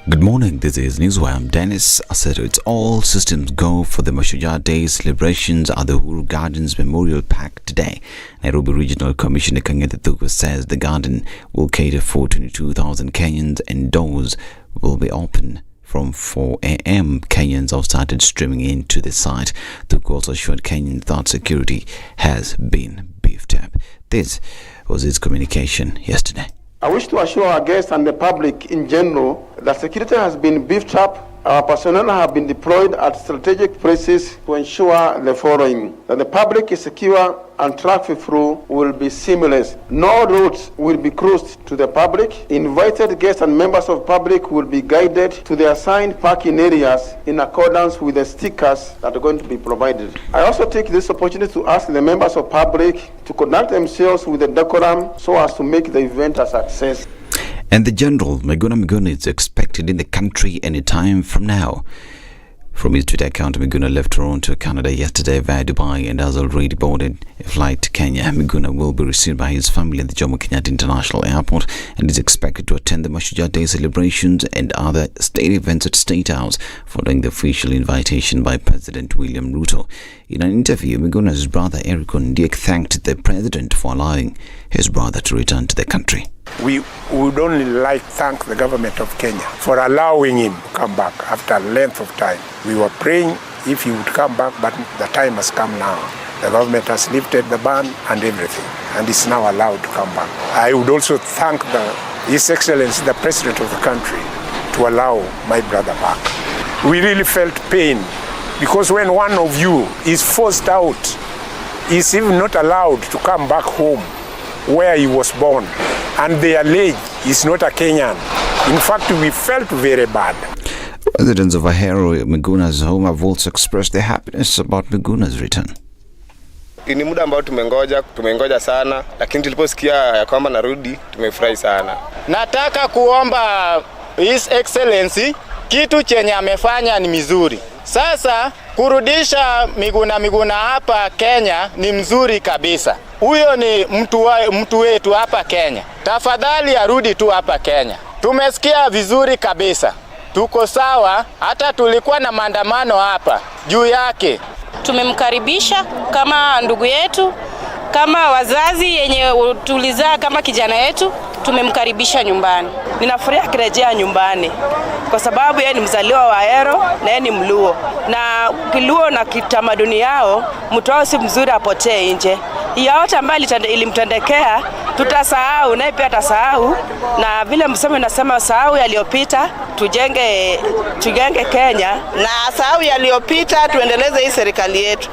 Good morning, this is Newswire. I'm Dennis Aseto. It's all systems go for the Mashujaa Day celebrations at the Uhuru Gardens Memorial Park today. Nairobi Regional Commissioner Kangete Thuku says the garden will cater for 22,000 Kenyans and doors will be open from 4 a.m. Kenyans have started streaming into the site. Thuku also assured Kenyans that security has been beefed up. This was his communication yesterday. I wish to assure our guests and the public in general that security has been beefed up. Our personnel have been deployed at strategic places to ensure the following: that the public is secure and traffic flow will be seamless. No roads will be closed to the public. Invited guests and members of public will be guided to the assigned parking areas in accordance with the stickers that are going to be provided. I also take this opportunity to ask the members of public to conduct themselves with the decorum so as to make the event a success. And the General, Miguna Miguna, is expected in the country any time from now. From his Twitter account, Miguna left Toronto, Canada yesterday via Dubai and has already boarded a flight to Kenya. Miguna will be received by his family at the Jomo Kenyatta International Airport and is expected to attend the Mashujaa Day celebrations and other state events at State House following the official invitation by President William Ruto. In an interview, Miguna's brother Eric Ondiek thanked the president for allowing his brother to return to the country. We would only like to thank the government of Kenya for allowing him to come back after a length of time. We were praying if he would come back, but the time has come now. The government has lifted the ban and everything, and is now allowed to come back. I would also thank His Excellency, the President of the country, to allow my brother back. We really felt pain, because when one of you is forced out, is even not allowed to come back home where he was born, and they allege he's not a Kenyan. In fact, we felt very bad. Residents of Ahero, Miguna's home, have also expressed their happiness about Miguna's return. Ni muda ambao tumengoja sana, lakini tuliposikia ya kwamba narudi tumefurahi sana. Nataka kuomba His Excellency, kitu chenye amefanya ni mizuri. Sasa kurudisha Miguna hapa Kenya ni mzuri kabisa. Huyo ni mtu wetu hapa Kenya. Tafadhali arudi tu hapa Kenya. Tumesikia vizuri kabisa. Tuko sawa, hata tulikuwa na maandamano hapa juu yake. Tumemkaribisha kama ndugu yetu, kama wazazi yenye tulizaa kama kijana yetu, tumemkaribisha nyumbani. Ninafurahi kurejea nyumbani kwa sababu yeye ni mzaliwa wa Ahero na yeye ni Mluo. Na Kiluo na kitamaduni yao, mtu wao si mzuri apotee nje. Yote ambayo ilimtendekea tutasahau, naye pia atasahau, na vile msemo unasema sahau yaliyopita, tujenge Kenya, na sahau yaliyopita tuendeleze hii serikali yetu.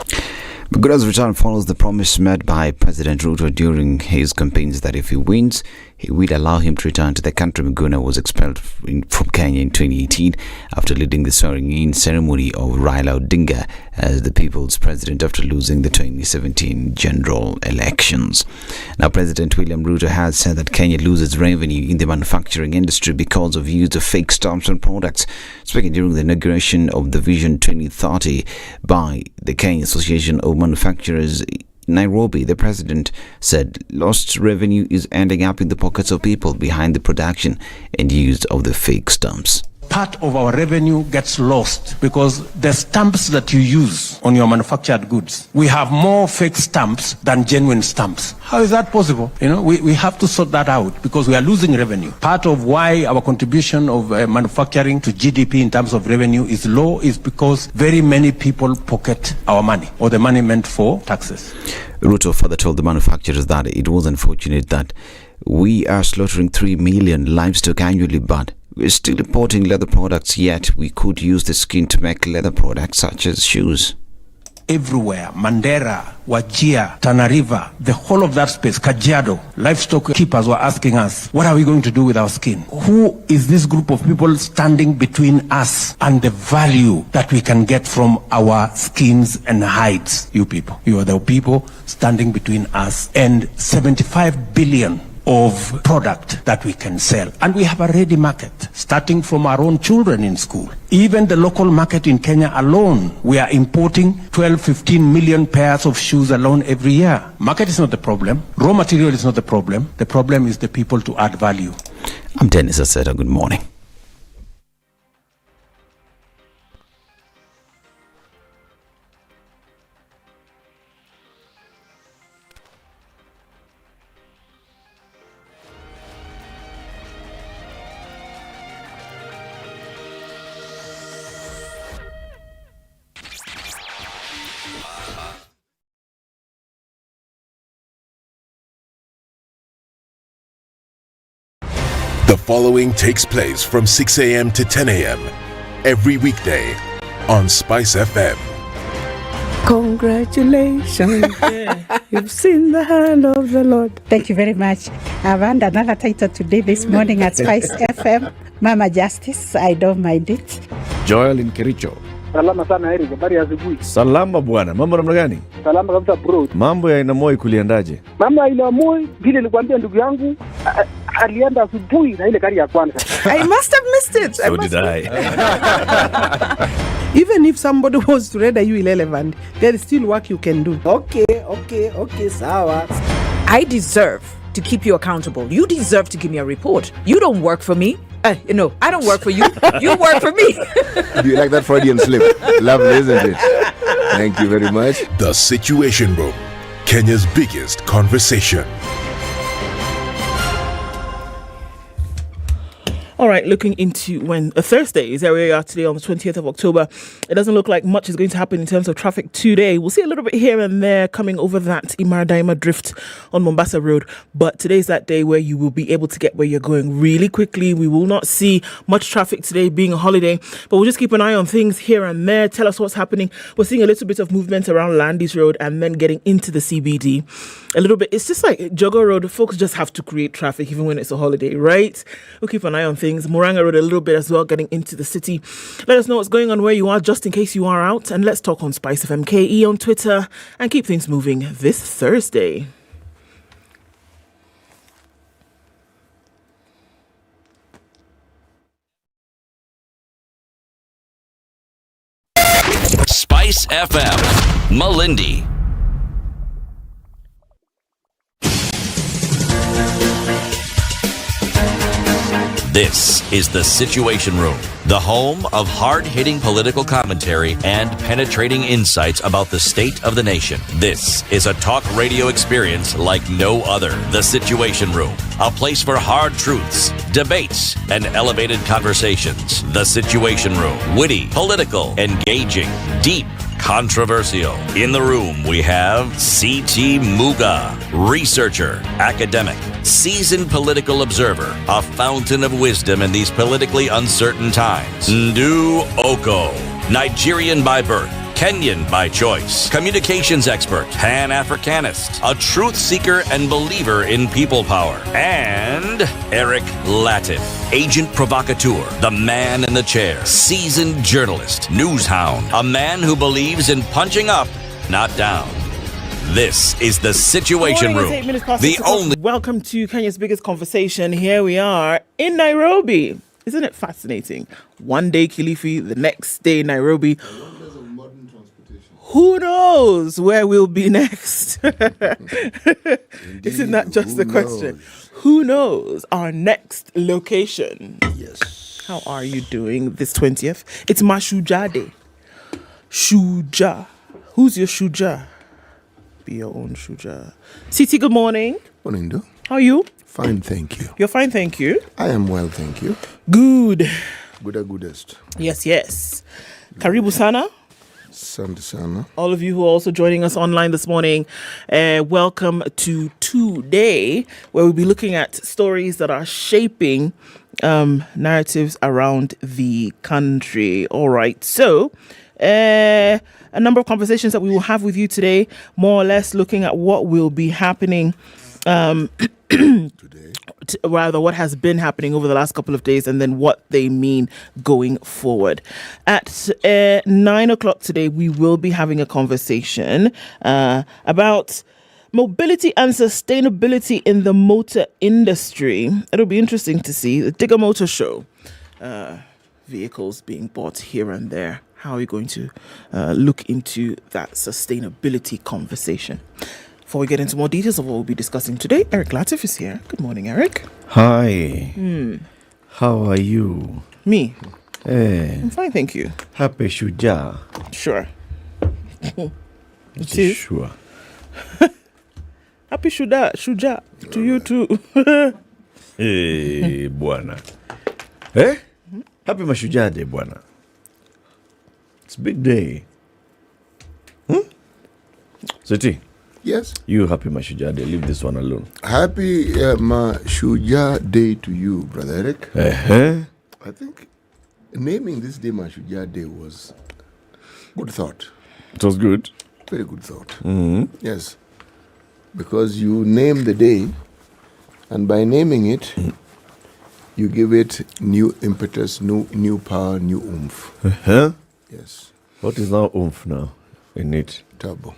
Miguna's return follows the promise made by President Ruto during his campaigns that if he wins, he will allow him to return to the country. Miguna was expelled from Kenya in 2018 after leading the swearing-in ceremony of Raila Odinga as the people's president after losing the 2017 general elections. Now, President William Ruto has said that Kenya loses revenue in the manufacturing industry because of use of fake stamps and products. Speaking during the inauguration of the Vision 2030 by the Kenya Association of Manufacturers Nairobi, the president said lost revenue is ending up in the pockets of people behind the production and use of the fake stamps. Part of our revenue gets lost because the stamps that you use on your manufactured goods, we have more fake stamps than genuine stamps. How is that possible? We have to sort that out because we are losing revenue. Part of why our contribution of manufacturing to GDP in terms of revenue is low is because very many people pocket our money or the money meant for taxes. Ruto further told the manufacturers that it was unfortunate that we are slaughtering 3 million livestock annually, but we're still importing leather products, yet we could use the skin to make leather products such as shoes. Everywhere, Mandera, Wajir, Tana River, the whole of that space, Kajiado, livestock keepers were asking us, what are we going to do with our skin? Who is this group of people standing between us and the value that we can get from our skins and hides? You people. You are the people standing between us and 75 billion of product that we can sell. And we have a ready market, starting from our own children in school. Even the local market in Kenya alone, we are importing 12-15 million pairs of shoes alone every year. Market is not the problem. Raw material is not the problem. The problem is the people to add value. I'm Dennis Aseto. Good morning. The following takes place from 6 a.m. to 10 a.m. every weekday on SpiceFM. Congratulations. You've seen the hand of the Lord. Thank you very much. I've earned another title today, this morning at SpiceFM. Mama Justice, I don't mind it. Joel in Kericho. Salama sana Eric, habari ya asubuhi. Salama bwana, mambo namna gani? Salama kabisa bro. Mambo ya Inamoi kuliendaje? Mambo ya Inamoi, vile nilikwambia ndugu yangu, alienda asubuhi na ile gari ya kwanza. I must have missed it. So did I. Even if somebody was to render you irrelevant, there is still work you can do. Okay, sawa. I deserve to keep you accountable. You deserve to give me a report. You don't work for me. I don't work for you. You work for me. Do you like that Freudian slip? Lovely, isn't it? Thank you very much. The Situation Room, Kenya's biggest conversation. All right, looking into Thursday is where we are today on the 20th of October. It doesn't look like much is going to happen in terms of traffic today. We'll see a little bit here and there coming over that Imara drift on Mombasa Road. But today's that day where you will be able to get where you're going really quickly. We will not see much traffic today being a holiday, but we'll just keep an eye on things here and there. Tell us what's happening. We're seeing a little bit of movement around Landis Road and then getting into the CBD. A little bit. It's just like Jogo Road. Folks just have to create traffic even when it's a holiday, right? We'll keep an eye on things. Moranga Road a little bit as well, getting into the city. Let us know what's going on where you are, just in case you are out. And let's talk on SpiceFM KE on Twitter and keep things moving this Thursday. SpiceFM, Malindi. This is The Situation Room, the home of hard-hitting political commentary and penetrating insights about the state of the nation. This is a talk radio experience like no other. The Situation Room, a place for hard truths, debates, and elevated conversations. The Situation Room, witty, political, engaging, deep, controversial. In the room, we have C.T. Muga, researcher, academic, seasoned political observer, a fountain of wisdom in these politically uncertain times. Ndu Oko, Nigerian by birth, Kenyan by choice, communications expert, Pan-Africanist, a truth seeker and believer in people power, and Eric Latif, agent provocateur, the man in the chair, seasoned journalist, news hound, a man who believes in punching up, not down. This is The Situation Room, the only... Welcome to Kenya's biggest conversation. Here we are in Nairobi. Isn't it fascinating? One day Kilifi, the next day Nairobi. Who knows where we'll be next? Isn't that just the question? Who knows our next location? Yes. How are you doing this 20th? It's Mashujaa Day. Shujaa. Who's your Shujaa? Be your own Shujaa. Siti, good morning. Morning, do. How are you? Fine, thank you. You're fine, thank you. I am well, thank you. Good. Goodest. Yes. Karibu sana. Sana. All of you who are also joining us online this morning, welcome to Today, where we'll be looking at stories that are shaping narratives around the country. All right, so a number of conversations that we will have with you today, more or less looking at what will be happening today. Rather, what has been happening over the last couple of days and then what they mean going forward. At 9 o'clock today, we will be having a conversation about mobility and sustainability in the motor industry. It'll be interesting to see the Digger Motor Show. Vehicles being bought here and there. How are we going to look into that sustainability conversation? Before we get into more details of what we'll be discussing today, Eric Latif is here. Good morning, Eric. Hi. How are you? Me? I'm fine, thank you. Happy Shujaa. Sure. It is. Sure. Happy Shujaa to you too. Hey, bwana. Happy Mashujaa Day, bwana. It's a big day. Siti. Yes. You happy Mashujaa Day. Leave this one alone. Happy Mashujaa Day to you, Brother Eric. I think naming this day Mashujaa Day was good thought. It was good. Very good thought. Mm-hmm. Yes. Because you name the day, and by naming it, you give it new impetus, new power, new oomph. Yes. What is now oomph now in it? Turbo.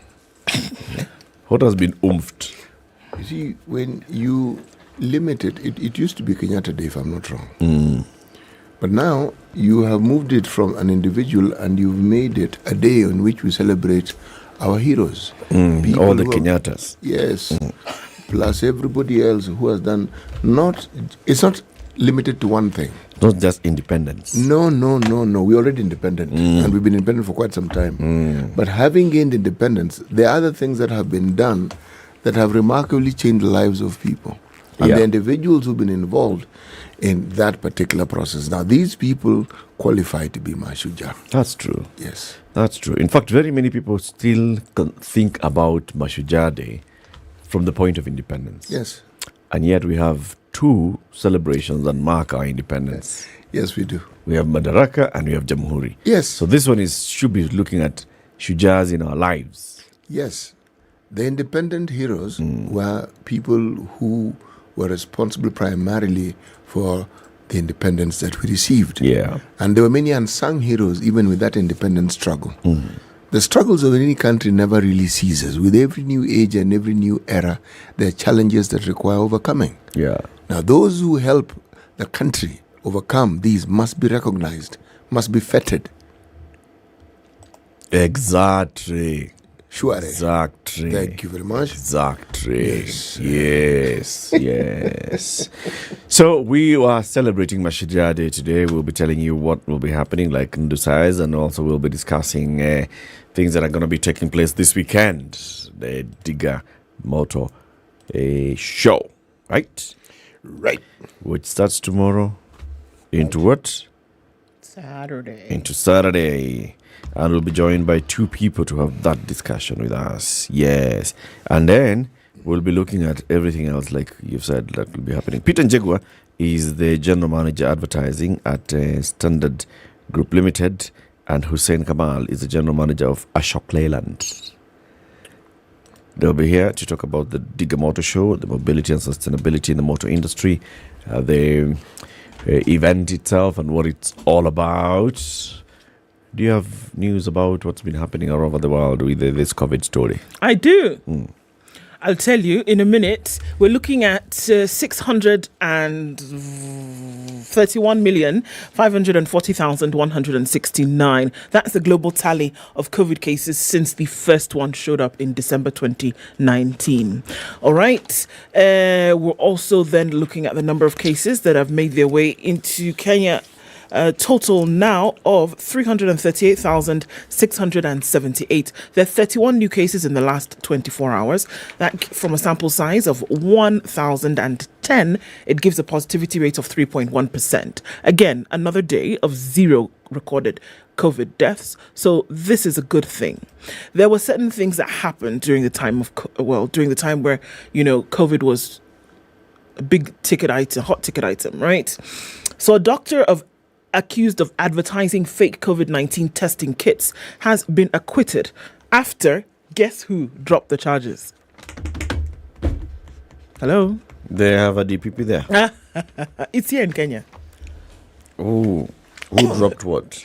What has been oomphed? You see, when you limit it used to be Kenyatta Day, if I'm not wrong. But now you have moved it from an individual and you've made it a day on which we celebrate our heroes. All the Kenyatas. Yes. Plus everybody else who has done it's not limited to one thing. Not just independence. No. We're already independent. And we've been independent for quite some time. But having gained independence, there are other things that have been done that have remarkably changed the lives of people. And the individuals who've been involved in that particular process. Now, these people qualify to be Mashujaa. That's true. Yes. That's true. In fact, very many people still think about Mashujaa Day from the point of independence. Yes. And yet we have two celebrations that mark our independence. Yes, we do. We have Madaraka and we have Jamhuri. Yes. So this one should be looking at Shujaas in our lives. Yes. The independent heroes were people who were responsible primarily for the independence that we received. Yeah. And there were many unsung heroes even with that independence struggle. The struggles of any country never really ceases. With every new age and every new era, there are challenges that require overcoming. Yeah. Now, those who help the country overcome these must be recognized, must be feted. Exactly. Sure. Exactly. Thank you very much. Exactly. Yes. So we are celebrating Mashujaa Day today. We'll be telling you what will be happening, like Ndusai's, and also we'll be discussing things that are going to be taking place this weekend. The Digger Motor show, right? Right. Which starts tomorrow into what? Saturday. Into Saturday. And we'll be joined by two people to have that discussion with us. Yes. And then we'll be looking at everything else, like you've said, that will be happening. Peter Njegwa is the General Manager Advertising at Standard Group Limited. And Hussein Kamal is the General Manager of Ashok Leyland. They'll be here to talk about the Digger Motor Show, the mobility and sustainability in the motor industry, the event itself and what it's all about. Do you have news about what's been happening all over the world with this COVID story? I do. I'll tell you in a minute. We're looking at 631,540,169. That's the global tally of COVID cases since the first one showed up in December 2019. All right. We're also then looking at the number of cases that have made their way into Kenya. Total now of 338,678. There are 31 new cases in the last 24 hours. That from a sample size of 1,010, it gives a positivity rate of 3.1%. Again, another day of zero recorded COVID deaths. So this is a good thing. There were certain things that happened during the time where, COVID was a big ticket item, hot ticket item, right? So a doctor accused of advertising fake COVID-19 testing kits has been acquitted after, guess who dropped the charges? Hello? They have a DPP there. It's here in Kenya. Oh, who dropped what?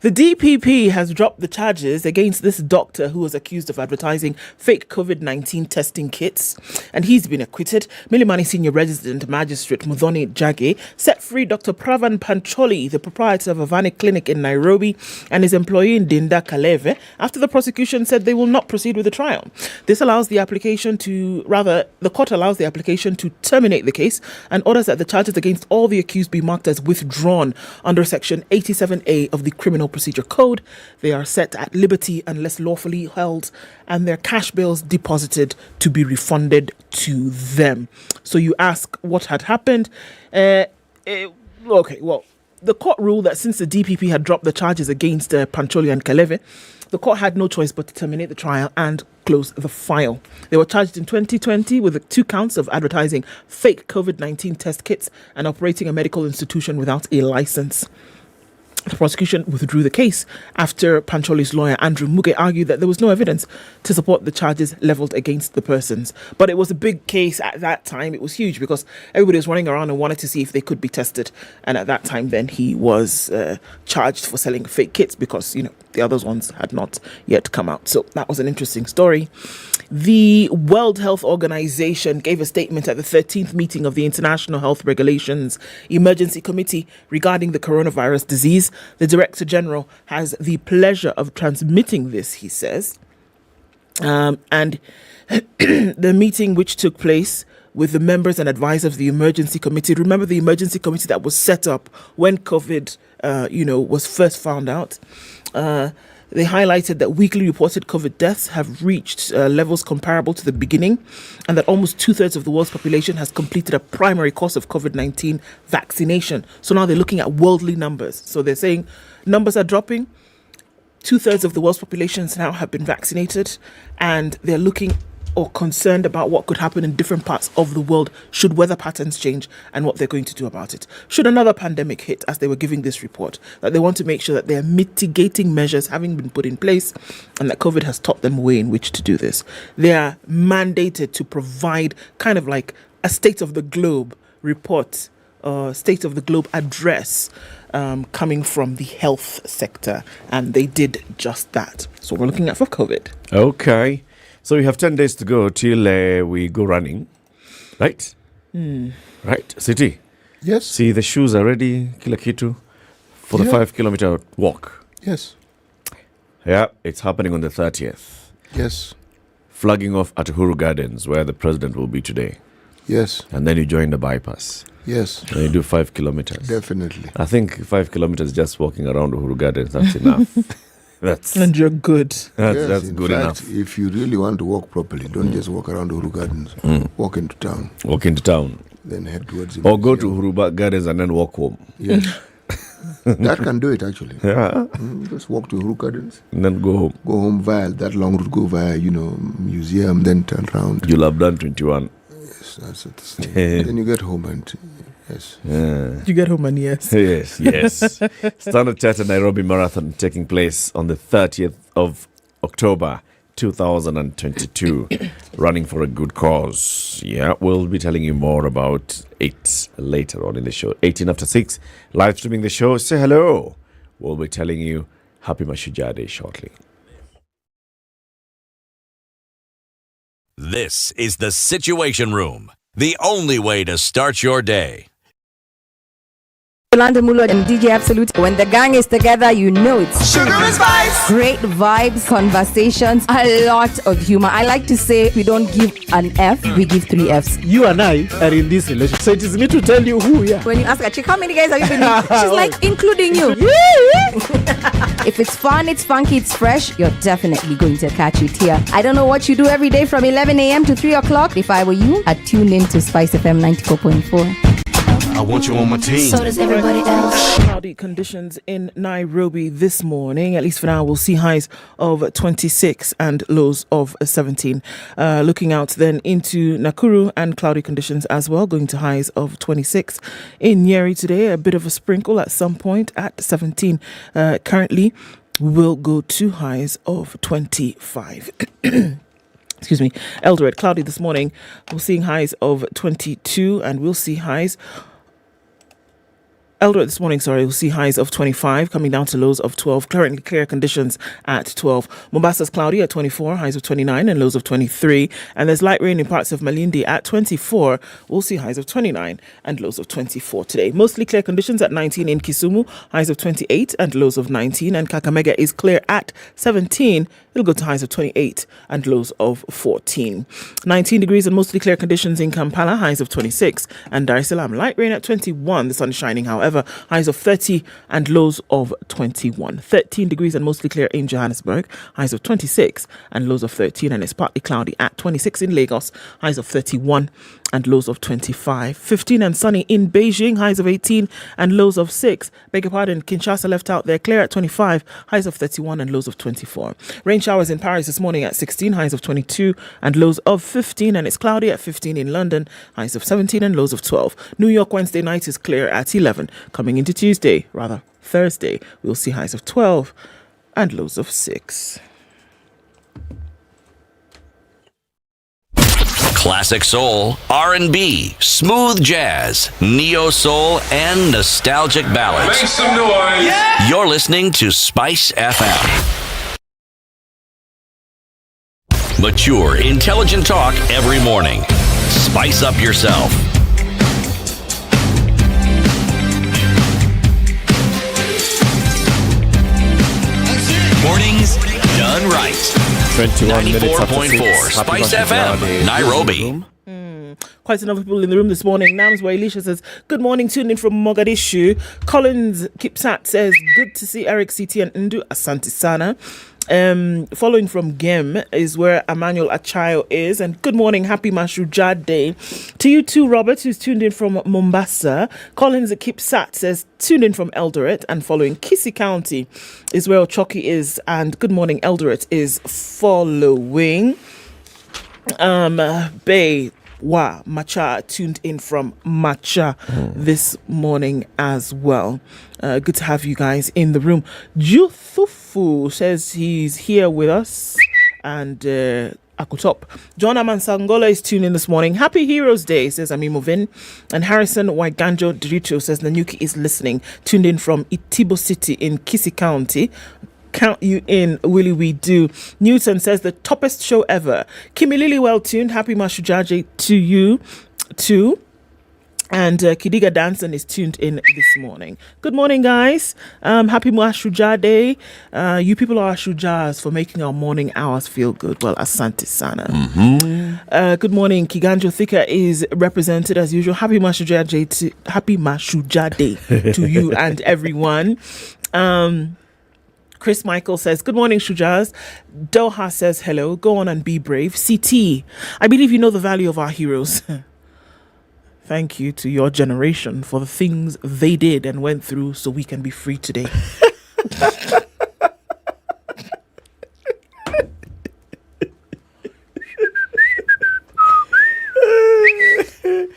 The DPP has dropped the charges against this doctor who was accused of advertising fake COVID-19 testing kits, and he's been acquitted. Milimani Senior Resident Magistrate Muthoni Jage set free Dr. Pravan Pancholi, the proprietor of Avani Clinic in Nairobi, and his employee Dinda Kaleve, after the prosecution said they will not proceed with the trial. This allows the court allows the application to terminate the case and orders that the charges against all the accused be marked as withdrawn under Section 87A of the Criminal Procedure Code. They are set at liberty unless lawfully held, and their cash bills deposited to be refunded to them. So you ask what had happened. the court ruled that since the DPP had dropped the charges against Pancholi and Kaleve, the court had no choice but to terminate the trial and close the file. They were charged in 2020 with 2 counts of advertising fake COVID-19 test kits and operating a medical institution without a license. The prosecution withdrew the case after Pancholi's lawyer Andrew Muge argued that there was no evidence to support the charges leveled against the persons. But it was a big case at that time. It was huge because everybody was running around and wanted to see if they could be tested. And at that time, then he was charged for selling fake kits because, the other ones had not yet come out. So that was an interesting story. The World Health Organization gave a statement at the 13th meeting of the International Health Regulations Emergency Committee regarding the coronavirus disease. The Director General has the pleasure of transmitting this, he says. And the meeting which took place with the members and advisors of the emergency committee. Remember the emergency committee that was set up when COVID, was first found out. They highlighted that weekly reported COVID deaths have reached levels comparable to the beginning, and that almost 2/3 of the world's population has completed a primary course of COVID-19 vaccination. So now they're looking at worldly numbers. So they're saying numbers are dropping. 2/3 of the world's populations now have been vaccinated, and they're looking or concerned about what could happen in different parts of the world should weather patterns change and what they're going to do about it. Should another pandemic hit, as they were giving this report, that they want to make sure that there are mitigating measures having been put in place and that COVID has taught them a way in which to do this. They are mandated to provide kind of like a state of the globe report, state of the globe address coming from the health sector, and they did just that. So we're looking at for COVID. Okay. So we have 10 days to go till we go running, right? Right, City? Yes. See, the shoes are ready, kila kitu, for the 5-kilometer walk. Yes. Yeah, it's happening on the 30th. Yes. Flagging off at Uhuru Gardens, where the president will be today. Yes. And then you join the bypass. Yes. And you do 5 kilometers. Definitely. I think 5 kilometers just walking around Uhuru Gardens, that's enough. And you're good. That's good enough. If you really want to walk properly, don't just walk around Uhuru Gardens. Walk into town. Walk into town. Then head towards the Or go to Uhuru Gardens and then walk home. Yes. That can do it, actually. Yeah. Just walk to Uhuru Gardens. And then go home. Go home via that long route, go via, museum, then turn around. You'll have done 21. Yes, that's it. Then you get home and... Yes. You get home and yes. Yes. Standard Chartered Nairobi Marathon taking place on the 30th of October 2022. Running for a good cause. Yeah, we'll be telling you more about it later on in the show. 18 after 6, live streaming the show. Say hello. We'll be telling you Happy Mashujaa Day shortly. This is the Situation Room, the only way to start your day. Yolanda Mulo and DJ Absolute. When the gang is together, it's sugar and spice. Great vibes, conversations, a lot of humor. I like to say we don't give an F, we give 3 Fs. You and I are in this relationship, so it is me to tell you who we are. When you ask a chick, how many guys have you been with? She's like, including you. If it's fun, it's funky, it's fresh, you're definitely going to catch it here. I don't know what you do every day from 11 a.m. to 3 o'clock. If I were you, I'd tune in to SpiceFM 94.4. I want you on my team. So does everybody else. Cloudy conditions in Nairobi this morning. At least for now, we'll see highs of 26 and lows of 17. Looking out then into Nakuru, and cloudy conditions as well, going to highs of 26. In Nyeri today, a bit of a sprinkle at some point at 17. Currently, we'll go to highs of 25. Excuse me. Eldoret, cloudy this morning. We're seeing highs of 22, and we'll see highs. Eldoret this morning, we'll see highs of 25, coming down to lows of 12. Currently clear conditions at 12. Mombasa's cloudy at 24, highs of 29 and lows of 23. And there's light rain in parts of Malindi at 24. We'll see highs of 29 and lows of 24 today. Mostly clear conditions at 19 in Kisumu, highs of 28 and lows of 19. And Kakamega is clear at 17. It'll go to highs of 28 and lows of 14. 19 degrees and mostly clear conditions in Kampala, highs of 26. And Dar es Salaam, light rain at 21. The sun is shining, however. Highs of 30 and lows of 21. 13 degrees and mostly clear in Johannesburg. Highs of 26 and lows of 13. And it's partly cloudy at 26 in Lagos. Highs of 31 and lows of 25. 15 and sunny in Beijing, highs of 18 and lows of 6. Beg your pardon, Kinshasa left out there, clear at 25, highs of 31 and lows of 24. Rain showers in Paris this morning at 16, highs of 22 and lows of 15, and it's cloudy at 15 in London, highs of 17 and lows of 12. New York Wednesday night is clear at 11. Coming into Thursday, we'll see highs of 12 and lows of 6. Classic soul, R&B, smooth jazz, neo soul, and nostalgic ballads. Make some noise. Yeah! You're listening to Spice FM. Mature, intelligent talk every morning. Spice up yourself. Mornings done right. 21 minutes after 94.4 Spice FM, Nairobi. Quite enough people in the room this morning. Nams where Elisha says, good morning, tuned in from Mogadishu. Collins Kipsat says, good to see Eric, CT and Ndu. Asante Sana. Following from Gem is where Emmanuel Achayo is. And good morning, happy Mashujaa Day to you too, Robert, who's tuned in from Mombasa. Collins Kipsat says, tuned in from Eldoret. And following Kitui County is where Ochoki is. And good morning, Eldoret is following. Bay Wa Macha tuned in from Macha this morning as well. Good to have you guys in the room. Juthufu says he's here with us, and Akutop. John Amansangola is tuned in this morning. Happy Heroes Day, says Amimovin. And Harrison Waiganjo Dirito says Nanyuki is listening, tuned in from Itibo City in Kitui County. Count you in, Willie we do. Newton says the toppest show ever. Kimi Lily well tuned. Happy Mashujaa Day to you too. And Kidiga Danson is tuned in this morning. Good morning, guys. Happy Mashujaa Day. You people are Shujas for making our morning hours feel good. Well, Asante Sana. Good morning. Kiganjo Thika is represented as usual. Happy Mashujaa Day to you and everyone. Chris Michael says, good morning, Shujas. Doha says, hello. Go on and be brave. CT, I believe you know the value of our heroes. Thank you to your generation for the things they did and went through so we can be free today.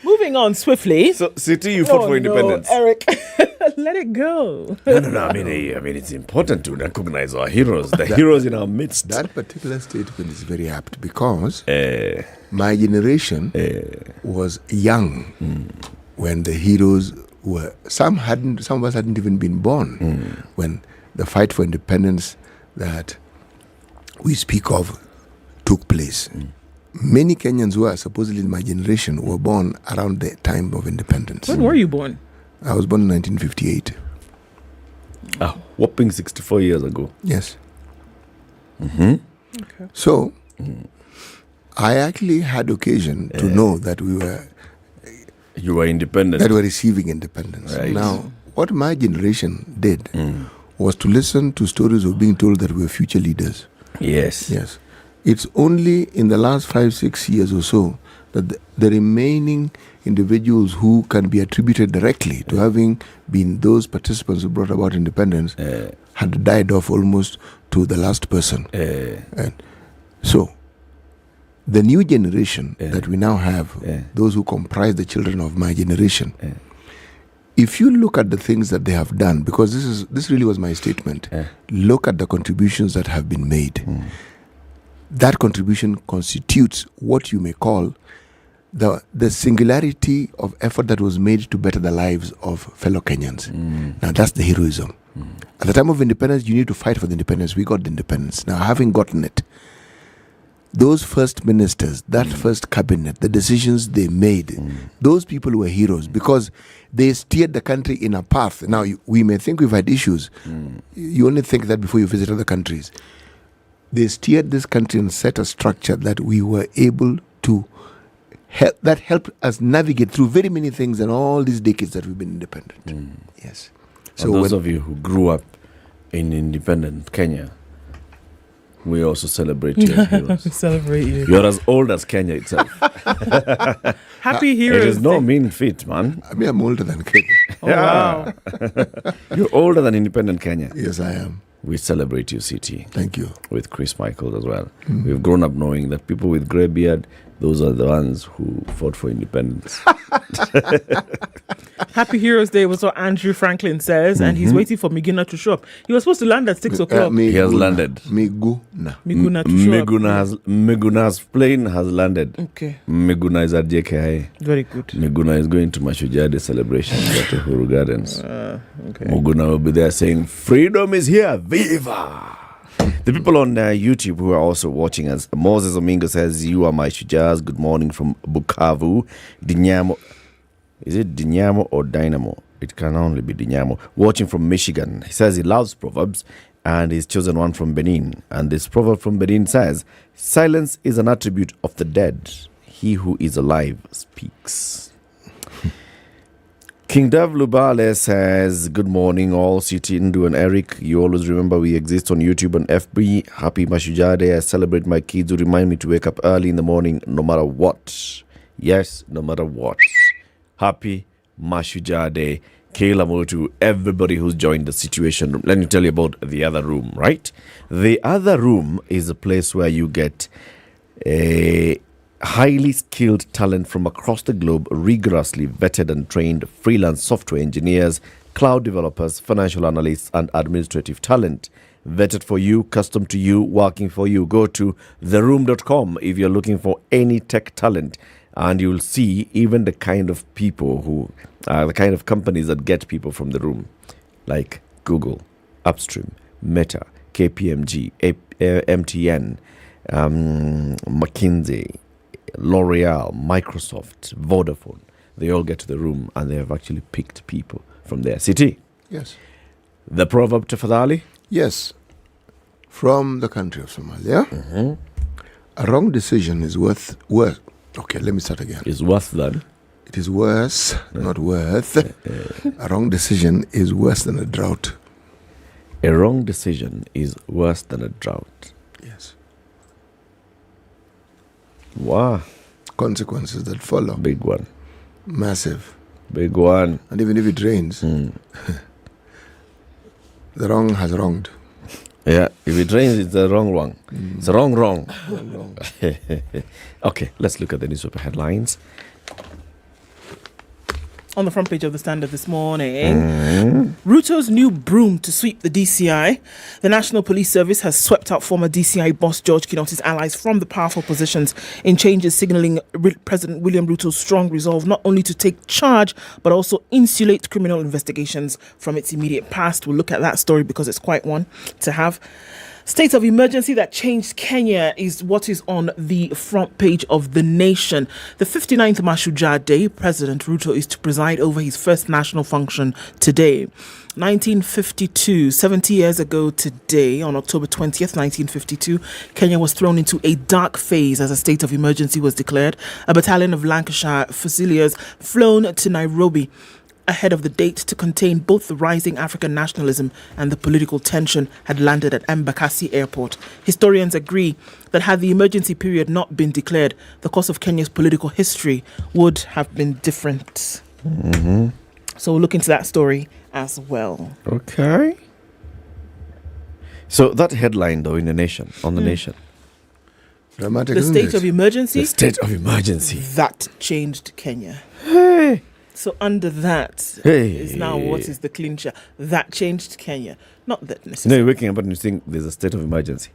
Moving on swiftly. So, City, you fought for independence. No, Eric, let it go. No. I mean, it's important to recognize our heroes, the heroes in our midst. That particular statement is very apt because my generation was young when the heroes were. Some of us hadn't even been born when the fight for independence that we speak of took place. Many Kenyans who are supposedly in my generation were born around the time of independence. When were you born? I was born in 1958. Whopping 64 years ago. Yes. Okay. So, I actually had occasion to know that you were independent. That we were receiving independence. Right. Now, what my generation did was to listen to stories of being told that we were future leaders. Yes. It's only in the last 5-6 years or so that the remaining individuals who can be attributed directly to having been those participants who brought about independence had died off almost to the last person. And so, the new generation that we now have, those who comprise the children of my generation, if you look at the things that they have done, because this really was my statement, look at the contributions that have been made. That contribution constitutes what you may call the singularity of effort that was made to better the lives of fellow Kenyans. Now that's the heroism. At the time of independence, you need to fight for the independence. We got the independence. Now, having gotten it, those first ministers, that first cabinet, the decisions they made, those people were heroes because they steered the country in a path. Now, we may think we've had issues. You only think that before you visit other countries. They steered this country and set a structure that we were able to help, that helped us navigate through very many things in all these decades that we've been independent. Yes. So those of you who grew up in independent Kenya, We also celebrate your heroes. Celebrate you. You're as old as Kenya itself. Happy Heroes It is no Day. mean feat, man. I mean, I'm older than Kenya. Oh, wow. You're older than independent Kenya. Yes, I am. We celebrate you, CT. Thank you. With Chris Michael as well. We've grown up knowing that people with grey beard, those are the ones who fought for independence. Happy Heroes Day was what Andrew Franklin says, and he's waiting for Miguna to show up. He was supposed to land at 6 o'clock. He has landed. Miguna. Miguna to show up. Miguna's plane has landed. Okay. Miguna is at JKI. Very good. Miguna is going to Mashujaa Day celebration at Uhuru Gardens. Okay. Miguna will be there saying, "Freedom is here, viva!" The people on YouTube who are also watching us, Moses Omingo says, "You are my Shujas. Good morning from Bukavu." Dinyamo, is it Dinyamo or Dynamo? It can only be Dinyamo. Watching from Michigan. He says he loves Proverbs and he's chosen one from Benin. And this proverb from Benin says, "Silence is an attribute of the dead. He who is alive speaks." King Dev Lubale says, "Good morning all, CT Ndu and Eric. You always remember we exist on YouTube and FB. Happy Mashujaa Day. I celebrate my kids who remind me to wake up early in the morning no matter what." Yes, no matter what. Happy Mashujaa Day. Kayla Motu, everybody who's joined the Situation Room. Let me tell you about the other room, right? The other room is a place where you get a highly skilled talent from across the globe, rigorously vetted and trained freelance software engineers, cloud developers, financial analysts, and administrative talent. Vetted for you, custom to you, working for you. Go to theroom.com if you're looking for any tech talent, and you'll see even the kind of people who are the kind of companies that get people from the room, like Google, Upstream, Meta, KPMG, MTN, McKinsey, L'Oreal, Microsoft, Vodafone. They all get to the room and they have actually picked people from their city. Yes. The proverb, Tafadhali? Yes. From the country of Somalia. A wrong decision is worth. Okay, let me start again. Is worth than? It is worse, not worth. A wrong decision is worse than a drought. A wrong decision is worse than a drought. Yes. Wow. Consequences that follow. Big one. Massive. Big one. And even if it rains, the wrong has wronged. Yeah, if it rains, it's the wrong one. It's the wrong. Okay, let's look at the newspaper headlines. On the front page of the Standard this morning, Ruto's new broom to sweep the DCI. The National Police Service has swept out former DCI boss George Kinotti's allies from the powerful positions in changes signalling President William Ruto's strong resolve not only to take charge but also insulate criminal investigations from its immediate past. We'll look at that story because it's quite one to have. State of emergency that changed Kenya is what is on the front page of The Nation. The 59th Mashujaa Day, President Ruto is to preside over his first national function today. 1952, 70 years ago today, on October 20th, 1952, Kenya was thrown into a dark phase as a state of emergency was declared. A battalion of Lancashire Fusiliers flown to Nairobi ahead of the date to contain both the rising African nationalism and the political tension had landed at Embakasi Airport. Historians agree that had the emergency period not been declared, the course of Kenya's political history would have been different. So we'll look into that story as well. Okay. So that headline, though, in The Nation, on The Nation. Dramatic, The state of emergency. The state of emergency. That changed Kenya. Hey. So under that is now what is the clincher? That changed Kenya. Not that No, necessarily. you're waking up and you think there's a state of emergency.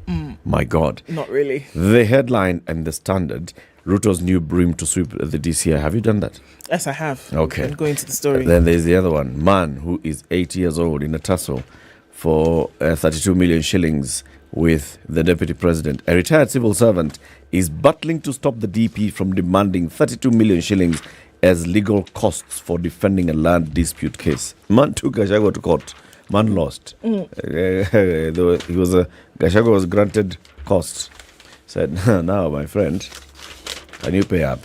My God. Not really. The headline and the Standard, Ruto's new broom to sweep the DCI. Have you done that? Yes, I have. Okay. I'm going to the story. Then there's the other one. Man who is 80 years old in a tussle for 32 million shillings with the deputy president. A retired civil servant is battling to stop the DP from demanding 32 million shillings as legal costs for defending a land dispute case. Man took Gachagua to court. Man lost. Gachagua was granted costs. Said, now, my friend, can you pay up?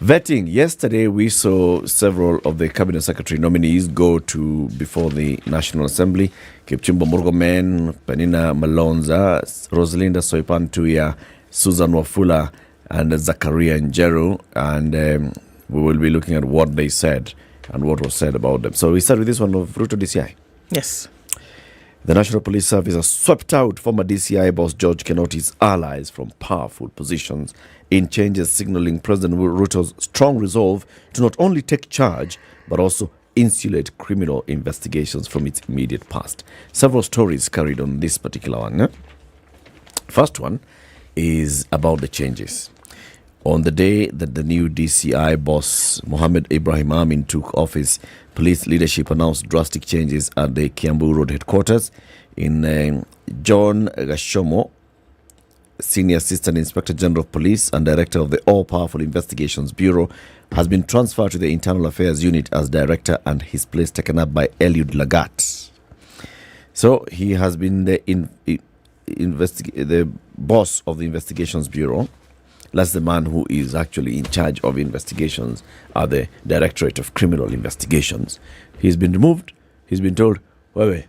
Vetting. Yesterday, we saw several of the cabinet secretary nominees go to before the National Assembly. Kipchumba Murkomen, Penina Malonza, Rosalinda Soipan Tuya, Susan Wafula, and Zakaria Njeru. And we will be looking at what they said and what was said about them. So we start with this one of Ruto DCI. Yes. The National Police Service has swept out former DCI boss George Kenoti's allies from powerful positions in changes signaling President Ruto's strong resolve to not only take charge but also insulate criminal investigations from its immediate past. Several stories carried on this particular one. First one is about the changes. On the day that the new DCI boss, Mohammed Ibrahim Amin, took office, police leadership announced drastic changes at the Kiambu Road headquarters. In John Gashomo, Senior Assistant Inspector General of Police and Director of the All-Powerful Investigations Bureau, has been transferred to the Internal Affairs Unit as Director and his place taken up by Eliud Lagat. So he has been the boss of the Investigations Bureau. That's the man who is actually in charge of investigations at the Directorate of Criminal Investigations. He's been removed. He's been told, wewe,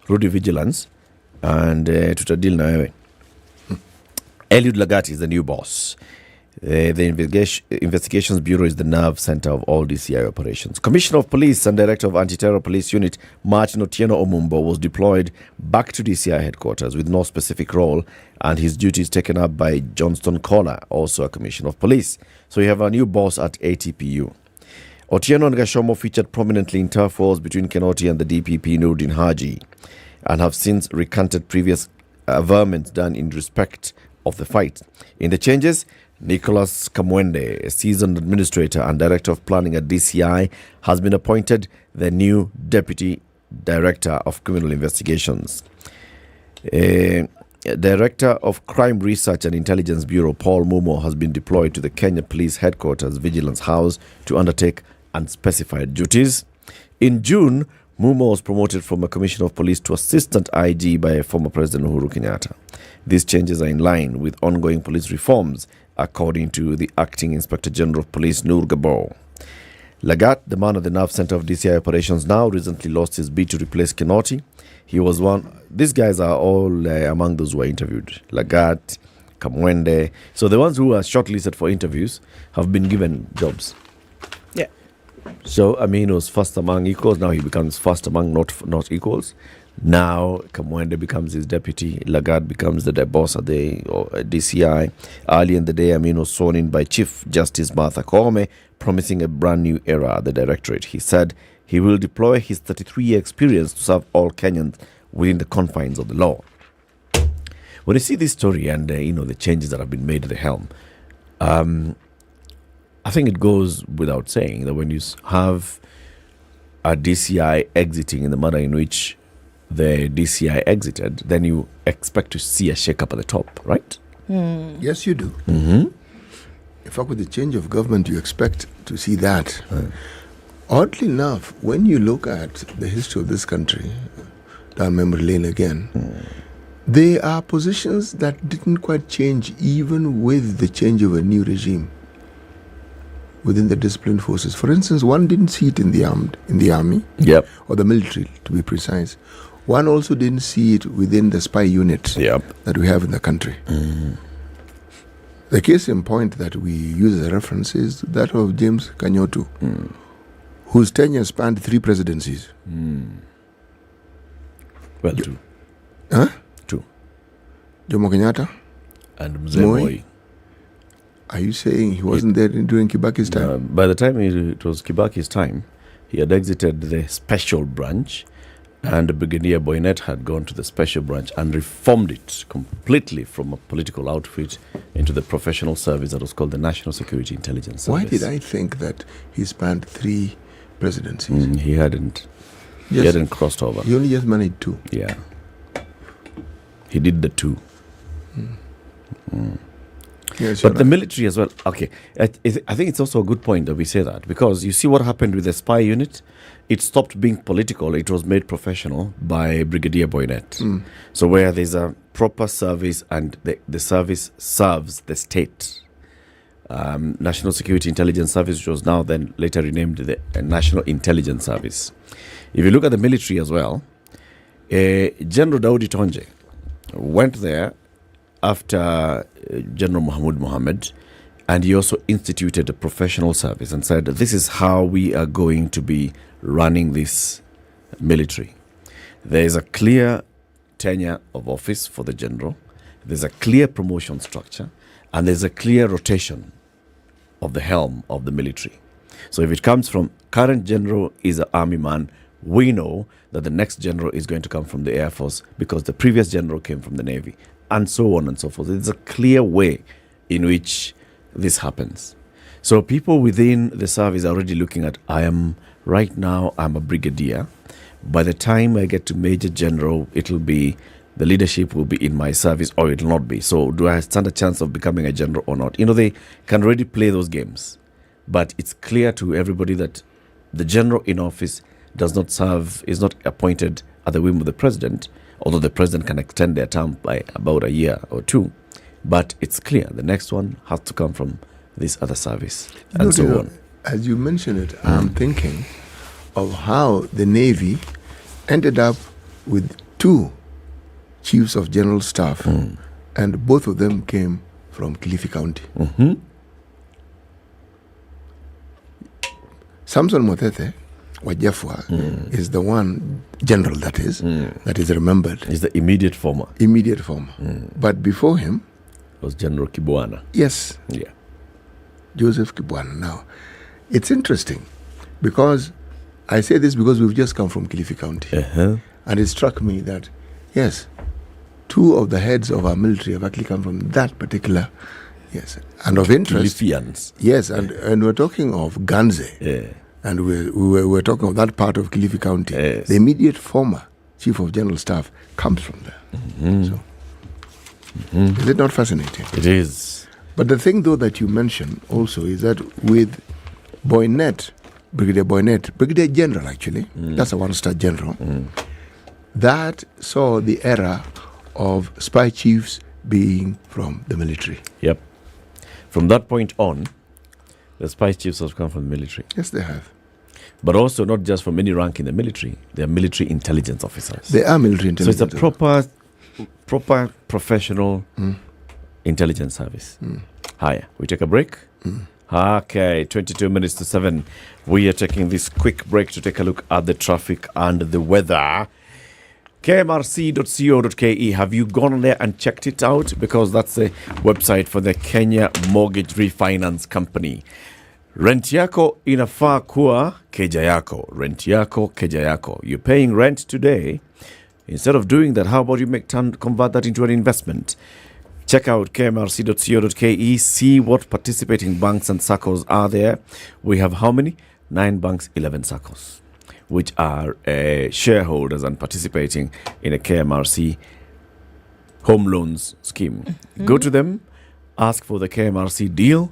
rudi vigilance, and tutadil na wewe. Eliud Lagat is the new boss. The Investigations Bureau is the nerve center of all DCI operations. Commissioner of Police and Director of Anti-Terror Police Unit, Martin Otieno Omumbo, was deployed back to DCI headquarters with no specific role, and his duties taken up by Johnston Kola, also a Commissioner of Police. So you have a new boss at ATPU. Otieno and Gashomo featured prominently in turf wars between Kenoti and the DPP Nurdin Haji, and have since recanted previous averments done in respect of the fight. In the changes, Nicholas Kamwende, a seasoned administrator and director of planning at DCI, has been appointed the new deputy director of criminal investigations. Director of Crime Research and Intelligence Bureau, Paul Mumo, has been deployed to the Kenya Police Headquarters Vigilance House to undertake unspecified duties. In June, Mumo was promoted from a Commissioner of Police to Assistant IG by former President Uhuru Kenyatta. These changes are in line with ongoing police reforms, according to the Acting Inspector General of Police, Nur Gabo. Lagat, the man at the nerve center of DCI operations now, recently lost his bid to replace Kenoti. He was one. These guys are all among those who were interviewed. Lagat, Kamwende. So the ones who are shortlisted for interviews have been given jobs. Yeah. So Amin was first among equals. Now he becomes first among not equals. Now Kamwende becomes his deputy. Lagat becomes the boss at the DCI. Early in the day, Amin was sworn in by Chief Justice Martha Koome, promising a brand new era at the directorate. He said he will deploy his 33-year experience to serve all Kenyans within the confines of the law. When you see this story and the changes that have been made at the helm, I think it goes without saying that when you have a DCI exiting in the manner in which the DCI exited, then you expect to see a shake-up at the top, right? Yes, you do. Mm-hmm. In fact, with the change of government, you expect to see that. Oddly enough, when you look at the history of this country, down memory lane again, there are positions that didn't quite change even with the change of a new regime within the disciplined forces. For instance, one didn't see it in the army, yep, or the military, to be precise. One also didn't see it within the spy unit, yep, that we have in the country. The case in point that we use as a reference is that of James Kanyotu, whose tenure spanned 3 presidencies. Well, 2. Huh? 2. Jomo Kenyatta and Mzee Moi. Are you saying he wasn't there during Kibaki's time? By the time it was Kibaki's time, he had exited the special branch, and Brigadier Boynet had gone to the special branch and reformed it completely from a political outfit into the professional service that was called the National Security Intelligence Service. Why did I think that he spanned 3 presidencies? He hadn't. Yes. He hadn't crossed over. He only just managed 2. Yeah. He did the 2. Yes, but the military as well. Okay, I think it's also a good point that we say that, because you see what happened with the spy unit. It stopped being political. It was made professional by Brigadier Boynet. So where there's a proper service and the service serves the state, National Security Intelligence Service, which was now then later renamed the National Intelligence Service. If you look at the military as well, General Daudi Tonje went there after General Mahmoud Mohammed, and he also instituted a professional service and said, this is how we are going to be running this military. There is a clear tenure of office for the general, there's a clear promotion structure, and there's a clear rotation of the helm of the military. So if it comes from current general is an army man, we know that the next general is going to come from the Air Force because the previous general came from the Navy, and so on and so forth. It's a clear way in which this happens. So people within the service are already looking at, right now I'm a brigadier. By the time I get to major general, it'll be, the leadership will be in my service or it'll not be. So do I stand a chance of becoming a general or not? They can already play those games. But it's clear to everybody that the general in office does not serve, is not appointed at the whim of the president, although the president can extend their term by about a year or two. But it's clear the next one has to come from this other service, and so on. As you mention it, I'm thinking of how the Navy ended up with 2 chiefs of general staff, and both of them came from Kilifi County. Samson Motete Wajefwa is the one general that is remembered. He's the immediate former. But before him was General Kibwana. Yes. Yeah. Joseph Kibwana. Now, it's interesting because I say this because we've just come from Kilifi County. And it struck me that, yes, 2 of the heads of our military have actually come from that particular, yes. And of interest. Kilifians. Yes, and we're talking of Ganze. Yeah. And we're talking of that part of Kilifi County. Yes. The immediate former Chief of General Staff comes from there. So, is it not fascinating? It is. But the thing, though, that you mentioned also is that with Boynet, Brigadier General, actually, that's a one-star general, that saw the era of spy chiefs being from the military. Yep. From that point on, the spy chiefs have come from the military. Yes, they have. But also not just from any rank in the military. They are military intelligence officers. They are military intelligence. So it's a proper professional intelligence service. Hiya. We take a break? Okay, 22 minutes to 7. We are taking this quick break to take a look at the traffic and the weather. KMRC.co.ke. Have you gone there and checked it out? Because that's the website for the Kenya Mortgage Refinance Company. Rent yako inafaa kuwa keja yako. Rent yako keja yako. You're paying rent today. Instead of doing that, how about you convert that into an investment? Check out kmrc.co.ke. See what participating banks and SACCOs are there. We have how many? 9 banks, 11 SACCOs, which are shareholders and participating in a KMRC home loans scheme. Go to them, ask for the KMRC deal,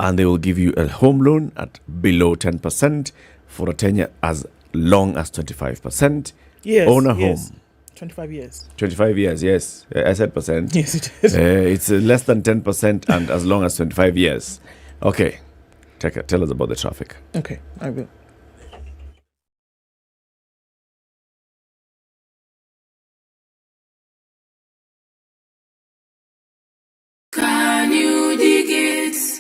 and they will give you a home loan at below 10% for a tenure as long as 25%. Yes, Own a yes. home. 25 years. 25 years, yes. I said percent. Yes, it is. It's less than 10% and as long as 25 years. Okay. Tell us about the traffic. Okay, I will. Can you dig it?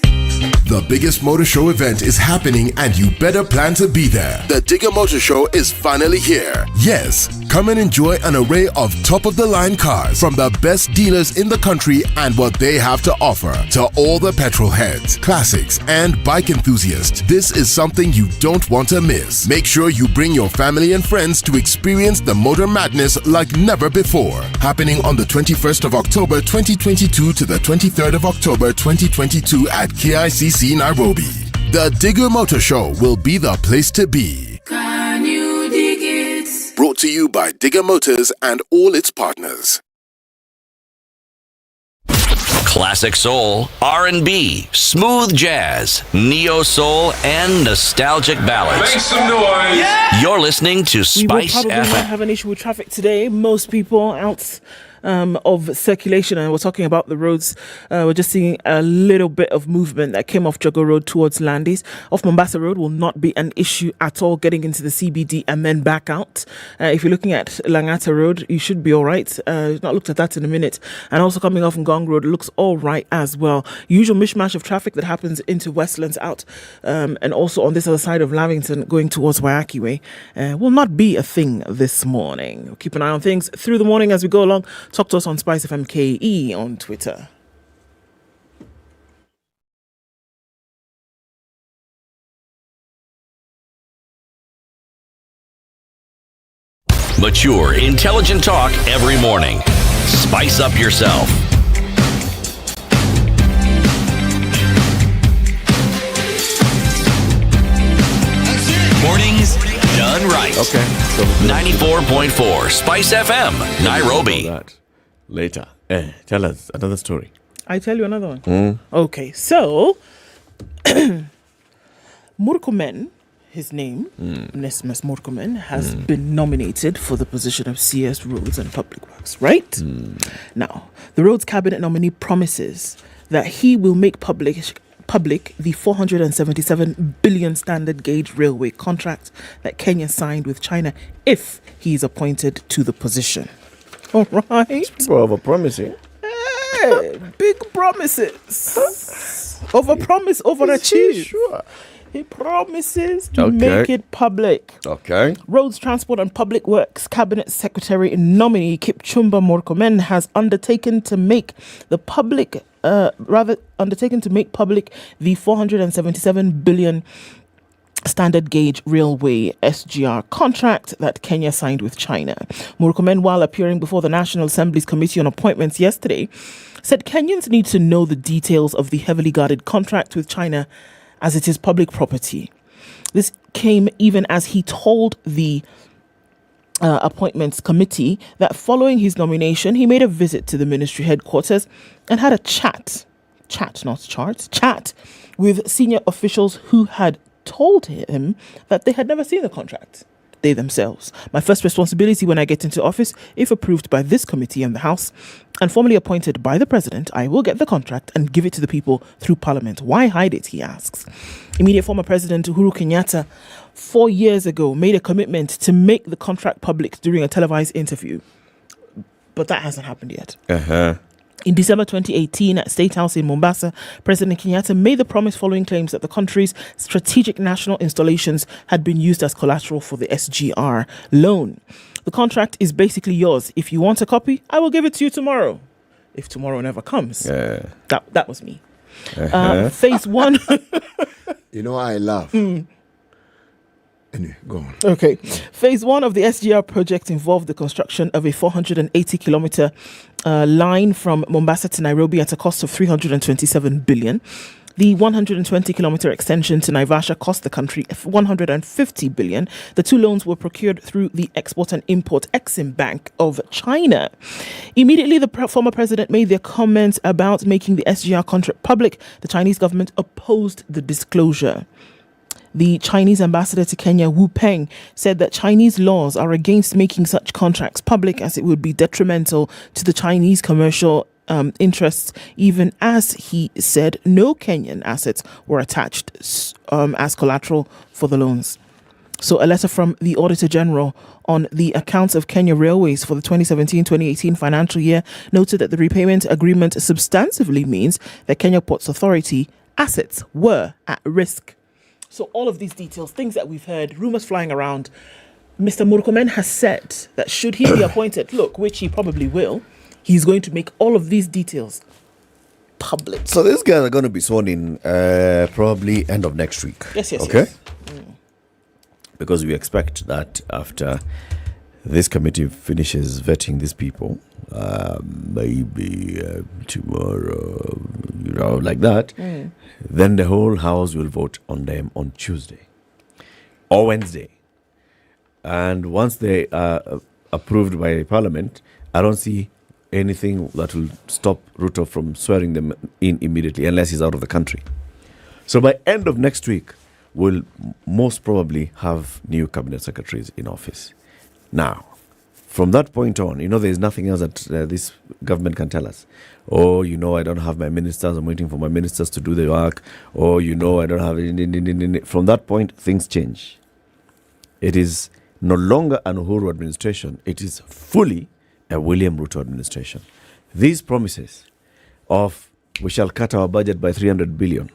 The biggest motor show event is happening and you better plan to be there. The Digger Motor Show is finally here. Yes, come and enjoy an array of top-of-the-line cars from the best dealers in the country and what they have to offer. To all the petrol heads, classics, and bike enthusiasts, this is something you don't want to miss. Make sure you bring your family and friends to experience the motor madness like never before. Happening on the 21st of October 2022 to the 23rd of October 2022 at KICC Nairobi. The Digger Motor Show will be the place to be. Can you dig it? Brought to you by Digger Motors and all its partners. Classic soul, R&B, smooth jazz, neo soul, and nostalgic ballads. Make some noise. Yeah! You're listening to We will Spice probably not FM. have an issue with traffic today. Most people out of circulation, and we're talking about the roads. We're just seeing a little bit of movement that came off Jogo Road towards Landis. Off Mombasa Road will not be an issue at all getting into the CBD and then back out. If you're looking at Langata Road, you should be all right. Not looked at that in a minute. And also coming off Ngong Road looks all right as well. Usual mishmash of traffic that happens into Westlands out, and also on this other side of Lavington going towards Waiaki Way will not be a thing this morning. We'll keep an eye on things through the morning as we go along. Talk to us on SpiceFM KE on Twitter. Mature, intelligent talk every morning. Spice up yourself. Mornings done right. Okay. 94.4 Spice FM, Nairobi. That later. Tell us another story. I tell you another one. Okay, so Murkomen, his name, Onesmus Murkomen, has been nominated for the position of CS Roads and Public Works, right? Now, the Roads Cabinet nominee promises that he will make public the 477 billion standard gauge railway contract that Kenya signed with China if he is appointed to the position. All right. People over-promising. Hey, big promises. Over-promise, overachieve. Sure. He promises to make it public. Okay. Roads, Transport and Public Works Cabinet Secretary nominee Kipchumba Murkomen has undertaken to make public the 477 billion standard gauge railway SGR contract that Kenya signed with China. Murkomen, while appearing before the National Assembly's Committee on Appointments yesterday, said Kenyans need to know the details of the heavily guarded contract with China as it is public property. This came even as he told the Appointments Committee that following his nomination, he made a visit to the ministry headquarters and had a chat with senior officials who had told him that they had never seen the contract. They themselves. My first responsibility when I get into office, if approved by this committee and the House and formally appointed by the President, I will get the contract and give it to the people through Parliament. Why hide it, he asks. Immediate former President Uhuru Kenyatta 4 years ago made a commitment to make the contract public during a televised interview. But that hasn't happened yet. In December 2018, at State House in Mombasa, President Kenyatta made the promise following claims that the country's strategic national installations had been used as collateral for the SGR loan. The contract is basically yours. If you want a copy, I will give it to you tomorrow. If tomorrow never comes. That was me. Phase one. You know, I laugh. Anyway, go on. Okay. Phase one of the SGR project involved the construction of a 480-kilometer line from Mombasa to Nairobi at a cost of 327 billion. The 120-kilometer extension to Naivasha cost the country 150 billion. The two loans were procured through the Export and Import Exim Bank of China. Immediately, the former president made their comments about making the SGR contract public. The Chinese government opposed the disclosure. The Chinese ambassador to Kenya, Wu Peng, said that Chinese laws are against making such contracts public as it would be detrimental to the Chinese commercial interests, even as he said no Kenyan assets were attached as collateral for the loans. So a letter from the Auditor General on the accounts of Kenya Railways for the 2017-2018 financial year noted that the repayment agreement substantively means that Kenya Ports Authority assets were at risk. So all of these details, things that we've heard, rumors flying around, Mr. Murkomen has said that should he be appointed, which he probably will, he's going to make all of these details public. So these guys are going to be sworn in probably end of next week. Yes. Okay? Because we expect that after this committee finishes vetting these people, maybe tomorrow, like that, then the whole house will vote on them on Tuesday or Wednesday. And once they are approved by Parliament, I don't see anything that will stop Ruto from swearing them in immediately unless he's out of the country. So by end of next week, we'll most probably have new cabinet secretaries in office. Now, From that point on, there's nothing else that this government can tell us. Oh, I don't have my ministers. I'm waiting for my ministers to do the work. Oh, I don't have... From that point, things change. It is no longer an Uhuru administration. It is fully a William Ruto administration. These promises of we shall cut our budget by 300 billion,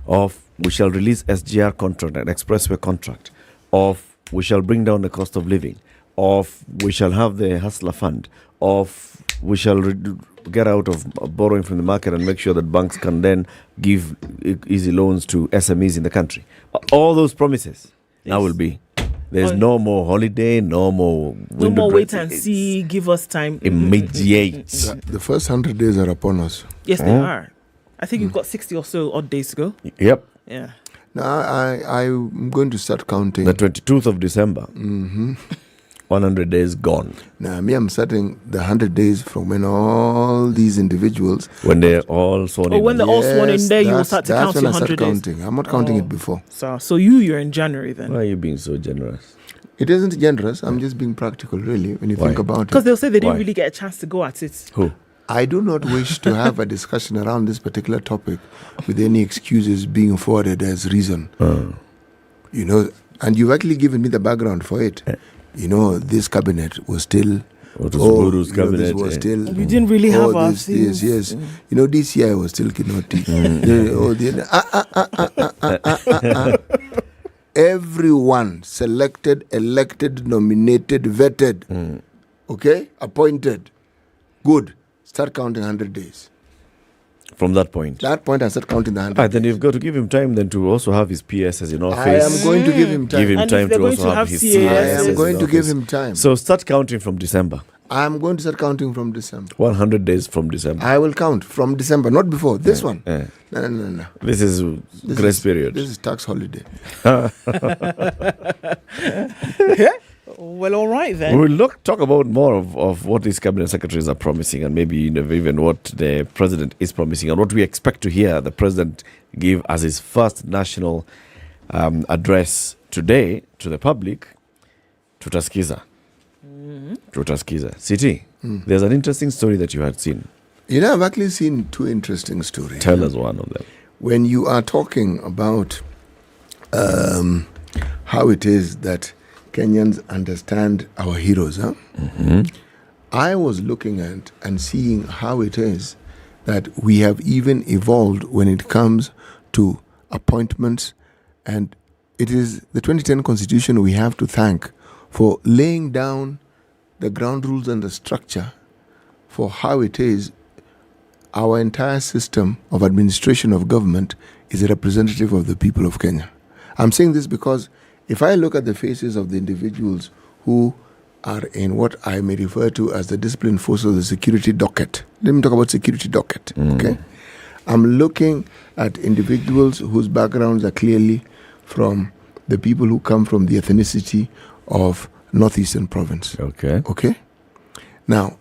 of we shall release SGR contract and expressway contract, of we shall bring down the cost of living, of we shall have the hustler fund, of we shall get out of borrowing from the market and make sure that banks can then give easy loans to SMEs in the country. All those promises now will be. There's no more holiday, no more wait and see, give us time. Immediate. The first 100 days are upon us. Yes, they are. I think you've got 60 or so odd days to go. Yep. Yeah. Now, I'm going to start counting. The 22th of December. 100 days gone. Now, I'm starting the 100 days from when all these individuals... When they're all sworn in. When they're all sworn in there, you will start to count your 100 days. Counting. I'm not counting it before. So you're in January then. Why are you being so generous? It isn't generous. I'm just being practical, really, when you think about it. Because they'll say they didn't really get a chance to go at it. Who? I do not wish to have a discussion around this particular topic with any excuses being forwarded as reason. And you've actually given me the background for it. This cabinet was still... Uhuru's cabinet. This was still... We didn't really have our things. Yes. DCI was still Kinoti. Everyone selected, elected, nominated, vetted, appointed. Good. Start counting 100 days. From that point? That point, I start counting the 100 Then you've got to give him time then to also have his PSs in office. I am going to give him time. Give him time to also have his CSs. I am going to give him time. So start counting from December. I am going to start counting from December. 100 days from December. I will count from December, not before. This one. No. This is grace period. This is tax holiday. Well, all right then. We'll talk about more of what these cabinet secretaries are promising, and maybe even what the president is promising, and what we expect to hear the president give as his first national address today to the public. Tutaskiza. City. There's an interesting story that you had seen. I've actually seen two interesting stories. Tell us one of them. When you are talking about how it is that Kenyans understand our heroes, I was looking at and seeing how it is that we have even evolved when it comes to appointments, and it is the 2010 Constitution we have to thank for laying down the ground rules and the structure for how it is our entire system of administration of government is a representative of the people of Kenya. I'm saying this because if I look at the faces of the individuals who are in what I may refer to as the discipline force of the security docket. Let me talk about security docket, okay? I'm looking at individuals whose backgrounds are clearly from the people who come from the ethnicity of Northeastern Province. Okay? Now,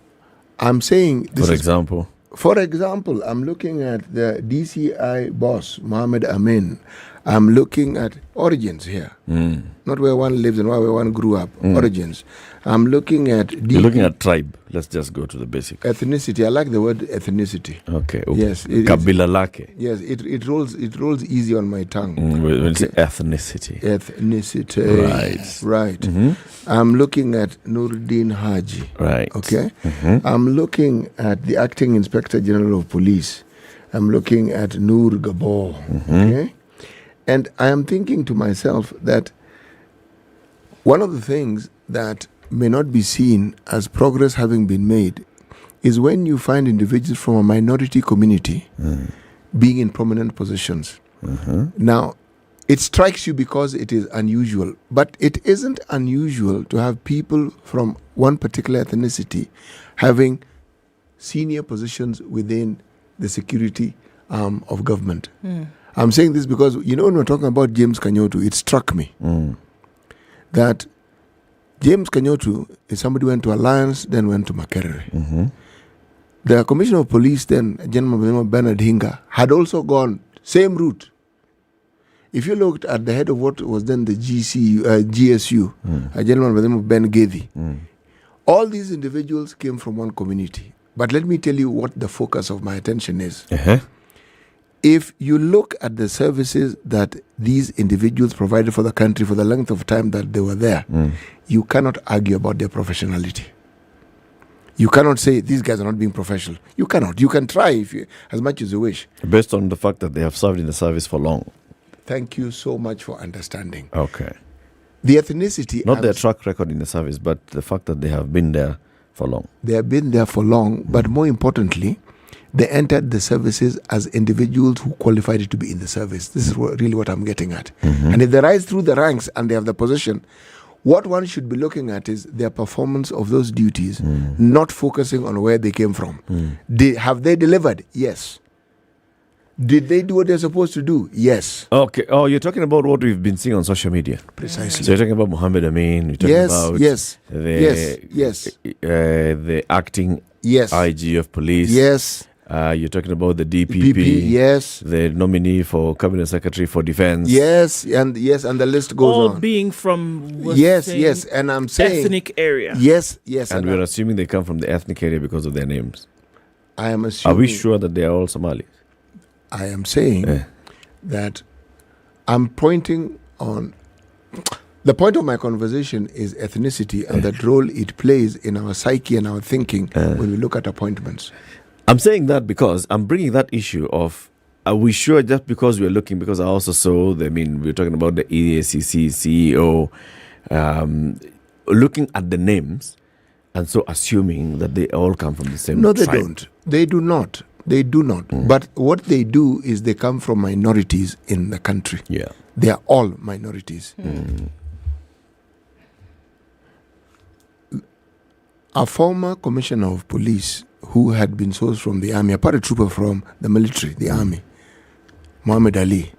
I'm saying... For example? For example, I'm looking at the DCI boss, Mohammed Amin. I'm looking at origins here. Not where one lives and where one grew up. Origins. I'm looking at... You're looking at tribe. Let's just go to the basic. Ethnicity. I like the word ethnicity. Okay. Yes. Kabila lake. Yes, it rolls easy on my tongue. When you say ethnicity. Ethnicity. Right. I'm looking at Nuruddin Haji. Right. Okay. I'm looking at the Acting Inspector General of Police. I'm looking at Nur Gabor. Okay. And I am thinking to myself that one of the things that may not be seen as progress having been made is when you find individuals from a minority community being in prominent positions. Now, it strikes you because it is unusual, but it isn't unusual to have people from one particular ethnicity having senior positions within the security arm of government. I'm saying this because, when we're talking about James Kanyotu, it struck me that James Kanyotu is somebody who went to Alliance, then went to Makerere. The Commissioner of Police then, General Bernard Hinga, had also gone same route. If you looked at the head of what was then the GSU, General Ben Gethi, All these individuals came from one community. But let me tell you what the focus of my attention is. If you look at the services that these individuals provided for the country for the length of time that they were there, you cannot argue about their professionality. You cannot say these guys are not being professional. You cannot. You can try as much as you wish. Based on the fact that they have served in the service for long. Thank you so much for understanding. Okay. The ethnicity... Not their track record in the service, but the fact that they have been there for long. They have been there for long, but more importantly, they entered the services as individuals who qualified to be in the service. This is really what I'm getting at. And if they rise through the ranks and they have the position, what one should be looking at is their performance of those duties, not focusing on where they came from. Have they delivered? Yes. Did they do what they're supposed to do? Yes. Okay. Oh, you're talking about what we've been seeing on social media. Precisely. So you're talking about Mohammed Amin. You're talking about the acting IG of police. Yes. You're talking about the DPP. Yes. The nominee for Cabinet Secretary for Defense. Yes, and the list goes all on. Being from and I'm saying ethnic area. Yes. And we're assuming they come from the ethnic area because of their names. I am assuming. Are we sure that they are all Somalis? I am saying that I'm pointing on... The point of my conversation is ethnicity and that role it plays in our psyche and our thinking when we look at appointments. I'm saying that because I'm bringing that issue of, are we sure just because we're looking, because I also saw, we're talking about the EACC CEO, looking at the names and so assuming that they all come from the same No, they tribe. don't. They do not. They do not. But what they do is they come from minorities in the country. Yeah. They are all minorities. A former commissioner of police who had been sourced from the army, a paratrooper from the military, the army, Muhammad Ali.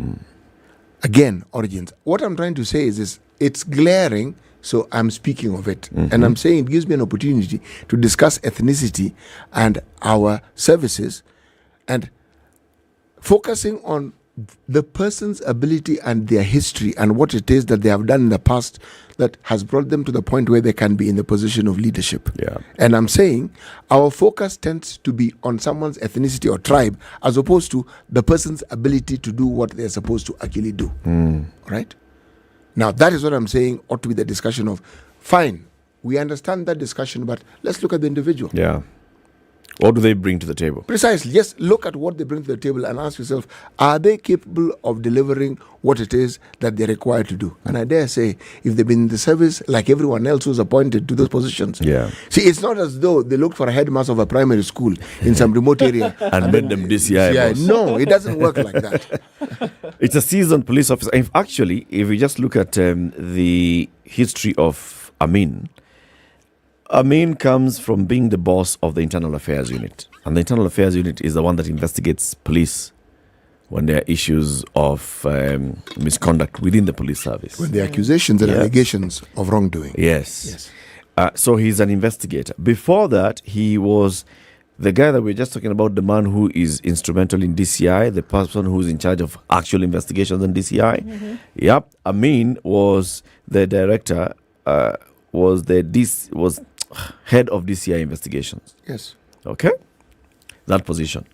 Again, origins. What I'm trying to say is it's glaring, so I'm speaking of it. And I'm saying it gives me an opportunity to discuss ethnicity and our services and focusing on the person's ability and their history and what it is that they have done in the past that has brought them to the point where they can be in the position of leadership. Yeah. And I'm saying our focus tends to be on someone's ethnicity or tribe as opposed to the person's ability to do what they're supposed to actually do. Right? Now, that is what I'm saying ought to be the discussion of, fine, we understand that discussion, but let's look at the individual. Yeah. What do they bring to the table? Precisely. Just look at what they bring to the table and ask yourself, are they capable of delivering what it is that they're required to do? And I dare say, if they've been in the service like everyone else who's appointed to those positions. Yeah. See, it's not as though they looked for a headmaster of a primary school in some remote area. And made them DCI. Yeah, boss. no, it doesn't work like that. It's a seasoned police officer. If we just look at the history of Amin comes from being the boss of the Internal Affairs Unit. And the Internal Affairs Unit is the one that investigates police when there are issues of misconduct within the police service. When there are accusations and allegations of wrongdoing. Yes. So he's an investigator. Before that, he was the guy that we're just talking about, the man who is instrumental in DCI, the person who's in charge of actual investigations in DCI. Yep. Amin was the director, was head of DCI investigations. Yes. Okay? That position.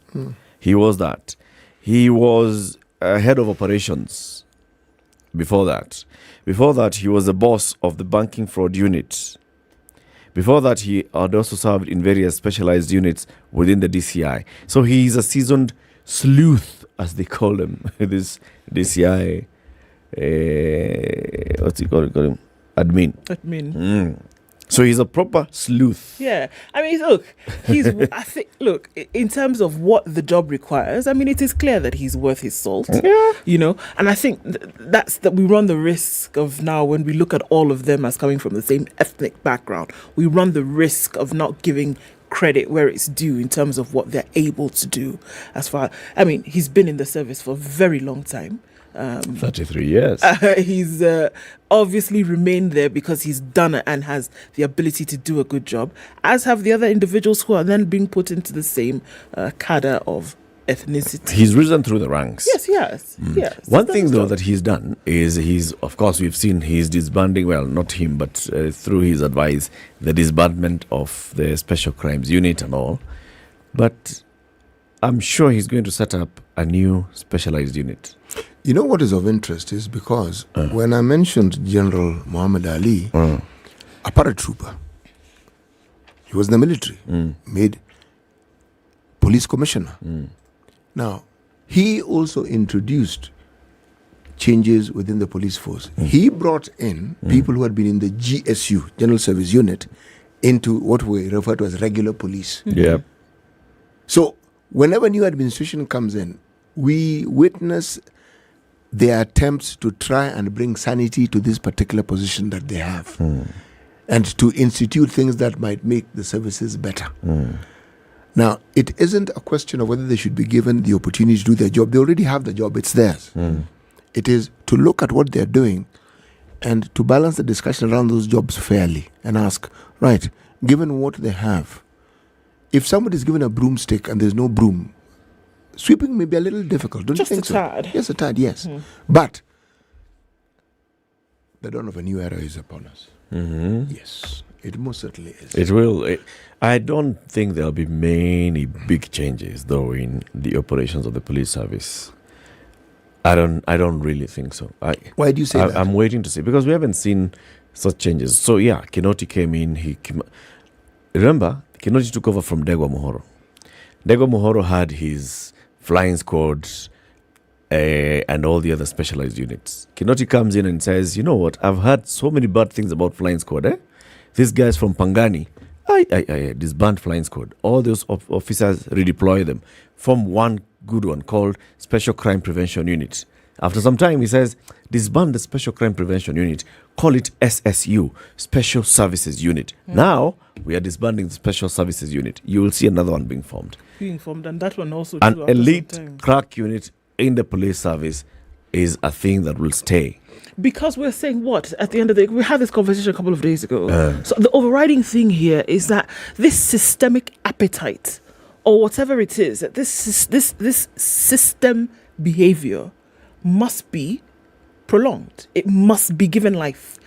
He was that. He was head of operations before that. Before that, he was the boss of the banking fraud unit. Before that, he had also served in various specialized units within the DCI. So he is a seasoned sleuth, as they call him. This DCI, what's he called him? Admin. So he's a proper sleuth. Yeah. I mean, look, in terms of what the job requires, I mean, it is clear that he's worth his salt. Yeah. You know, and I think that we run the risk of now, when we look at all of them as coming from the same ethnic background, we run the risk of not giving credit where it's due in terms of what they're able to do. He's been in the service for a very long time. 33 years. He's obviously remained there because he's done it and has the ability to do a good job, as have the other individuals who are then being put into the same cadre of ethnicity. He's risen through the ranks. Yes, yes, yes. One thing, though, that he's done is of course, we've seen he's disbanding, well, not him, but through his advice, the disbandment of the Special Crimes Unit and all. But I'm sure he's going to set up a new specialized unit. You know what is of interest is because when I mentioned General Muhammad Ali, a paratrooper, he was in the military, made police commissioner. Now, he also introduced changes within the police force. He brought in people who had been in the GSU, General Service Unit, into what we refer to as regular police. Yeah. So, whenever new administration comes in, we witness their attempts to try and bring sanity to this particular position that they have, and to institute things that might make the services better. Now, it isn't a question of whether they should be given the opportunity to do their job. They already have the job. It's theirs. It is to look at what they're doing and to balance the discussion around those jobs fairly and ask, right, given what they have, if somebody's given a broomstick and there's no broom, sweeping may be a little difficult, don't you think so? Just a tad. Yes, a tad, yes. But the dawn of a new era is upon us. Yes, it most certainly is. It will. I don't think there'll be many big changes, though, in the operations of the police service. I don't really think so. Why do you say that? I'm waiting to see, because we haven't seen such changes. So yeah, Kinoti came in. Remember, Kinoti took over from Degwa Muhoro. Degwa Muhoro had his flying squad and all the other specialized units. Kinoti comes in and says, you know what, I've heard so many bad things about flying squad. These guys from Pangani, I disband flying squad. All those officers, redeploy them. Form one good one called Special Crime Prevention Unit. After some time, he says, disband the Special Crime Prevention Unit. Call it SSU, Special Services Unit. Now, we are disbanding the Special Services Unit. You will see another one being formed. And that one also. An elite crack unit in the police service is a thing that will stay. Because we're saying what? At the end of the day, we had this conversation a couple of days ago. So the overriding thing here is that this systemic appetite, or whatever it is, that this system behavior must be prolonged. It must be given life.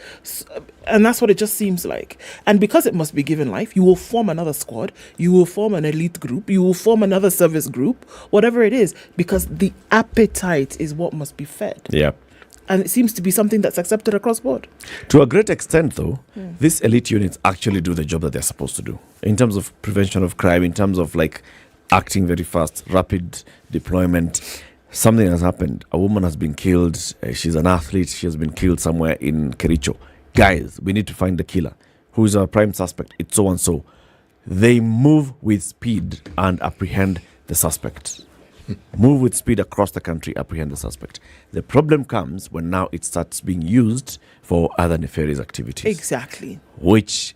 And that's what it just seems like. And because it must be given life, you will form another squad, you will form an elite group, you will form another service group, whatever it is, because the appetite is what must be fed. Yeah. And it seems to be something that's accepted across board. To a great extent, though, these elite units actually do the job that they're supposed to do. In terms of prevention of crime, in terms of like acting very fast, rapid deployment. Something has happened. A woman has been killed. She's an athlete. She has been killed somewhere in Kericho. Guys, we need to find the killer. Who is our prime suspect? It's so and so. They move with speed and apprehend the suspect. Move with speed across the country, apprehend the suspect. The problem comes when now it starts being used for other nefarious activities. Exactly. Which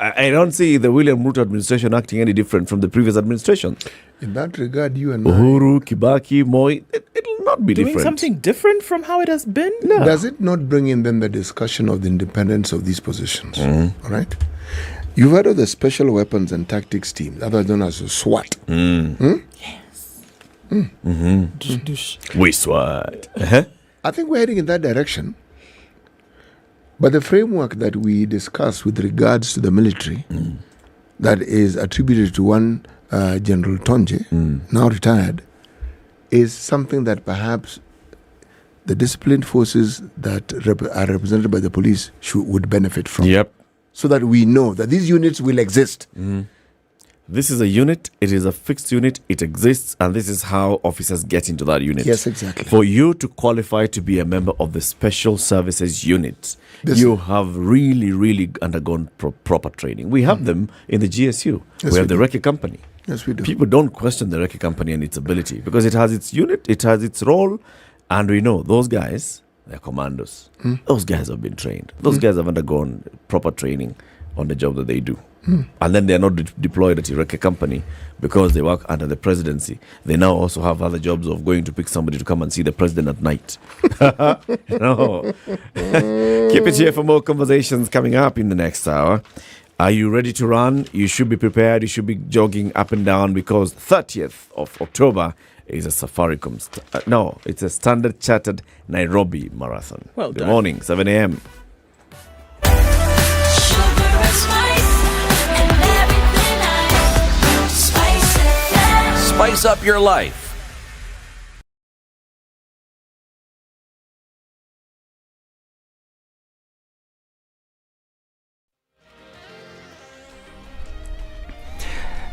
I don't see the William Ruto administration acting any different from the previous administration. In that regard, you and Uhuru, Kibaki, Moi, it'll not be doing different. Something different from how it has been? No. Does it not bring in then the discussion of the independence of these positions? All right? You've heard of the Special Weapons and Tactics Team, otherwise known as SWAT. Yes. We SWAT. I think we're heading in that direction. But the framework that we discussed with regards to the military, that is attributed to one General Tonje, now retired, is something that perhaps the disciplined forces that are represented by the police would benefit from. Yep. So that we know that these units will exist. This is a unit, it is a fixed unit, it exists, and this is how officers get into that unit. Yes, exactly. For you to qualify to be a member of the Special Services Unit, you have really undergone proper training. We have them in the GSU. Yes, we have the Recce Company. Yes, we do. People don't question the Recce Company and its ability because it has its unit, it has its role, and we know those guys, they're commandos. Those guys have been trained. Those guys have undergone proper training on the job that they do. And then they're not deployed at the Recce Company because they work under the presidency. They now also have other jobs of going to pick somebody to come and see the president at night. No. Keep it here for more conversations coming up in the next hour. Are you ready to run? You should be prepared. You should be jogging up and down because 30th of October is a Safaricom. It's a Standard Chartered Nairobi Marathon. Well Good done. morning, 7 a.m. Spice up your life.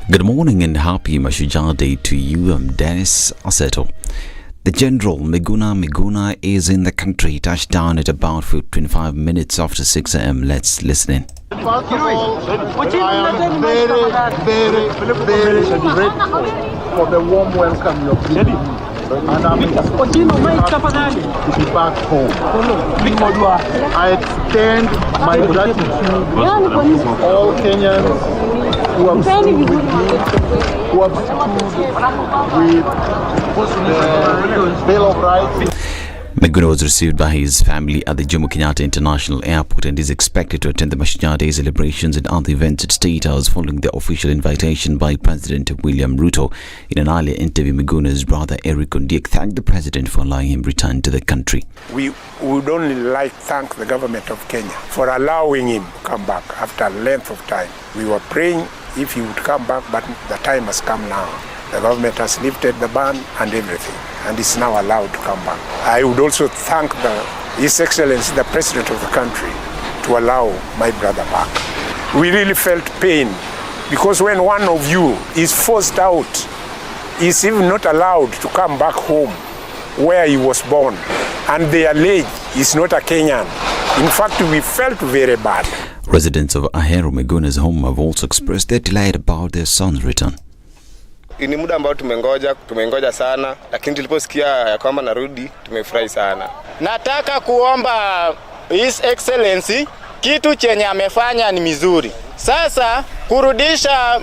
Good morning and happy Mashujaa Day to you. I'm Dennis Aseto. The General Miguna Miguna is in the country. Touched down at about 25 minutes after 6 a.m. Let's listen in. First of all, I am very grateful for the warm welcome you're giving me. And I'm happy to be back home. I extend my gratitude to all Kenyans who have stood with me, who have stood with the Bill of Rights. Miguna was received by his family at the Jomo Kenyatta International Airport and is expected to attend the Mashujaa Day celebrations and other events at State House following the official invitation by President William Ruto. In an earlier interview, Miguna's brother Eric Ondiek thanked the president for allowing him return to the country. We would only like to thank the government of Kenya for allowing him to come back after a length of time. We were praying if he would come back, but the time has come now. The government has lifted the ban and everything, and is now allowed to come back. I would also thank His Excellency, the President of the country, to allow my brother back. We really felt pain, because when one of you is forced out, is even not allowed to come back home where he was born, and they allege he's not a Kenyan. In fact, we felt very bad. Residents of Ahero Miguna's home have also expressed their delight about their son's return. Ni muda ambao tumengoja sana, lakini tuliposikia ya kwamba narudi tumefurahi sana. Nataka kuomba His Excellency, kitu chenye amefanya ni mizuri. Sasa kurudisha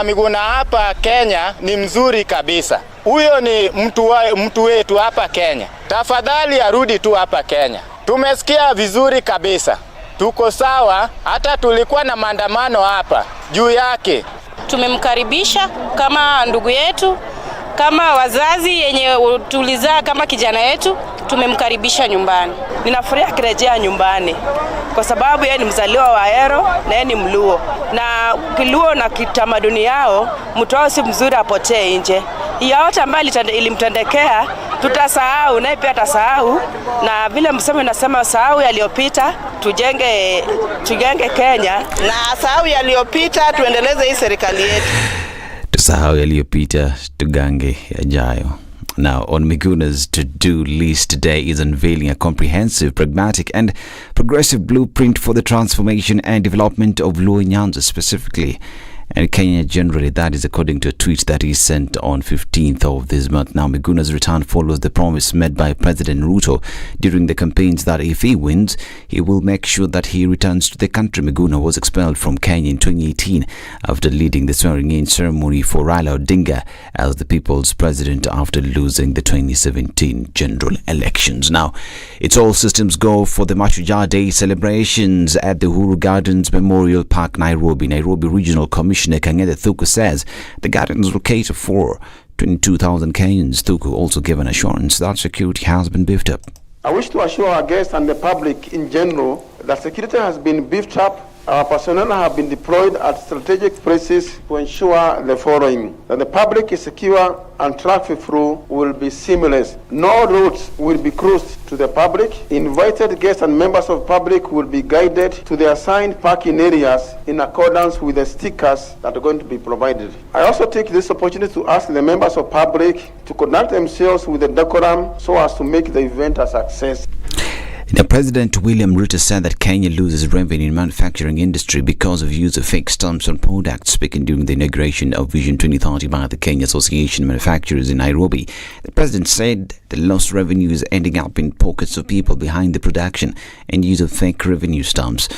Miguna hapa Kenya ni mzuri kabisa. Huyo ni mtu wetu hapa Kenya. Tafadhali arudi tu hapa Kenya. Tumesikia vizuri kabisa. Tuko sawa, hata tulikuwa na maandamano hapa juu yake. Tumemkaribisha kama ndugu yetu, kama wazazi yenye tulizaa kama kijana yetu, tumemkaribisha nyumbani. Ninafurahi kurejea nyumbani kwa sababu yeye ni mzaliwa wa Ahero na yeye ni Mluo. Na Kiluo na kitamaduni yao, mtu wao si mzuri apotee nje. Yote ambayo ilimtendekea tutasahau, naye pia atasahau, na vile msemo unasema sahau yaliyopita, tujenge Kenya, na sahau yaliyopita tuendeleze hii serikali yetu. Tusahau yaliyopita, tugange yajayo. Now, on Miguna's to-do list today is unveiling a comprehensive, pragmatic and progressive blueprint for the transformation and development of Luo Nyanza specifically, and Kenya generally. That is according to a tweet that he sent on 15th of this month. Now, Miguna's return follows the promise made by President Ruto during the campaigns that if he wins, he will make sure that he returns to the country. Miguna was expelled from Kenya in 2018 after leading the swearing-in ceremony for Raila Odinga as the people's president after losing the 2017 general elections. Now, it's all systems go for the Mashujaa Day celebrations at the Uhuru Gardens Memorial Park, Nairobi. Nairobi Regional Commissioner Kangede Thuku says the gardens will cater for 22,000 Kenyans. Thuku also gave an assurance that security has been beefed up. I wish to assure our guests and the public in general that security has been beefed up. Our personnel have been deployed at strategic places to ensure the following: that the public is secure and traffic flow will be seamless. No routes will be closed to the public. Invited guests and members of public will be guided to the assigned parking areas in accordance with the stickers that are going to be provided. I also take this opportunity to ask the members of public to conduct themselves with the decorum so as to make the event a success. Now, President William Ruto said that Kenya loses revenue in manufacturing industry because of use of fake stamps on products. Speaking during the inauguration of Vision 2030 by the Kenya Association of Manufacturers in Nairobi, the president said the lost revenue is ending up in pockets of people behind the production and use of fake revenue stamps.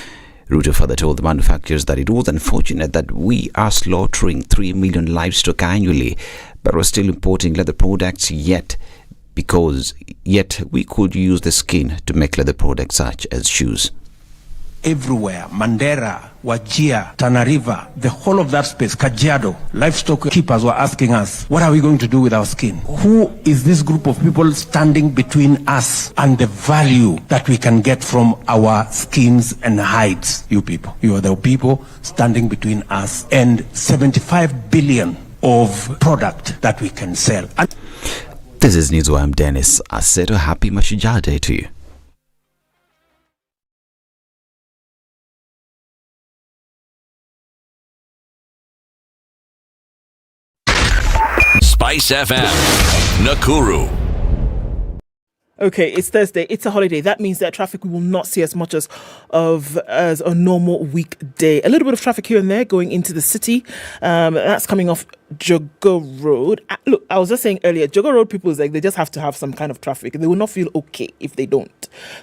Ruto further told the manufacturers that it was unfortunate that we are slaughtering 3 million livestock annually, but we're still importing leather products yet we could use the skin to make leather products such as shoes. everywhere. Mandera, Wajir, Tana River, the whole of that space, Kajiado, livestock keepers were asking us, what are we going to do with our skin? Who is this group of people standing between us and the value that we can get from our skins and hides? You people. You are the people standing between us and 75 billion of product that we can sell. This is News. I'm Dennis. I said a happy Mashujaa Day to you. Spice FM, Nakuru. Okay, it's Thursday. It's a holiday. That means that traffic we will not see as much as a normal weekday. A little bit of traffic here and there going into the city. That's coming off Jogo Road. Look, I was just saying earlier, Jogo Road people is like they just have to have some kind of traffic. They will not feel okay if they don't.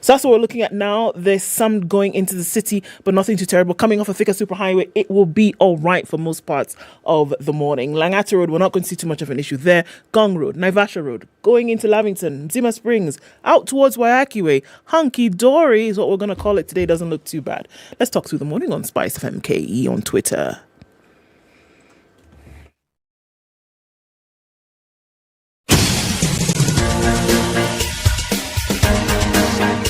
So that's what we're looking at now. There's some going into the city, but nothing too terrible. Coming off a Thika Superhighway, it will be all right for most parts of the morning. Langata Road, we're not going to see too much of an issue there. Gong Road, Naivasha Road, going into Lavington, Zima Springs, out towards Waiaki Way. Hunky Dory is what we're going to call it today. Doesn't look too bad. Let's talk through the morning on SpiceFM KE on Twitter.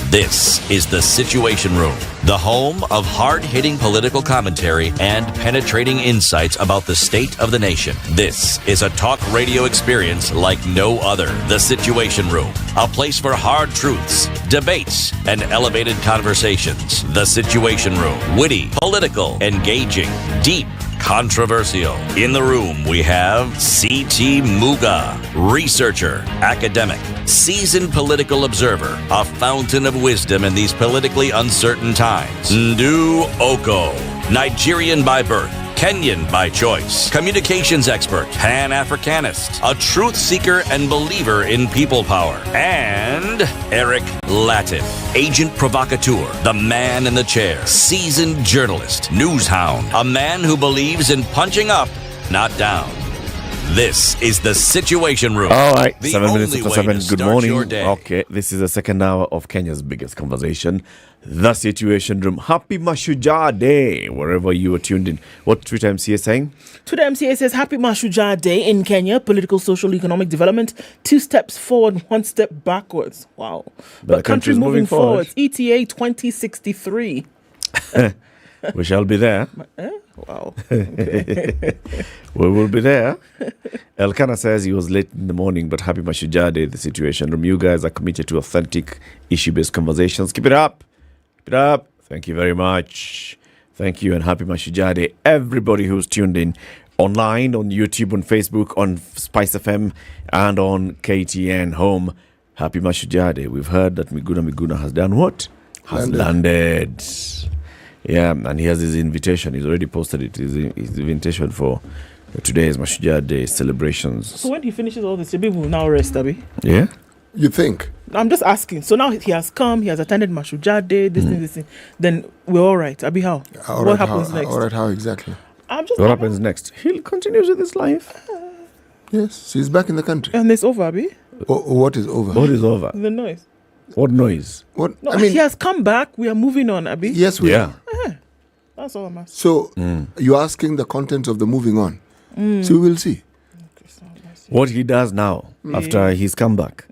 This is the Situation Room, the home of hard-hitting political commentary and penetrating insights about the state of the nation. This is a talk radio experience like no other. The Situation Room, a place for hard truths, debates, and elevated conversations. The Situation Room, witty, political, engaging, deep, controversial. In the room, we have C.T. Muga, researcher, academic, seasoned political observer, a fountain of wisdom in these politically uncertain times. Ndu Oko, Nigerian by birth, Kenyan by choice, communications expert, Pan-Africanist, a truth seeker and believer in people power, and Eric Latin, agent provocateur, the man in the chair, seasoned journalist, news hound, a man who believes in punching up, not down. This is the Situation Room. All right, The 7 minutes only after way 7. to Good start your morning. day. Okay, this is the second hour of Kenya's biggest conversation, The Situation Room. Happy Mashujaa Day, wherever you are tuned in. What Twitter MCA is saying? Twitter MCA says, Happy Mashujaa Day in Kenya. Political, social, economic development. 2 steps forward, 1 step backwards. Wow. But country moving forward. ETA 2063. We shall be there. Wow. We will be there. Elkanah says he was late in the morning, but happy Mashujaa Day, The Situation Room. You guys are committed to authentic, issue-based conversations. Keep it up. Keep it up. Thank you very much. Thank you, and happy Mashujaa Day. Everybody who's tuned in online, on YouTube, on Facebook, on SpiceFM, and on KTN Home. Happy Mashujaa Day. We've heard that Miguna Miguna has done what? Has landed. Yeah, and he has his invitation. He's already posted it. His invitation for today's Mashujaa Day celebrations. So when he finishes all this, maybe we'll now rest, Abi. Yeah? You think? I'm just asking. So now he has come, he has attended Mashujaa Day, this thing. Then we're all right. Abi, how? What happens next? All right, how exactly? What happens next? He'll continue with his life. Yes, he's back in the country. And it's over, Abi? What is over? What is over? The noise. What noise? What? No, he has come back. We are moving on, Abi. Yes, we are. That's all I'm asking. So, you're asking the contents of the moving on. So we will see. What he does now, after he's come back.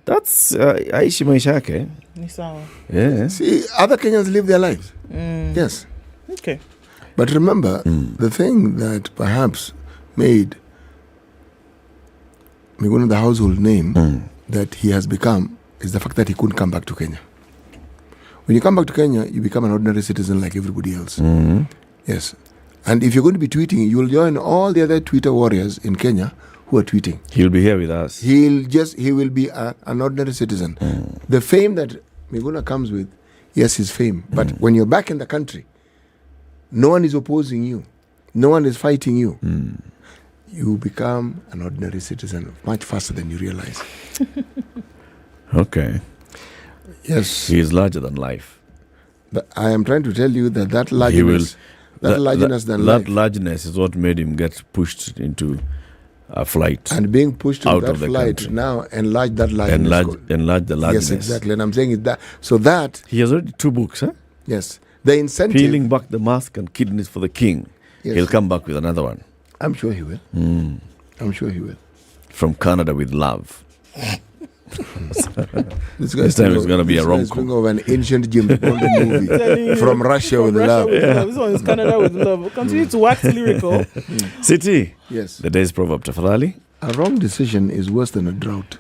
That's aishi maisha yake. Ni sawa. Yeah. See, other Kenyans live their lives. Yes. Okay. But remember, the thing that perhaps made Miguna the household name that he has become is the fact that he couldn't come back to Kenya. When you come back to Kenya, you become an ordinary citizen like everybody else. Yes. And if you're going to be tweeting, you will join all the other Twitter warriors in Kenya who are tweeting. He'll be here with us. He will be an ordinary citizen. The fame that Miguna comes with, yes, his fame. But when you're back in the country, no one is opposing you. No one is fighting you. You become an ordinary citizen much faster than you realize. Okay. Yes. He is larger than life. But I am trying to tell you that largeness, that largeness is what made him get pushed into a flight. And being pushed out into that of the flight country. now enlarge that largeness. Enlarge the largeness. Yes, exactly. And I'm saying is that so that he has already 2 books, huh? Yes. The incentive... Peeling back the mask and kidneys for the king. Yes. He'll come back with another one. I'm sure he will. I'm sure he will. From Canada with love. This time it's going to be a rom-com. Speaking of an ancient James Bond movie. From Russia with love. Yeah. This one is Canada with love. We'll continue to wax lyrical. City. Yes. The day's proverb, Tafadhali. A wrong decision is worse than a drought.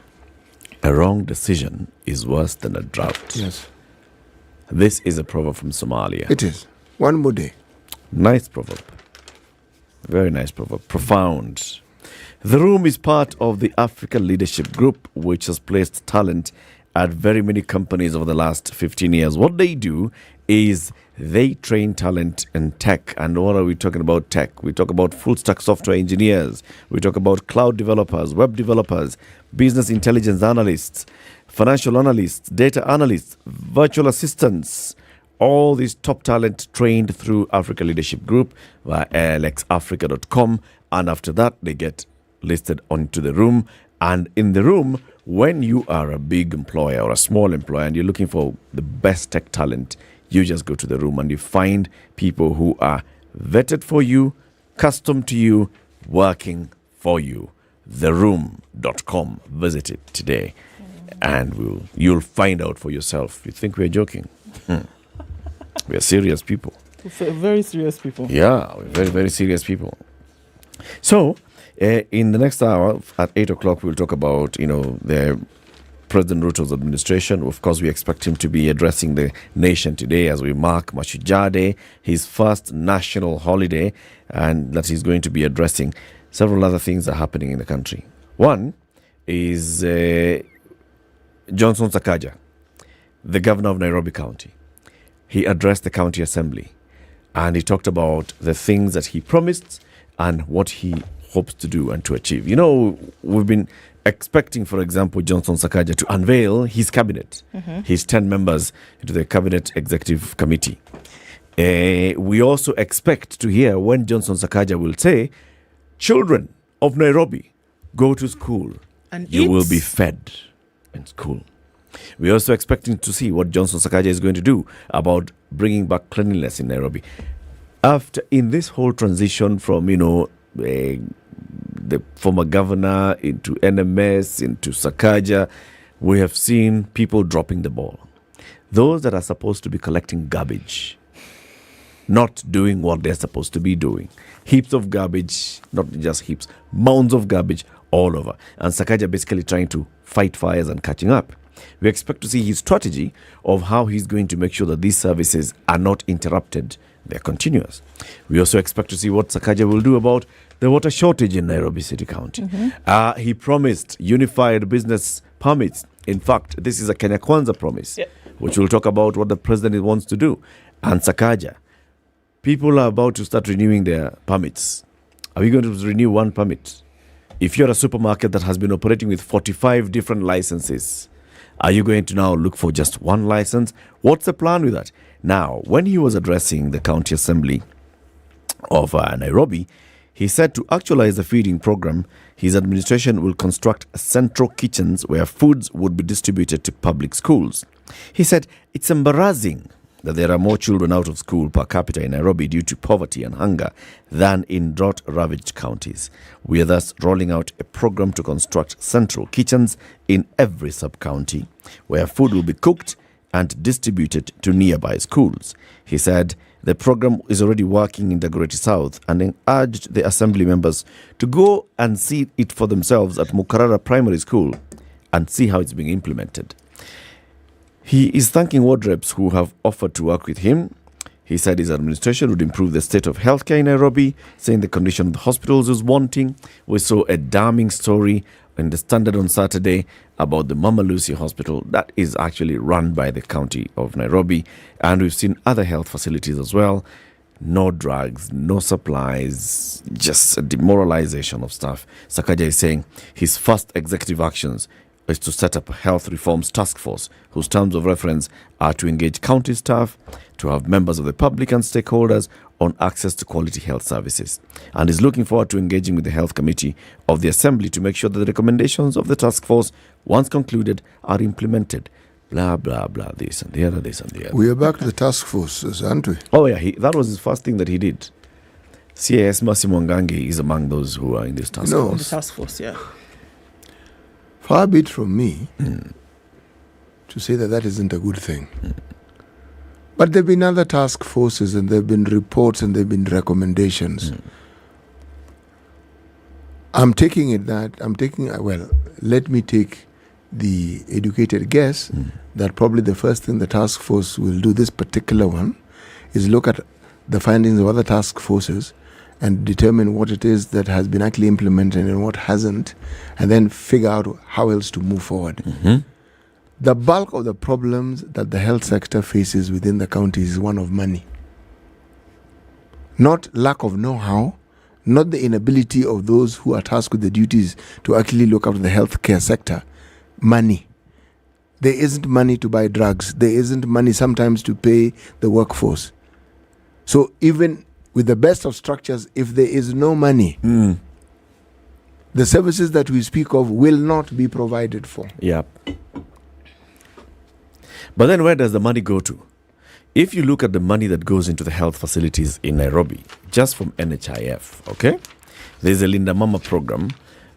A wrong decision is worse than a drought. Yes. This is a proverb from Somalia. It is. One more day. Nice proverb. Very nice proverb. Profound. The Room is part of the Africa Leadership Group, which has placed talent at very many companies over the last 15 years. What they do is they train talent in tech. And what are we talking about tech? We talk about full stack software engineers. We talk about cloud developers, web developers, business intelligence analysts, financial analysts, data analysts, virtual assistants. All these top talent trained through Africa Leadership Group via alexafrica.com. And after that, they get listed onto the Room. And in the Room, when you are a big employer or a small employer and you're looking for the best tech talent, you just go to the Room and you find people who are vetted for you, custom to you, working for you. theroom.com. Visit it today and you'll find out for yourself. You think we're joking? We are serious people. Very serious people. Yeah, we're very, very serious people. So, in the next hour, at 8 o'clock, we'll talk about, the President Ruto's administration. Of course, we expect him to be addressing the nation today as we mark Mashujaa Day, his first national holiday, and that he's going to be addressing. Several other things are happening in the country. One is Johnson Sakaja, the governor of Nairobi County. He addressed the county assembly, and he talked about the things that he promised and what he hopes to do and to achieve. We've been expecting, for example, Johnson Sakaja to unveil his cabinet, his 10 members to the cabinet executive committee. We also expect to hear when Johnson Sakaja will say, children of Nairobi, go to school. And you will be fed in school. We're also expecting to see what Johnson Sakaja is going to do about bringing back cleanliness in Nairobi. In this whole transition from, the former governor into NMS, into Sakaja, we have seen people dropping the ball. Those that are supposed to be collecting garbage, not doing what they're supposed to be doing. Heaps of garbage, not just heaps, mounds of garbage all over. And Sakaja basically trying to fight fires and catching up. We expect to see his strategy of how he's going to make sure that these services are not interrupted. They're continuous. We also expect to see what Sakaja will do about the water shortage in Nairobi City County. He promised unified business permits. In fact, this is a Kenya Kwanza promise, which will talk about what the president wants to do. And Sakaja, people are about to start renewing their permits. Are we going to renew one permit? If you're a supermarket that has been operating with 45 different licenses, are you going to now look for just one license? What's the plan with that? Now, when he was addressing the county assembly of Nairobi, he said to actualize the feeding program, his administration will construct central kitchens where foods would be distributed to public schools. He said, it's embarrassing that there are more children out of school per capita in Nairobi due to poverty and hunger than in drought-ravaged counties. We are thus rolling out a program to construct central kitchens in every sub-county where food will be cooked and distributed to nearby schools. He said the program is already working in Dagoretti South and then urged the assembly members to go and see it for themselves at Mukarara Primary School and see how it's being implemented. He is thanking ward reps who have offered to work with him. He said his administration would improve the state of healthcare in Nairobi, saying the condition of the hospitals is wanting. We saw a damning story in the Standard on Saturday about the Mama Lucy Hospital that is actually run by the county of Nairobi. And we've seen other health facilities as well. No drugs, no supplies, just a demoralization of staff. Sakaja is saying his first executive actions is to set up a health reforms task force whose terms of reference are to engage county staff, to have members of the public and stakeholders on access to quality health services. And is looking forward to engaging with the health committee of the assembly to make sure that the recommendations of the task force, once concluded, are implemented. blah, blah, blah, this and the other, this and the other. We are back to the task forces, aren't we? Oh, yeah, that was his first thing that he did. CAS Massimo Ngangi is among those who are in this task force. In the task force, yeah. Far be it from me to say that isn't a good thing. But there have been other task forces, and there have been reports, and there have been recommendations. Let me take the educated guess that probably the first thing the task force will do, this particular one, is look at the findings of other task forces and determine what it is that has been actually implemented and what hasn't, and then figure out how else to move forward. The bulk of the problems that the health sector faces within the county is one of money. Not lack of know-how, not the inability of those who are tasked with the duties to actually look after the healthcare sector. Money. There isn't money to buy drugs. There isn't money sometimes to pay the workforce. So even with the best of structures, if there is no money, the services that we speak of will not be provided for. Yep. But then where does the money go to? If you look at the money that goes into the health facilities in Nairobi, just from NHIF, okay? There's a Linda Mama program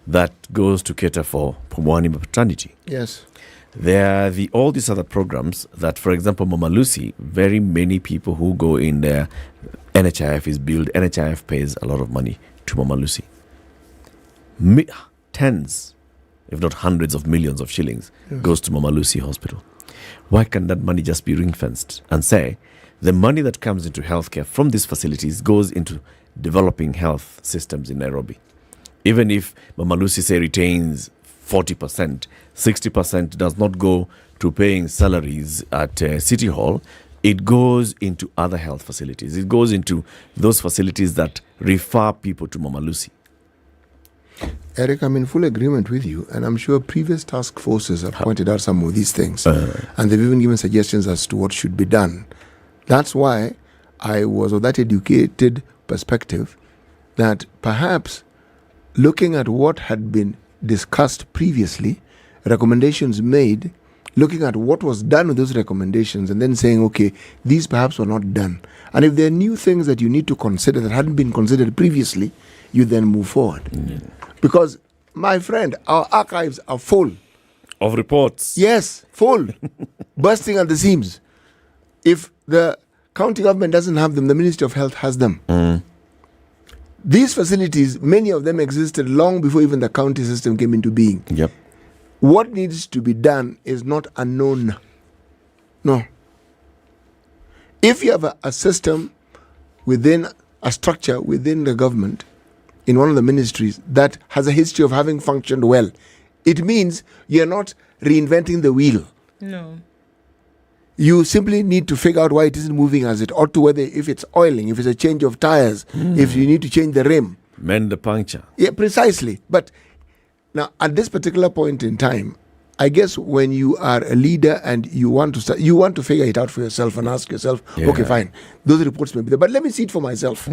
that goes to cater for Pumwani maternity. Yes. There are all these other programs that, for example, Mama Lucy, very many people who go in there, NHIF is billed, NHIF pays a lot of money to Mama Lucy. Tens, if not hundreds of millions of shillings goes to Mama Lucy Hospital. Why can't that money just be ring-fenced and say the money that comes into healthcare from these facilities goes into developing health systems in Nairobi? Even if Mama Lucy, say, retains 40%, 60% does not go to paying salaries at City Hall, it goes into other health facilities. It goes into those facilities that refer people to Mama Lucy. Eric, I'm in full agreement with you, and I'm sure previous task forces have pointed out some of these things, and they've even given suggestions as to what should be done. That's why I was of that educated perspective that perhaps looking at what had been discussed previously, recommendations made, looking at what was done with those recommendations, and then saying, okay, these perhaps were not done. And if there are new things that you need to consider that hadn't been considered previously, you then move forward. Because, my friend, our archives are full of reports. Yes, full, bursting at the seams. If the county government doesn't have them, the Ministry of Health has them. These facilities, many of them existed long before even the county system came into being. Yep. What needs to be done is not unknown. No. If you have a system within a structure within the government, in one of the ministries that has a history of having functioned well, it means you're not reinventing the wheel. No. You simply need to figure out why it isn't moving as it ought to, whether if it's oiling, if it's a change of tires, if you need to change the rim. Mend the puncture. Yeah, precisely. But now, at this particular point in time, I guess when you are a leader and you want to start, you want to figure it out for yourself and ask yourself, okay, fine, those reports may be there, but let me see it for myself.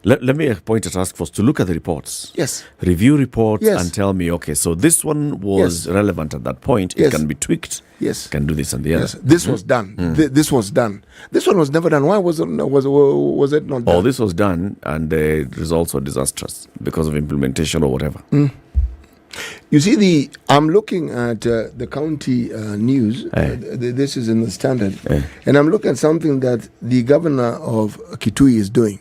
Let me appoint a task force to look at the reports. Yes. Review reports and tell me, okay, so this one was relevant at that point. It can be tweaked. Yes. Can do this and the other. Yes. This was done. This was done. This one was never done. Why was it not done? Oh, this was done and the results were disastrous because of implementation or whatever. You see, I'm looking at the county news. This is in the Standard. And I'm looking at something that the governor of Kitui is doing.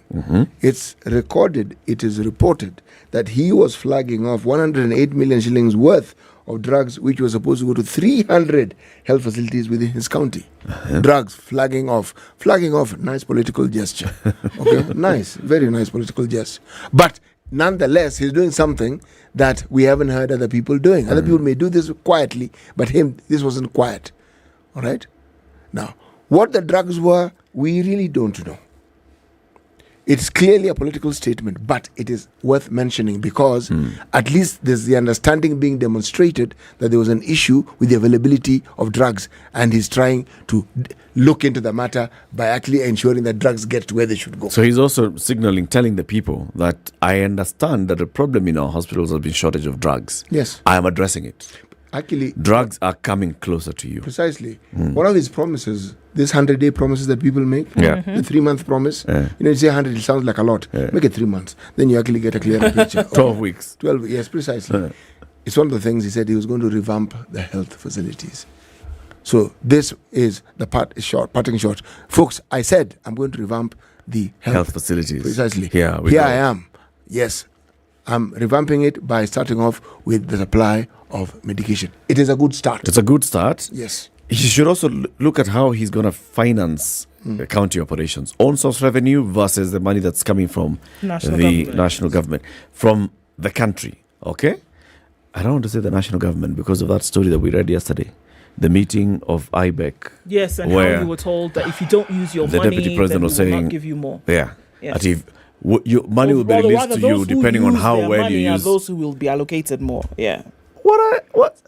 It's recorded, it is reported that he was flagging off 108 million shillings worth of drugs which were supposed to go to 300 health facilities within his county. Drugs flagging off. Nice political gesture. Okay, nice, very nice political gesture. But nonetheless, he's doing something that we haven't heard other people doing. Other people may do this quietly, but this wasn't quiet. All right? Now, what the drugs were, we really don't know. It's clearly a political statement, but it is worth mentioning because at least there's the understanding being demonstrated that there was an issue with the availability of drugs, and he's trying to look into the matter by actually ensuring that drugs get to where they should go. So he's also signaling, telling the people that I understand that the problem in our hospitals has been shortage of drugs. Yes. I am addressing it. Actually, drugs are coming closer to you. Precisely. One of his promises, this 100-day promises that people make, Yeah. the 3-month promise, you say 100, it sounds like a lot. Make it 3 months. Then you actually get a clearer picture. 12 weeks. 12, yes, precisely. It's one of the things he said he was going to revamp the health facilities. So this is the parting short. Folks, I said I'm going to revamp the Health facilities. Precisely. Here I am. Yes. I'm revamping it by starting off with the supply of medication. It is a good start. It's a good start. Yes. He should also look at how he's going to finance county operations. Own source revenue versus the money that's coming from national government. From the country. Okay? I don't want to say the national government because of that story that we read yesterday. The meeting of IBEC. Yes, and how you were told that if you don't use your the money, deputy president then was we will saying, not give you more. Yeah. Yes. That if your money will be released to you depending on how well you use. Those who will be allocated more. Yeah. What?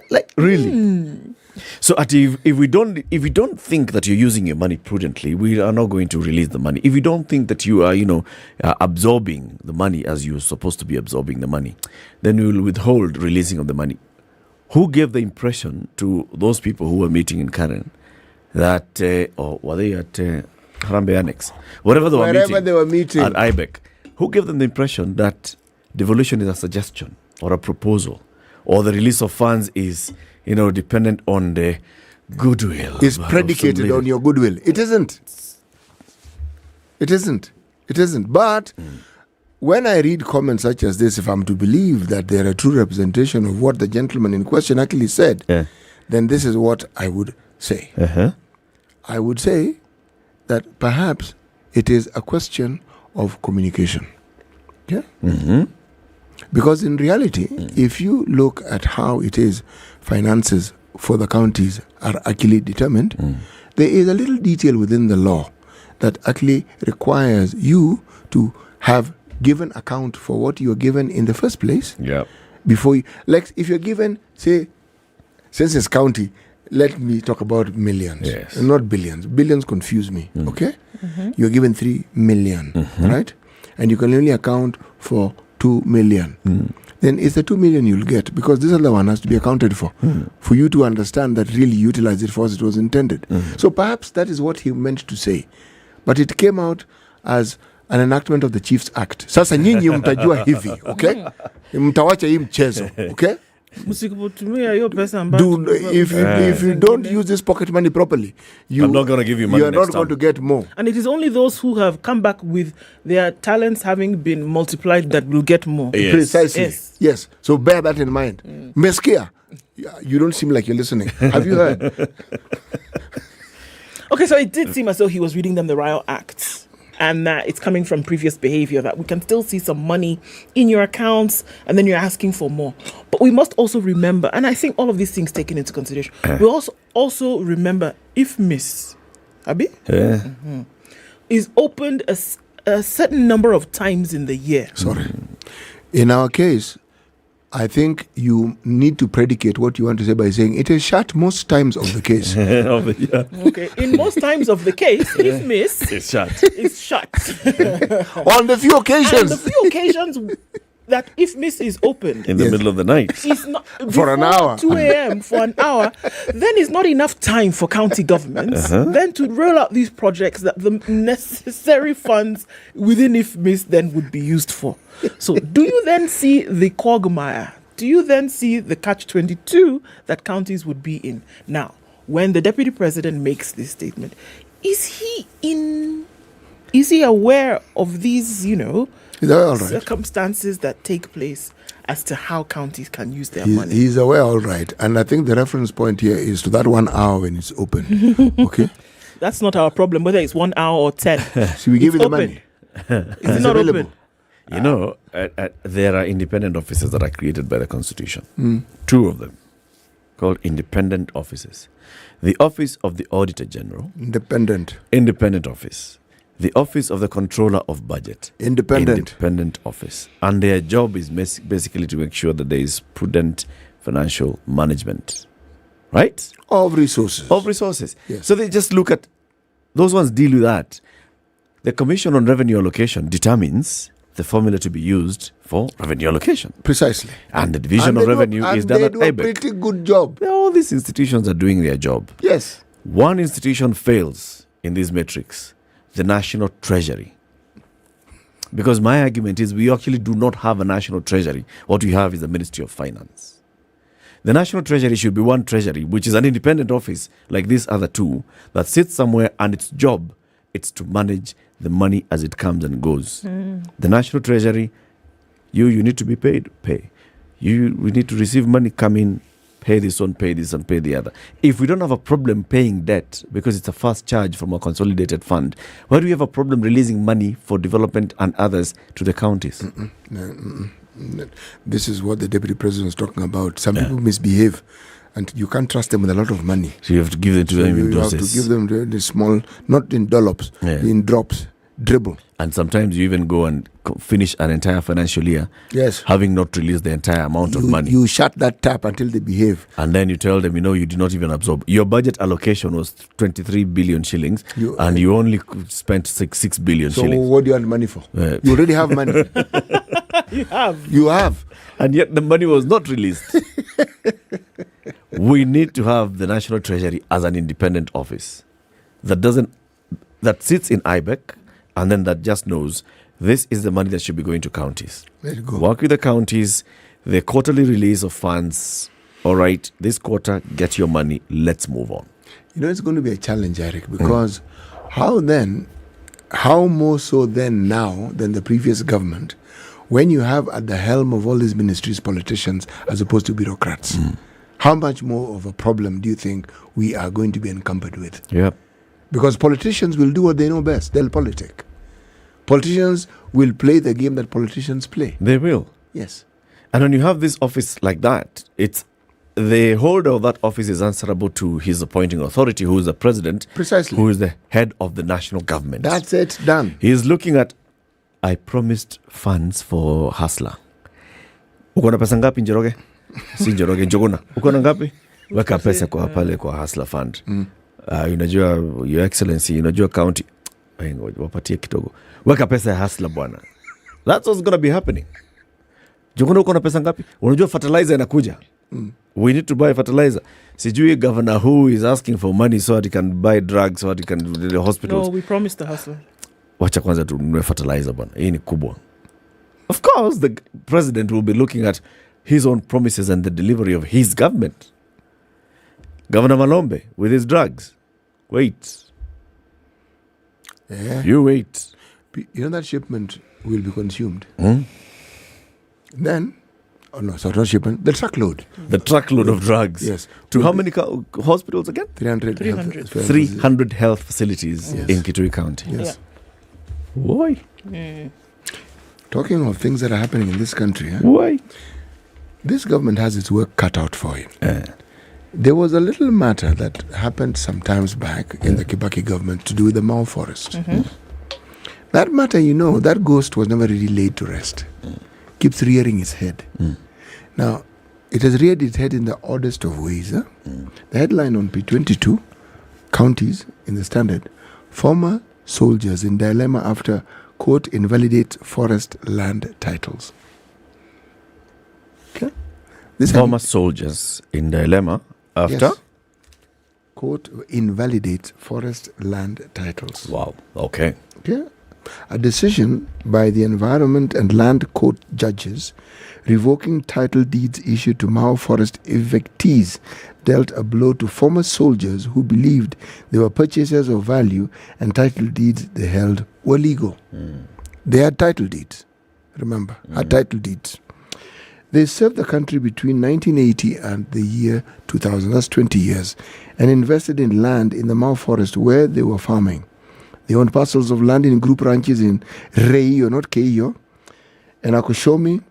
Like really? So if we don't think that you're using your money prudently, we are not going to release the money. If you don't think that you are, absorbing the money as you're supposed to be absorbing the money, then we will withhold releasing of the money. Who gave the impression to those people who were meeting in Karen that, or were they at Harambe Annex, wherever they were meeting at IBEC, who gave them the impression that devolution is a suggestion or a proposal, or the release of funds is, dependent on the goodwill? Is predicated on your goodwill. It isn't. It isn't. But when I read comments such as this, if I'm to believe that they're a true representation of what the gentleman in question actually said, then this is what I would say. I would say that perhaps it is a question of communication. Yeah? Because in reality, if you look at how it is finances for the counties are actually determined, there is a little detail within the law that actually requires you to have given account for what you are given in the first place. Yeah. Before you, like if you're given, say, Census County, let me talk about millions, not billions. Billions confuse me, okay? You're given 3 million, right? And you can only account for 2 million. Then it's the 2 million you'll get, because this other one has to be accounted for you to understand that really utilize it for as it was intended. So perhaps that is what he meant to say. But it came out as an enactment of the Chiefs Act. Sasa nyinyi mtajua hivi, okay? Mtawacha hii mchezo, okay? If you don't use this pocket money properly, I'm not going to give you money. You are not going to get more. And it is only those who have come back with their talents having been multiplied that will get more. Yes. Precisely. Yes. So bear that in mind. Meskia, you don't seem like you're listening. Have you heard? Okay, so it did seem as though he was reading them the Riot Act, and that it's coming from previous behavior, that we can still see some money in your accounts and then you're asking for more. But we must also remember, and I think all of these things taken into consideration, we also remember if Miss Abi is opened a certain number of times in the year. Sorry. In our case, I think you need to predicate what you want to say by saying it is shut most times of the case. Okay. In most times of the case, if Miss it's shut. It's shut. On the few occasions. And the few occasions that if Miss is opened in the middle of the night, it's not, for an hour, 2 a.m. for an hour, then it's not enough time for county governments then to roll out these projects that the necessary funds within if Miss then would be used for. So do you then see the quagmire? Do you then see the catch-22 that counties would be in? Now, when the deputy president makes this statement, is he aware of these, circumstances that take place as to how counties can use their money? He's aware, all right. And I think the reference point here is to that 1 hour when it's open. Okay? That's not our problem, whether it's 1 hour or 10. So we give you the money. It's not available. Open. There are independent offices that are created by the Constitution. 2 of them, called independent offices. The Office of the Auditor General. Independent office. The Office of the Controller of Budget. Independent office. And their job is basically to make sure that there is prudent financial management. Right? Of resources. Yes. So they just look at, those ones deal with that. The Commission on Revenue Allocation determines the formula to be used for revenue allocation. Precisely. And the division of revenue is done at they do a IBEC. pretty good job. All these institutions are doing their job. Yes. One institution fails in this matrix, the National Treasury. Because my argument is we actually do not have a National Treasury. What we have is the Ministry of Finance. The National Treasury should be one treasury, which is an independent office like these other two, that sits somewhere and its job, it's to manage the money as it comes and goes. The National Treasury, you need to be paid, pay. We need to receive money, come in, pay this one, pay this and pay the other. If we don't have a problem paying debt because it's a fast charge from a consolidated fund, why do we have a problem releasing money for development and others to the counties? This is what the Deputy President was talking about. Some people misbehave and you can't trust them with a lot of money. So you have to give them to them in doses. You have to give them the small, not in dollops, in drops, dribble. And sometimes you even go and finish an entire financial year, having not released the entire amount of money. You shut that tap until they behave. And then you tell them, you did not even absorb. Your budget allocation was 23 billion shillings, and you only spent 6 billion shillings. So what do you want money for? You already have money. You have. And yet the money was not released. We need to have the National Treasury as an independent office that sits in IBEC, and then that just knows this is the money that should be going to counties. There you go. Work with the counties, the quarterly release of funds. All right, this quarter, get your money. Let's move on. It's going to be a challenge, Eric, because how more so then now than the previous government, when you have at the helm of all these ministries politicians as opposed to bureaucrats? How much more of a problem do you think we are going to be encumbered with? Yeah. Because politicians will do what they know best. They'll politic. Politicians will play the game that politicians play. They will. Yes. And when you have this office like that, it's the holder of that office is answerable to his appointing authority, who is the president. Precisely. Who is the head of the national government. That's it. Done. He is looking at, I promised funds for Hustler. Uko na pesa ngapi Njoroge? Si Njoroge, Njoguna. Uko na ngapi? Weka pesa kwa pale kwa Hustler fund. Unajua, Your Excellency, unajua county. Wapatie kidogo. Weka pesa ya Hustler bwana. That's what's going to be happening. Njoguna uko na pesa ngapi? Unajua fertilizer inakuja. We need to buy fertilizer. Sijui governor who is asking for money so that he can buy drugs, so that he can do the hospitals. No, we promised the Hustler. Wacha kwanza tununue fertilizer bwana. Hii ni kubwa. Of course, the president will be looking at his own promises and the delivery of his government. Governor Malombe with his drugs. Wait. Yeah. You wait. That shipment will be consumed. Then, not shipment, the truckload. The truckload of drugs. Yes. To how many hospitals again? 300. 300 health facilities in Kitui County. Yes. Why? Talking of things that are happening in this country. Why? This government has its work cut out for it. There was a little matter that happened some times back in the Kibaki government to do with the Mau forest. That matter, that ghost was never really laid to rest. Keeps rearing its head. Now, it has reared its head in the oddest of ways. The headline on page 22, counties in the Standard, former soldiers in dilemma after court invalidates forest land titles. Okay. Former soldiers in dilemma after? Yes. Court invalidates forest land titles. Wow. Okay. Yeah. A decision by the Environment and Land Court judges revoking title deeds issued to Mau Forest evictees dealt a blow to former soldiers who believed they were purchasers of value and title deeds they held were legal. They had title deeds, remember, had title deeds. They served the country between 1980 and the year 2000, that's 20 years, and invested in land in the Mau Forest where they were farming. They owned parcels of land in group ranches in Reio, not Keio, and Akushomi,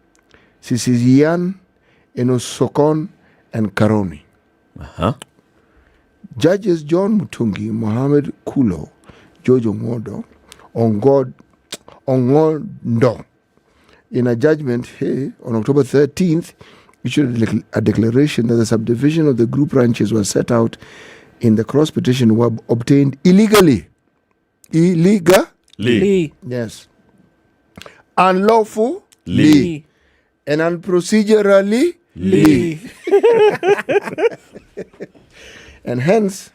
Sisizian, Enosokon, and Karoni. Judges John Mutungi, Mohammed Kulo, Jojo Ngodo, Ongondo, in a judgment on October 13th, issued a declaration that the subdivision of the group ranches was set out in the cross petition were obtained illegally. Illegally? Lee. Yes. unlawfully, and unprocedurally, and hence,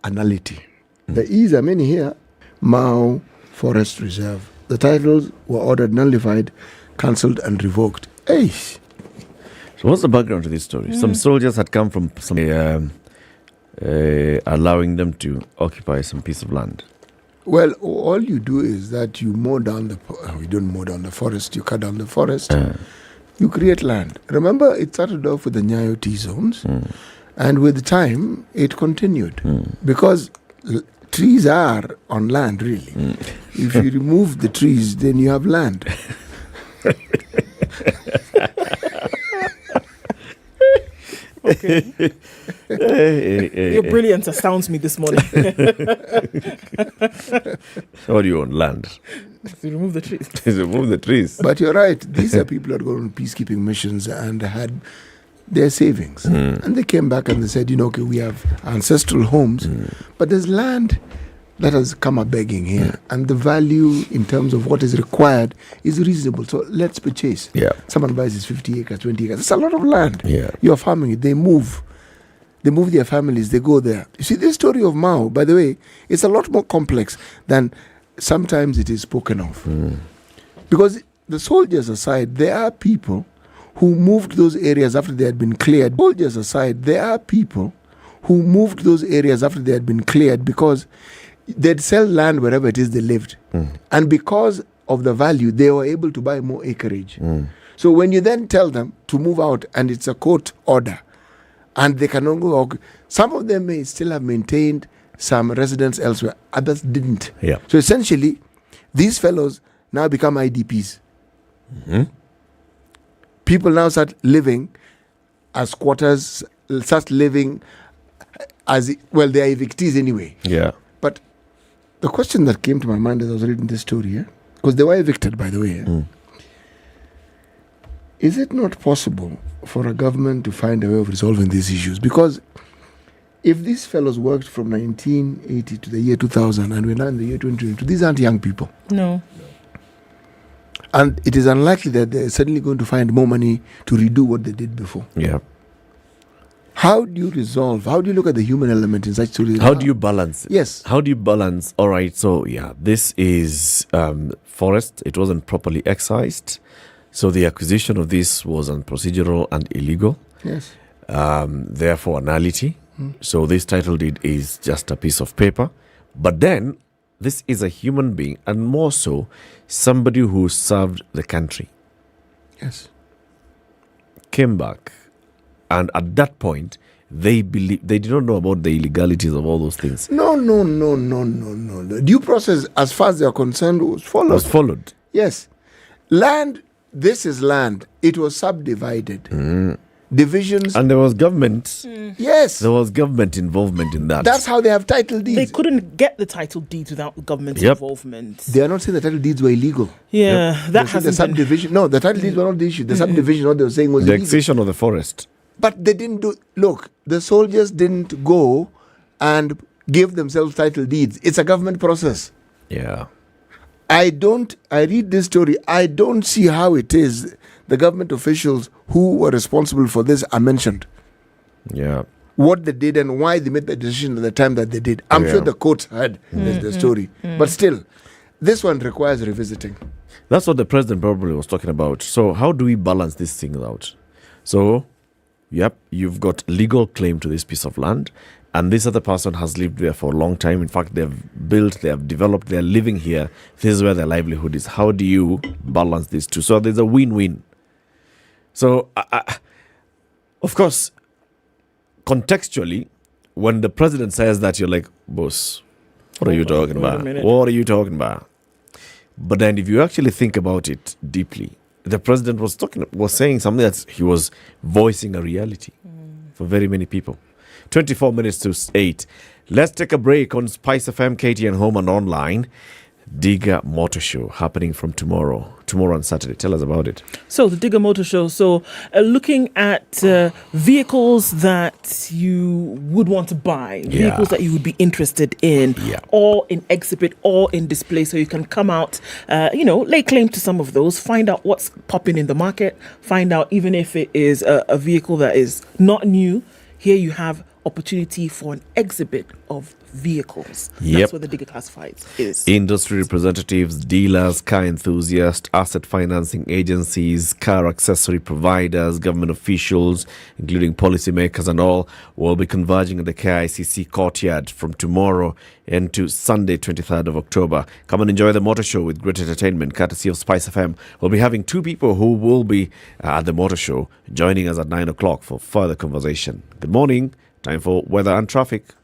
annulity. The E's are many here. Mau Forest Reserve. The titles were ordered nullified, cancelled, and revoked. Hey. So what's the background to this story? Some soldiers had come from some allowing them to occupy some piece of land. Well, all you do is that you mow down you don't mow down the forest, you cut down the forest, you create land. Remember, it started off with the Nyayo T-zones, and with time, it continued. Because trees are on land, really. If you remove the trees, then you have land. Okay. Your brilliance astounds me this morning. What do you want? Land? To remove the trees. Remove the trees. But you're right. These are people that go on peacekeeping missions and had their savings. And they came back and they said, okay, we have ancestral homes, but there's land that has come a begging here. And the value in terms of what is required is reasonable. So let's purchase. Yeah. Someone buys his 50 acres, 20 acres. It's a lot of land. Yeah. You're farming it. They move their families. They go there. You see, this story of Mao, by the way, it's a lot more complex than sometimes it is spoken of. Because the soldiers aside, there are people who moved those areas after they had been cleared. Soldiers aside, there are people who moved those areas after they had been cleared because they'd sell land wherever it is they lived. And because of the value, they were able to buy more acreage. So when you then tell them to move out and it's a court order, and they can only some of them may still have maintained some residence elsewhere, others didn't. Yeah. So essentially, these fellows now become IDPs. People now start living as squatters, start living as, well, they are evictees anyway. Yeah. But the question that came to my mind as I was reading this story, because they were evicted, by the way, is it not possible for a government to find a way of resolving these issues? Because if these fellows worked from 1980 to the year 2000 and we're now in the year 2022, these aren't young people. No. And it is unlikely that they're suddenly going to find more money to redo what they did before. Yeah. How do you resolve? How do you look at the human element in such stories? How do you balance it? Yes. How do you balance? All right, so this is forest. It wasn't properly excised. So the acquisition of this was unprocedural and illegal. Yes. Therefore, nullity. So this title deed is just a piece of paper. But then, this is a human being, and more so, somebody who served the country. Yes. Came back. And at that point, they did not know about the illegalities of all those things. No. The due process, as far as they are concerned, was followed. Yes. Land, this is land. It was subdivided. Divisions. And there was government. Yes. There was government involvement in that. That's how they have title deeds. They couldn't get the title deeds without the government's involvement. They are not saying the title deeds were illegal. Yeah, that hasn't the subdivision. No, the title deeds were not the issue. The subdivision, what they were saying was the illegal. accession of the forest. But they didn't do. Look, the soldiers didn't go and give themselves title deeds. It's a government process. Yeah. I read this story. I don't see how it is the government officials who were responsible for this are mentioned. Yeah. What they did and why they made the decision at the time that they did. I'm sure the courts heard the story. But still, this one requires revisiting. That's what the president probably was talking about. So how do we balance this thing out? So, you've got legal claim to this piece of land, and this other person has lived there for a long time. In fact, they have built, they have developed, they are living here. This is where their livelihood is. How do you balance these two? So there's a win-win. So, of course, contextually, when the president says that, you're like, boss, what are you talking about? What are you talking about? But then if you actually think about it deeply, the president was saying something that he was voicing a reality for very many people. 24 minutes to 8. Let's take a break on SpiceFM, KTN Home and Online. Digger Motor Show happening from tomorrow on Saturday. Tell us about it. So the Digger Motor Show. So looking at vehicles that you would want to buy, vehicles that you would be interested in, or in exhibit, or in display. So you can come out, lay claim to some of those, find out what's popping in the market, find out even if it is a vehicle that is not new. Here you have opportunity for an exhibit of vehicles. That's what the Digger Classifieds is. Industry representatives, dealers, car enthusiasts, asset financing agencies, car accessory providers, government officials, including policymakers and all, will be converging at the KICC courtyard from tomorrow into Sunday, 23rd of October. Come and enjoy the motor show with great entertainment, courtesy of SpiceFM. We'll be having two people who will be at the motor show joining us at 9 o'clock for further conversation. Good morning. Time for weather and traffic.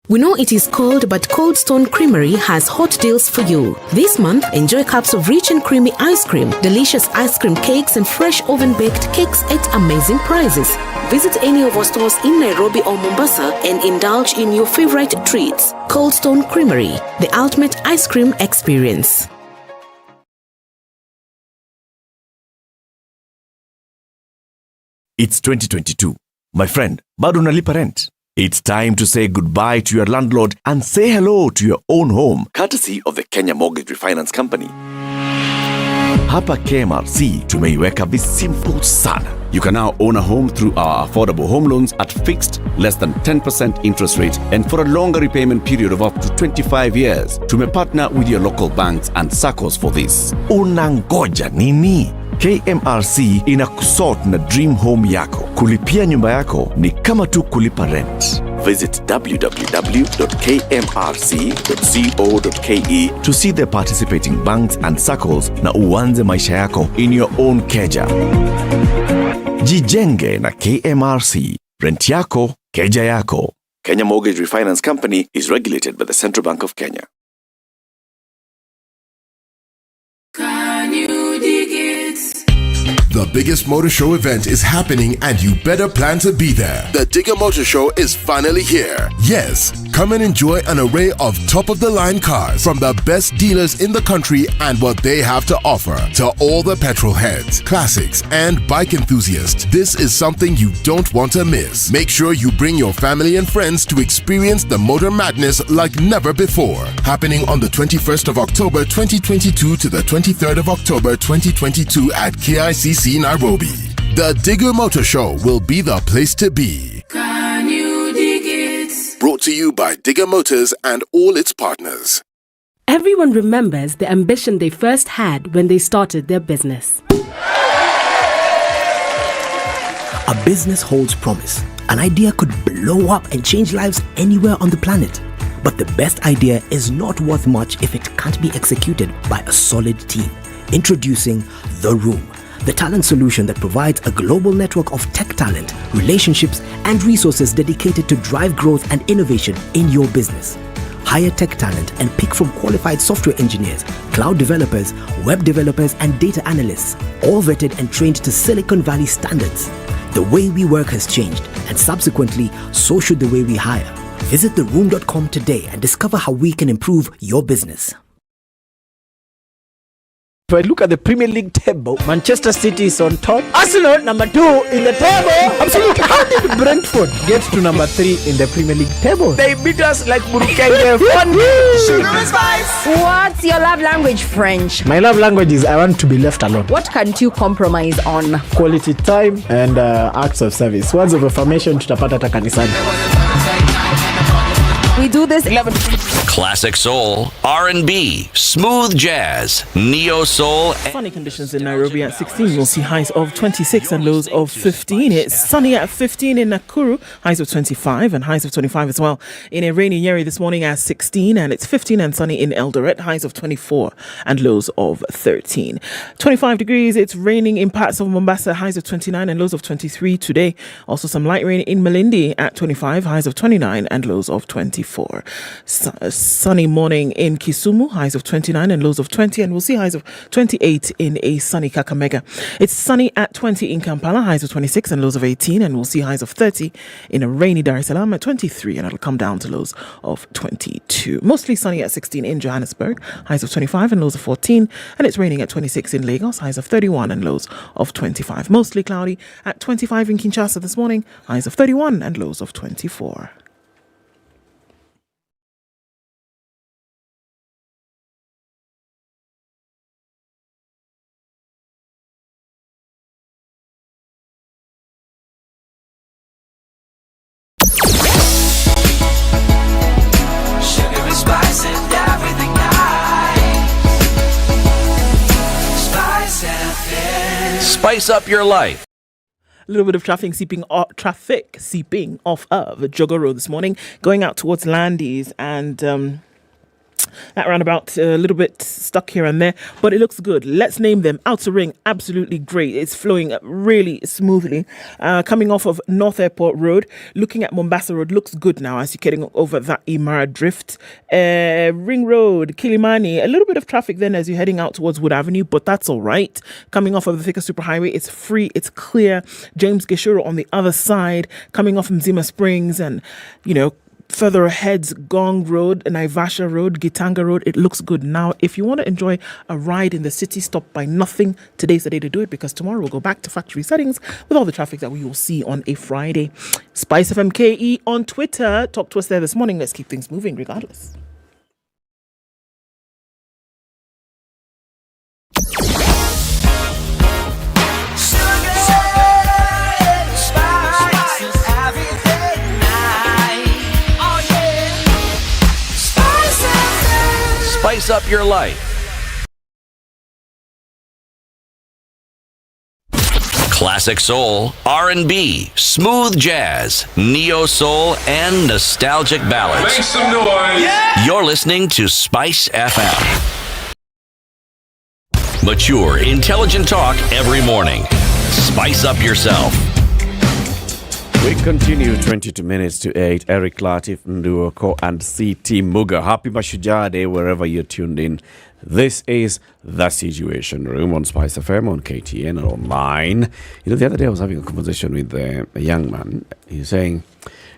We know it is cold, but Cold Stone Creamery has hot deals for you. This month, enjoy cups of rich and creamy ice cream, delicious ice cream cakes, and fresh oven-baked cakes at amazing prices. Visit any of our stores in Nairobi or Mombasa and indulge in your favorite treats. Cold Stone Creamery, the ultimate ice cream experience. It's 2022. My friend, bado unalipa rent? It's time to say goodbye to your landlord and say hello to your own home, courtesy of the Kenya Mortgage Refinance Company. Hapa KMRC tumeiweka simple sana. You can now own a home through our affordable home loans at fixed, less than 10% interest rate and for a longer repayment period of up to 25 years. Tumepartner with your local banks and SACCOs for this. Unangoja nini? KMRC inakusort na dream home yako. Kulipia nyumba yako ni kama tu kulipa rent. Visit www.kmrc.co.ke to see the participating banks and SACCOs na uanze maisha yako in your own keja. Jijenge na KMRC. Rent yako, keja yako. Kenya Mortgage Refinance Company is regulated by the Central Bank of Kenya. The biggest motor show event is happening and you better plan to be there. The Digger Motor Show is finally here. Yes, come and enjoy an array of top-of-the-line cars from the best dealers in the country and what they have to offer. To all the petrol heads, classics, and bike enthusiasts, this is something you don't want to miss. Make sure you bring your family and friends to experience the motor madness like never before. Happening on the 21st of October 2022 to the 23rd of October 2022 at KICC Nairobi. The Digger Motor Show will be the place to be. Can you dig it? Brought to you by Digger Motors and all its partners. Everyone remembers the ambition they first had when they started their business. A business holds promise. An idea could blow up and change lives anywhere on the planet. But the best idea is not worth much if it can't be executed by a solid team. Introducing The Room, the talent solution that provides a global network of tech talent, relationships, and resources dedicated to drive growth and innovation in your business. Hire tech talent and pick from qualified software engineers, cloud developers, web developers, and data analysts, all vetted and trained to Silicon Valley standards. The way we work has changed, and subsequently, so should the way we hire. Visit theroom.com today and discover how we can improve your business. If I look at the Premier League table, Manchester City is on top. Arsenal, number 2 in the table. Absolutely. How did Brentford get to number 3 in the Premier League table? They beat us like Burukenge. Sugar and spice. What's your love language, French? My love language is I want to be left alone. What can't you compromise on? Quality time and acts of service. Words of affirmation tutapata hata kanisani. We do this 11. Classic soul, R&B, smooth jazz, neo soul. Sunny conditions in Nairobi at 16. We'll see highs of 26 and lows of 15. It's sunny at 15 in Nakuru, highs of 25 and highs of 25 as well. In a rainy Nyeri this morning at 16, and it's 15 and sunny in Eldoret, highs of 24 and lows of 13. 25 degrees, it's raining in parts of Mombasa, highs of 29 and lows of 23 today. Also some light rain in Malindi at 25, highs of 29 and lows of 24. sunny morning in Kisumu, highs of 29 and lows of 20, and we'll see highs of 28 in a sunny Kakamega. It's sunny at 20 in Kampala, highs of 26 and lows of 18, and we'll see highs of 30 in a rainy Dar es Salaam at 23, and it'll come down to lows of 22. Mostly sunny at 16 in Johannesburg, highs of 25 and lows of 14, and it's raining at 26 in Lagos, highs of 31 and lows of 25. Mostly cloudy at 25 in Kinshasa this morning, highs of 31 and lows of 24. Spice up your life. A little bit of traffic seeping off of Jogger Road this morning, going out towards Landis, and that roundabout a little bit stuck here and there, but it looks good. Let's name them. Outer Ring, absolutely great. It's flowing really smoothly. Coming off of North Airport Road, looking at Mombasa Road, looks good now as you're getting over that Imara Drift. Ring Road, Kilimani, a little bit of traffic then as you're heading out towards Wood Avenue, but that's all right. Coming off of the Thika Superhighway, it's free, it's clear. James Gishuru on the other side, coming off from Zima Springs and, further ahead's Gong Road, Naivasha Road, Gitanga Road. It looks good. Now, if you want to enjoy a ride in the city, stop by nothing. Today's the day to do it because tomorrow we'll go back to factory settings with all the traffic that we will see on a Friday. SpiceFM KE on Twitter. Talk to us there this morning. Let's keep things moving regardless. Spice up your life. Classic soul, R&B, smooth jazz, neo soul, and nostalgic ballads. Make some noise. Yeah! You're listening to Spice FM. Mature, intelligent talk every morning. Spice up yourself. We continue 22 minutes to 8. Eric Latif, Nduoko, and CT Muga. Happy Mashujaa Day wherever you're tuned in. This is The Situation Room on Spice FM, on KTN, and online. The other day I was having a conversation with a young man. He was saying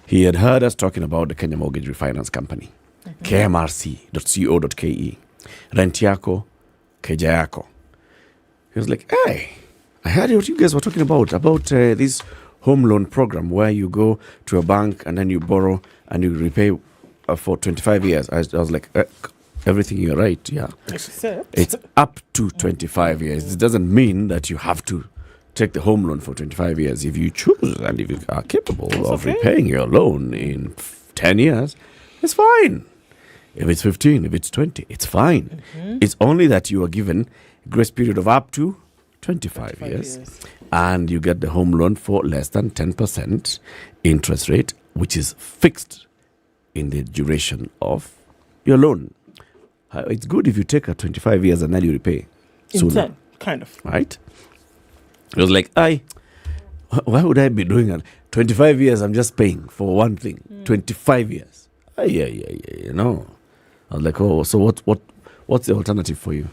he had heard us talking about the Kenya Mortgage Refinance Company, kmrc.co.ke. Rent yako, keja yako. He was like, hey, I heard what you guys were talking about this home loan program where you go to a bank and then you borrow and you repay for 25 years. I was like, everything you're right, yeah. It's up to 25 years. It doesn't mean that you have to take the home loan for 25 years. If you choose and if you are capable of repaying your loan in 10 years, it's fine. If it's 15, if it's 20, it's fine. Mm-hmm. It's only that you are given a grace period of up to 25 years. And you get the home loan for less than 10% interest rate, which is fixed in the duration of your loan. It's good if you take a 25 years and then you repay sooner. Kind of. Right? It was like, why would I be doing it? 25 years, I'm just paying for one thing. 25 years. Yeah. I was like, so what's the alternative for you?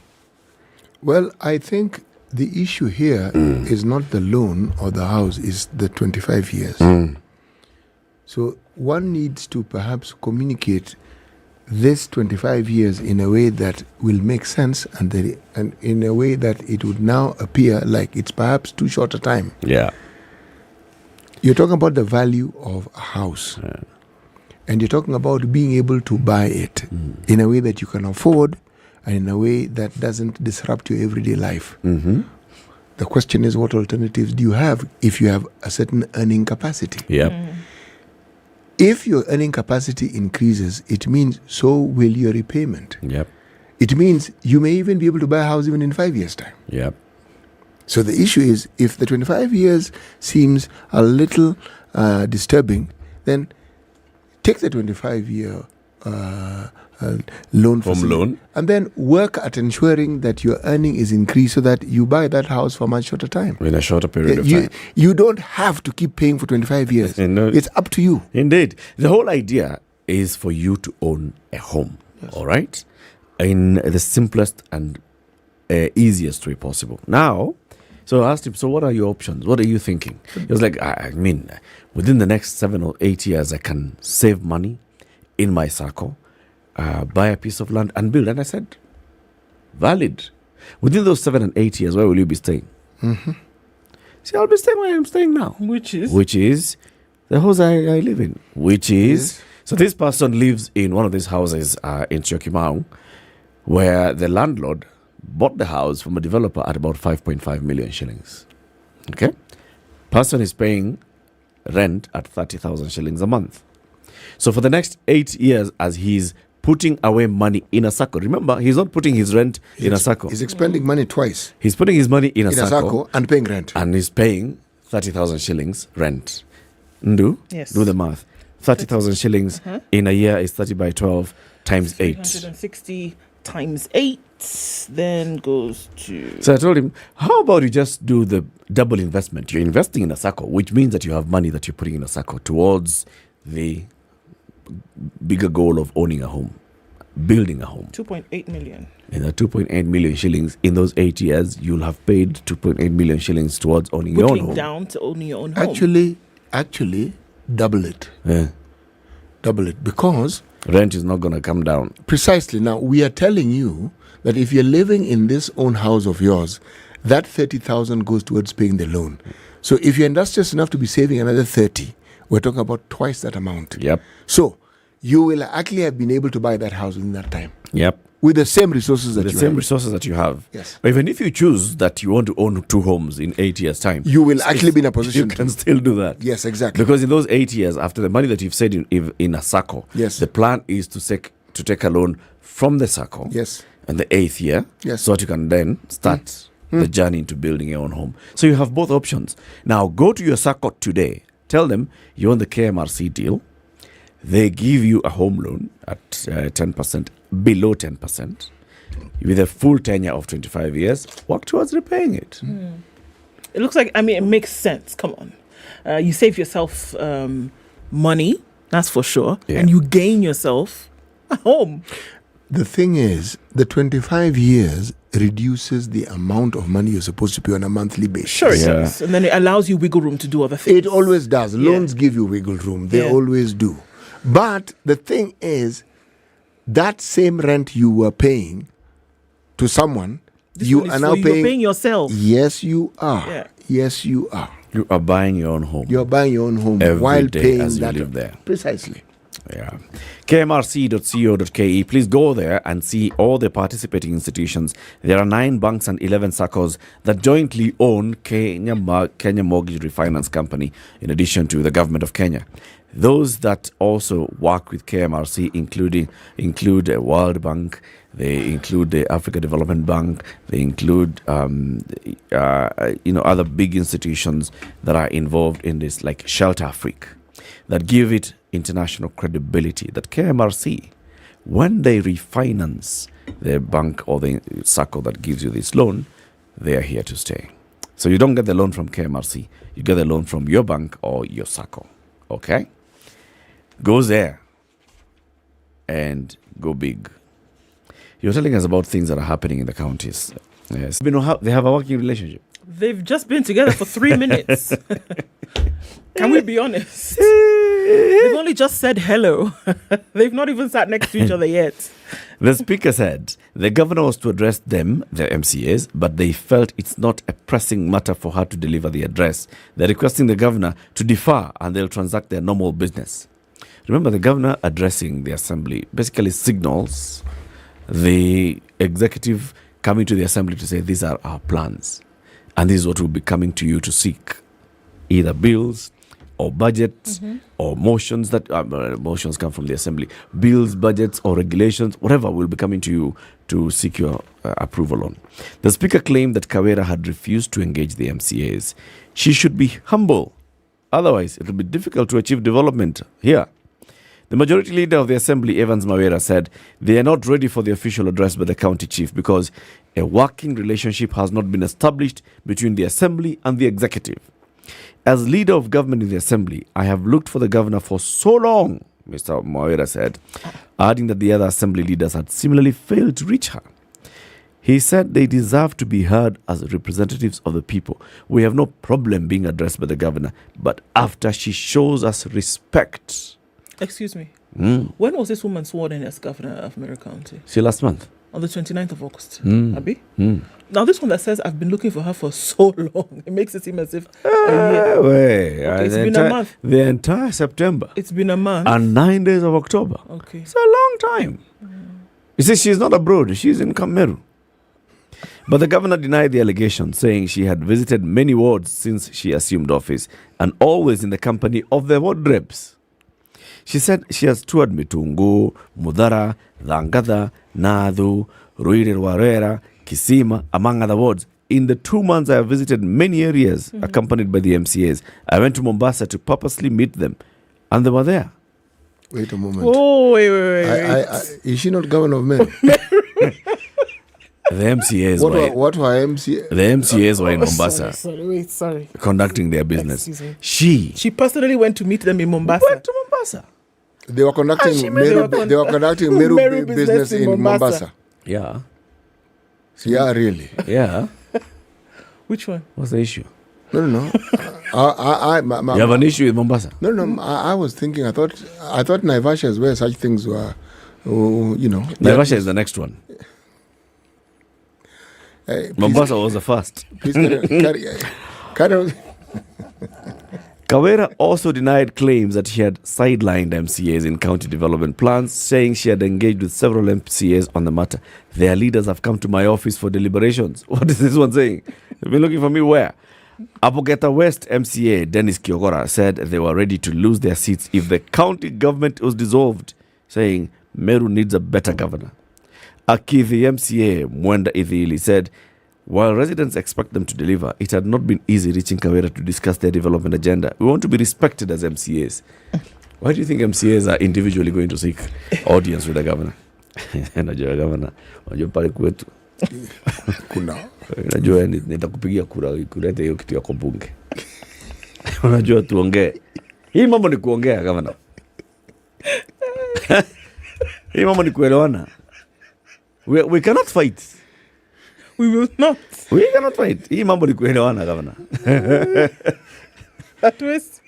Well, I think the issue here is not the loan or the house, is the 25 years. So one needs to perhaps communicate this 25 years in a way that will make sense and in a way that it would now appear like it's perhaps too short a time. Yeah. You're talking about the value of a house. Yeah. And you're talking about being able to buy it in a way that you can afford and in a way that doesn't disrupt your everyday life. Mm-hmm. The question is, what alternatives do you have if you have a certain earning capacity? Yep. If your earning capacity increases, it means so will your repayment. Yep. It means you may even be able to buy a house even in 5 years' time. Yep. So the issue is, if the 25 years seems a little disturbing, then take the 25-year loan home loan, and then work at ensuring that your earning is increased so that you buy that house for a much shorter time. In a shorter period of time. You don't have to keep paying for 25 years. No, it's up to you. Indeed. The whole idea is for you to own a home, all right? In the simplest and easiest way possible. Now, so I asked him, so what are your options? What are you thinking? He was like, I mean, within the next 7 or 8 years, I can save money in my circle, buy a piece of land and build. And I said, valid. Within those 7 and 8 years, where will you be staying? See, I'll be staying where I'm staying now. Which is the house I live in. So this person lives in one of these houses in Syokimau, where the landlord bought the house from a developer at about 5.5 million shillings. Okay? Person is paying rent at 30,000 shillings a month. So for the next 8 years, as he's putting away money in a circle. Remember, he's not putting his rent in a circle. He's expending money twice. He's putting his money in a circle and paying rent. And he's paying 30,000 shillings rent. Yes. Do the math. 30,000 shillings in a year is 30 by 12 times 8. 160 times 8 then goes to... So I told him, how about you just do the double investment? You're investing in a circle, which means that you have money that you're putting in a circle towards the bigger goal of owning a home, building a home. 2.8 million. And that 2.8 million shillings in those 8 years, you'll have paid 2.8 million shillings towards owning your own home. Down to owning your own home. Actually, double it. Yeah. Double it, because rent is not going to come down. Precisely. Now, we are telling you that if you're living in this own house of yours, that 30,000 goes towards paying the loan. So if you're industrious enough to be saving another 30, we're talking about twice that amount. Yep. So you will actually have been able to buy that house in that time. Yep. With the same resources that you have. The same resources that you have. Yes. But even if you choose that you want to own 2 homes in 8 years' time, you will actually be in a position you can still do that. Yes, exactly. Because in those 8 years, after the money that you've saved in a circle, yes, the plan is to take a loan from the circle. Yes. And the 8th year, yes, so that you can then start the journey into building your own home. So you have both options. Now go to your circle today. Tell them you want the KMRC deal. They give you a home loan at 10%, below 10%, with a full tenure of 25 years. Work towards repaying it. It looks like, it makes sense. Come on. You save yourself money, that's for sure, and you gain yourself a home. The thing is, the 25 years reduces the amount of money you're supposed to pay on a monthly basis. Sure, it does. And then it allows you wiggle room to do other things. It always does. Loans give you wiggle room. They always do. But the thing is, that same rent you were paying to someone, you are now paying... You're paying yourself. Yes, you are. Yeah. Yes, you are. You are buying your own home. You're buying your own home every while day paying as you that. live there. Precisely. Yeah. KMRC.co.ke. Please go there and see all the participating institutions. There are 9 banks and 11 circles that jointly own Kenya Mortgage Refinance Company, in addition to the government of Kenya. Those that also work with KMRC include World Bank, they include the Africa Development Bank, they include other big institutions that are involved in this, like Shelter Afrique, that give it international credibility. That KMRC, when they refinance the bank or the circle that gives you this loan, they are here to stay. So you don't get the loan from KMRC, you get the loan from your bank or your circle. Okay? Go there and go big. You're telling us about things that are happening in the counties. Yes. They have a working relationship. They've just been together for 3 minutes. Can we be honest? They've only just said hello. They've not even sat next to each other yet. The speaker said the governor was to address them, the MCAs, but they felt it's not a pressing matter for her to deliver the address. They're requesting the governor to defer and they'll transact their normal business. Remember, the governor addressing the assembly basically signals the executive coming to the assembly to say, these are our plans. And this is what we'll be coming to you to seek. Either bills or budgets or motions that motions come from the assembly. Bills, budgets or regulations, whatever will be coming to you to seek your approval on. The speaker claimed that Kawera had refused to engage the MCAs. She should be humble. Otherwise, it will be difficult to achieve development here. The majority leader of the assembly, Evans Mawera, said they are not ready for the official address by the county chief because a working relationship has not been established between the assembly and the executive. As leader of government in the assembly, I have looked for the governor for so long Mr. Moira said, adding that the other assembly leaders had similarly failed to reach her. He said they deserve to be heard as representatives of the people. We have no problem being addressed by the governor, but after she shows us respect. Excuse me. When was this woman sworn in as governor of Meru County? See, last month. On the 29th of August. Abi? Now, this one that says, I've been looking for her for so long. It makes it seem as if a year. It's been a month. The entire September. It's been a month. And 9 days of October. Okay. It's a long time. You see, she's not abroad. She's in Meru. But the governor denied the allegation, saying she had visited many wards since she assumed office and always in the company of the ward reps. She said she has toured Mitungu, Mudara, Dhangada, Nadu, Ruirirwarera, Kisima, among other wards. In the 2 months, I have visited many areas accompanied by the MCAs. I went to Mombasa to purposely meet them, and they were there. Wait a moment. Oh, wait. Is she not governor of Meru? The MCAs what were MCAs? The MCAs were in Mombasa. Sorry. Conducting their business. She personally went to meet them in Mombasa. They were conducting Meru business in Mombasa. Yeah. Yeah, really. Yeah. Which one? What's the issue? No. You have an issue with Mombasa? No. I was thinking. I thought Naivasha is where such things were. Naivasha is the next one. Mombasa was the first. Please carry on. Kawera also denied claims that she had sidelined MCAs in county development plans, saying she had engaged with several MCAs on the matter. Their leaders have come to my office for deliberations. What is this one saying? They've been looking for me where? Apogeta West MCA Dennis Kiogora said they were ready to lose their seats if the county government was dissolved, saying Meru needs a better governor. Akithi MCA Mwenda Ithili said, while residents expect them to deliver, it had not been easy reaching Kawera to discuss their development agenda. We want to be respected as MCAs. Why do you think MCAs are individually going to seek audience with the governor? Najua governor, najua pale kwetu. Kuna. Najua nitakupigia kura kuleta hiyo kitu ya kwa bunge. Unajua tuongee. Hii mambo ni kuongea governor. Hii mambo ni kuelewana. We cannot fight. We will not. We cannot fight. Hii mambo ni kuelewana governor. Hatuwezi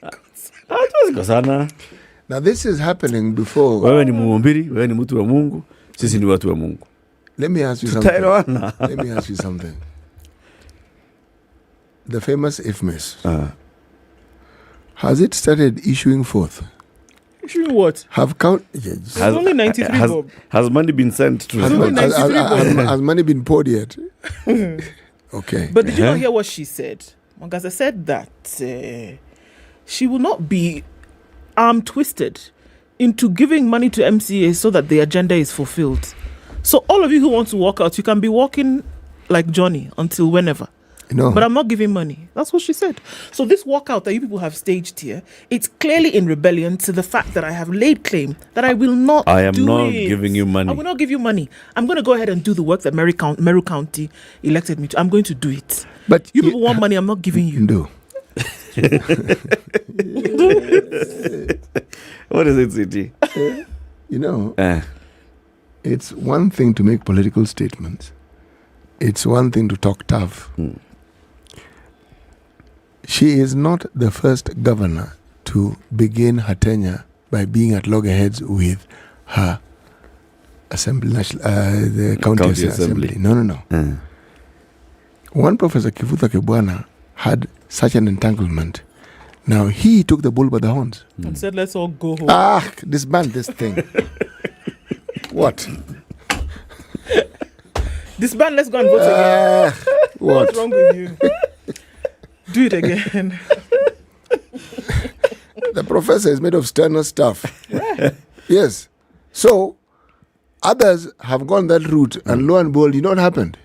kosana. Now this is happening before. Wewe ni muombiri, wewe ni mtu wa Mungu, sisi ni watu wa Mungu. Let me ask you something. The famous IFMIS. Has it started issuing forth? Issuing what? Only 93 bob. Has money been sent to has money been poured yet? Okay. But did you not hear what she said? Mwangaza said that she will not be arm-twisted into giving money to MCA so that the agenda is fulfilled. So all of you who want to walk out, you can be walking like Johnny until whenever. No. But I'm not giving money. That's what she said. So this walkout that you people have staged here, it's clearly in rebellion to the fact that I have laid claim that I will not I am not giving you money. I will not give you money. I'm going to go ahead and do the work that Meru County elected me to. I'm going to do it. But you people want money, I'm not giving you. No. What is it, City? It's one thing to make political statements. It's one thing to talk tough. She is not the first governor to begin her tenure by being at loggerheads with her assembly, the county assembly. No. One Professor Kivuta Kebwana had such an entanglement. Now he took the bull by the horns and said, "Let's all go home." Disband this thing. What? Disband. Let's go and vote again. What's wrong with you? Do it again. The professor is made of sterner stuff. Yes. So others have gone that route, and lo and behold, you know what happened?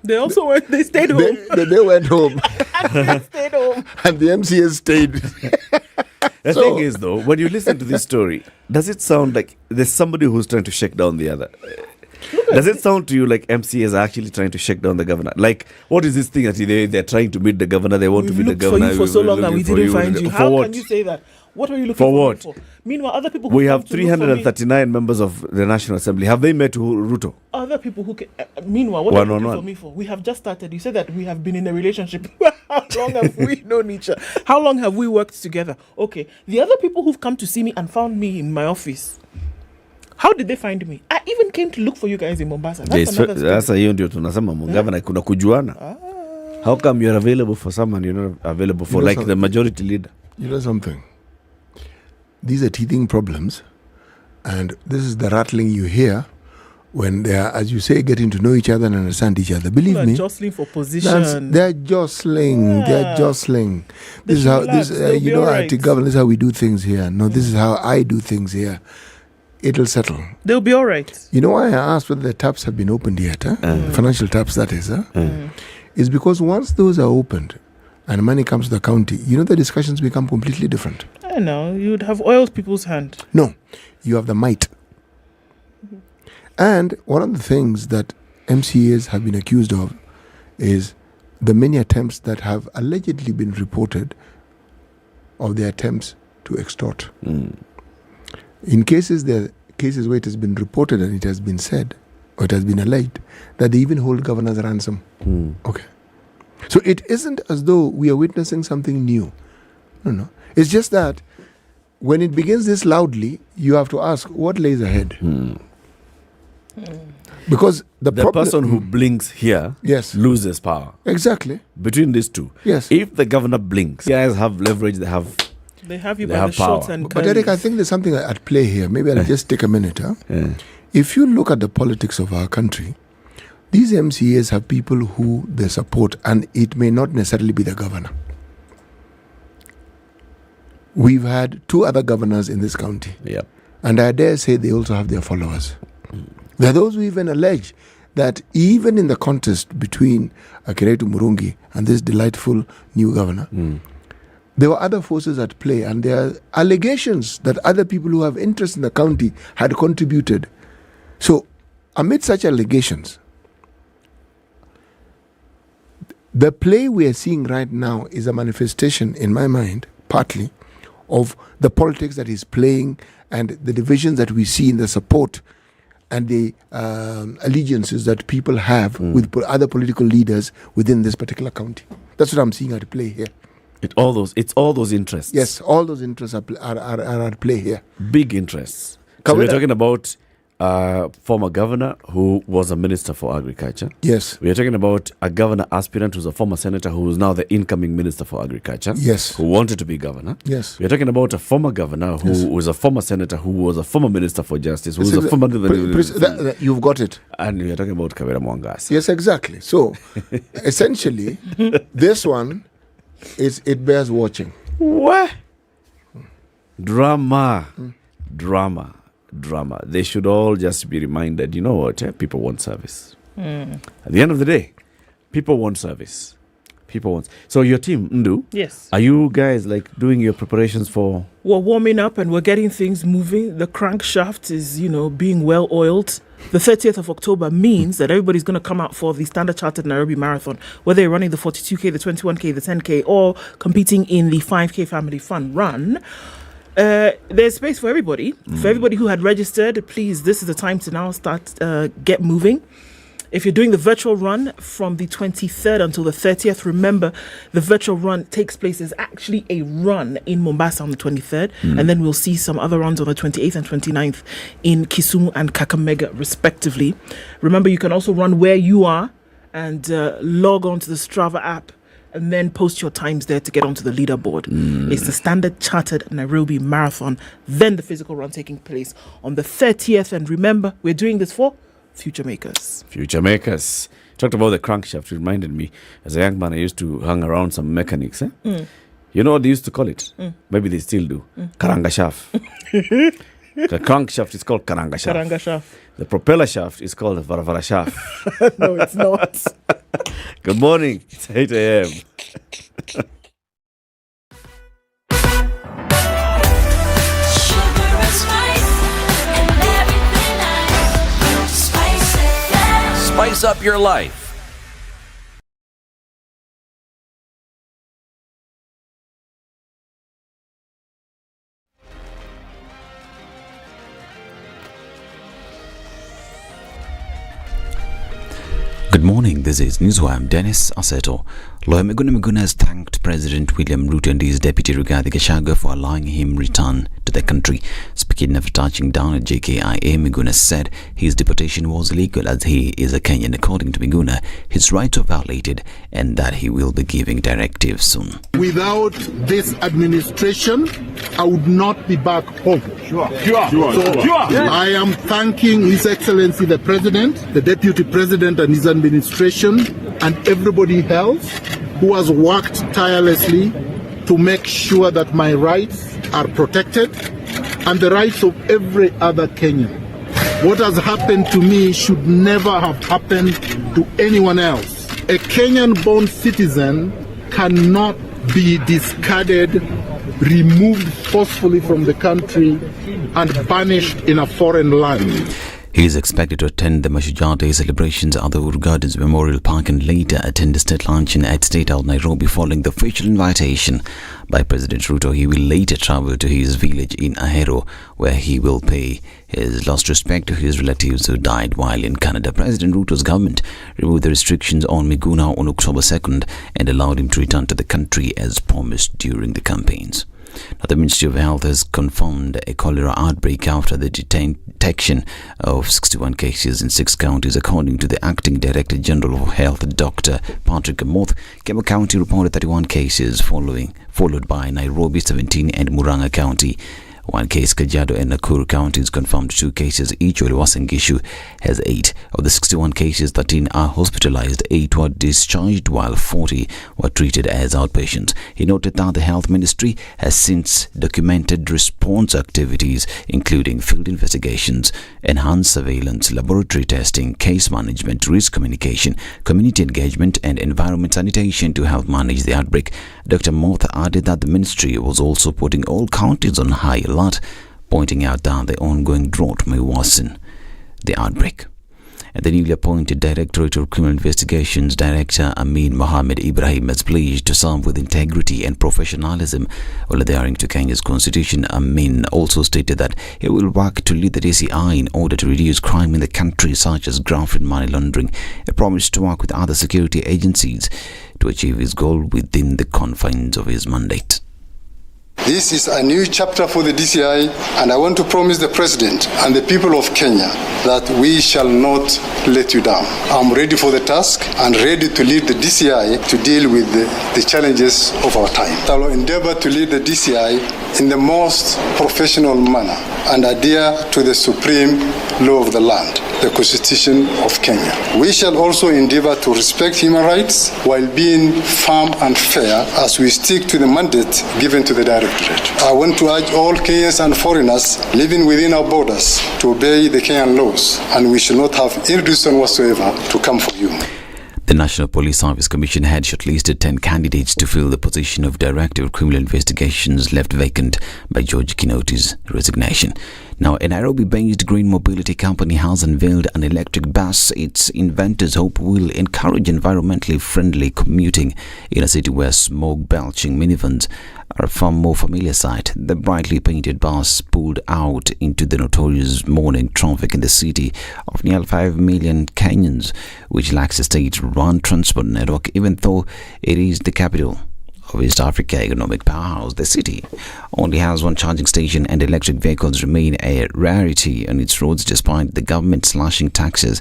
They also went. They stayed home. They went home. They stayed home. And the MCA stayed. The thing is, though, when you listen to this story, does it sound like there's somebody who's trying to shake down the other? Does it sound to you like MCAs are actually trying to shake down the governor? Like, what is this thing that they're trying to meet the governor? They want to meet the governor. For you for so long and we didn't find you. How can you say that? What are you looking for? For what? Meanwhile, other people. We have 339 members of the National Assembly. Have they met Ruto? Other people who. Meanwhile, what are you looking for me for? We have just started. You said that we have been in a relationship. How long have we known each other? How long have we worked together? Okay. The other people who've come to see me and found me in my office. How did they find me? I even came to look for you guys in Mombasa. That's hiyo ndio tunasema mungavana kuna kujuana. How come you're available for someone you're not available for, like the majority leader? You know something? These are teething problems, and this is the rattling you hear when they are, as you say, getting to know each other and understand each other. Believe me, jostling for position. They're jostling. Yeah. They're jostling. This is how you know, right. Government, this is how we do things here. No, this is how I do things here. It'll settle. They'll be all right. You know why I asked whether the taps have been opened yet? Financial taps, that is. Is because once those are opened and money comes to the county, you know, the discussions become completely different. I know. You would have oiled people's hand. No, you have the might. And one of the things that MCAs have been accused of is the many attempts that have allegedly been reported of the attempts to extort. In cases where it has been reported and it has been said, or it has been alleged, that they even hold governors ransom. Okay. So it isn't as though we are witnessing something new. No. It's just that when it begins this loudly, you have to ask, what lays ahead? Because the person who blinks here loses power. Exactly. Between these two. Yes. If the governor blinks, guys have leverage, they have you by the shorts and But Eric, I think there's something at play here. Maybe I'll just take a minute. If you look at the politics of our country, these MCAs have people who they support, and it may not necessarily be the governor. We've had 2 other governors in this county. Yep. And I dare say they also have their followers. There are those who even allege that even in the contest between Akiretu Murungi and this delightful new governor, there were other forces at play, and there are allegations that other people who have interest in the county had contributed. So, amid such allegations, the play we are seeing right now is a manifestation, in my mind, partly, of the politics that is playing and the divisions that we see in the support and the allegiances that people have with other political leaders within this particular county. That's what I'm seeing at play here. It's all those interests. Yes, all those interests are at play here. Big interests. So we're talking about former governor who was a minister for agriculture. Yes. We are talking about a governor aspirant who's a former senator who is now the incoming minister for agriculture. Yes. Who wanted to be governor. Yes. We are talking about a former governor who was a former senator who was a former minister for justice, who was a former... You've got it. And we are talking about Kawira Mwangasa. Yes, exactly. So, essentially, this one, it bears watching. What? Drama. They should all just be reminded, you know what, people want service. At the end of the day, people want service. So your team, Ndu, yes, are you guys like doing your preparations for... We're warming up and we're getting things moving. The crankshaft is, being well oiled. The 30th of October means that everybody's going to come out for the Standard Chartered Nairobi Marathon, whether you're running the 42K, the 21K, the 10K, or competing in the 5K Family Fun Run. There's space for everybody. For everybody who had registered, please, this is the time to now start, get moving. If you're doing the virtual run from the 23rd until the 30th, remember the virtual run takes place as actually a run in Mombasa on the 23rd, and then we'll see some other runs on the 28th and 29th in Kisumu and Kakamega, respectively. Remember, you can also run where you are and log on to the Strava app and then post your times there to get onto the leaderboard. It's the Standard Chartered Nairobi Marathon, then the physical run taking place on the 30th. And remember, we're doing this for Future Makers. Talked about the crankshaft. It reminded me, as a young man, I used to hang around some mechanics. You know what they used to call it? Maybe they still do. Karanga shaft. The crankshaft is called karanga shaft. The propeller shaft is called the varavara shaft. No, it's not. Good morning. It's 8 a.m. Sugar and spice and everything nice. Spice Spice up your life. Good morning, this is Newswire. I'm Dennis Aseto. Lawyer Miguna Miguna has thanked President William Ruto and his deputy Rigathi Gachagua for allowing him return to the country. Speaking after touching down at JKIA, Miguna said his deportation was illegal as he is a Kenyan. According to Miguna, his rights were violated and that he will be giving directives soon. Without this administration, I would not be back home. Sure. I am thanking His Excellency the President, the Deputy President and his administration, and everybody else who has worked tirelessly to make sure that my rights are protected and the rights of every other Kenyan. What has happened to me should never have happened to anyone else. A Kenyan-born citizen cannot be discarded, removed forcefully from the country, and banished in a foreign land. He is expected to attend the Mashujaa Day celebrations at the Uhuru Gardens Memorial Park and later attend a state luncheon at State House Nairobi following the official invitation by President Ruto. He will later travel to his village in Ahero, where he will pay his last respect to his relatives who died while in Canada. President Ruto's government removed the restrictions on Miguna on October 2nd and allowed him to return to the country as promised during the campaigns. Now, the Ministry of Health has confirmed a cholera outbreak after the detection of 61 cases in 6 counties. According to the Acting Director General of Health, Dr. Patrick Amoth, Kisumu County reported 31 cases, followed by Nairobi 17 and Murang'a County 1 case. Kajiado and Nakuru counties confirmed 2 cases each, while Uasin Gishu has 8. Of the 61 cases, 13 are hospitalized, 8 were discharged, while 40 were treated as outpatients. He noted that the Health Ministry has since documented response activities, including field investigations, enhanced surveillance, laboratory testing, case management, risk communication, community engagement, and environment sanitation to help manage the outbreak. Dr. Moth added that the ministry was also putting all counties on high alert, pointing out that the ongoing drought may worsen the outbreak. And the newly appointed Directorate of Criminal Investigations Director Amin Mohammed Ibrahim has pledged to serve with integrity and professionalism while adhering to Kenya's constitution. Amin also stated that he will work to lead the DCI in order to reduce crime in the country, such as graft and money laundering. He promised to work with other security agencies to achieve his goal within the confines of his mandate. This is a new chapter for the DCI, and I want to promise the President and the people of Kenya that we shall not let you down. I'm ready for the task and ready to lead the DCI to deal with the challenges of our time. I will endeavor to lead the DCI in the most professional manner and adhere to the supreme law of the land, the Constitution of Kenya. We shall also endeavor to respect human rights while being firm and fair as we stick to the mandate given to the Directorate. I want to urge all Kenyans and foreigners living within our borders to obey the Kenyan laws, and we should not have any reason whatsoever to come for you. The National Police Service Commission had shortlisted 10 candidates to fill the position of Director of Criminal Investigations, left vacant by George Kinoti's resignation. Now, a Nairobi-based green mobility company has unveiled an electric bus its inventors hope will encourage environmentally friendly commuting in a city where smoke-belching minivans are a far more familiar sight. The brightly painted bus pulled out into the notorious morning traffic in the city of nearly 5 million Kenyans, which lacks a state-run transport network, even though it is the capital of East Africa economic powerhouse. The city only has 1 charging station, and electric vehicles remain a rarity on its roads despite the government slashing taxes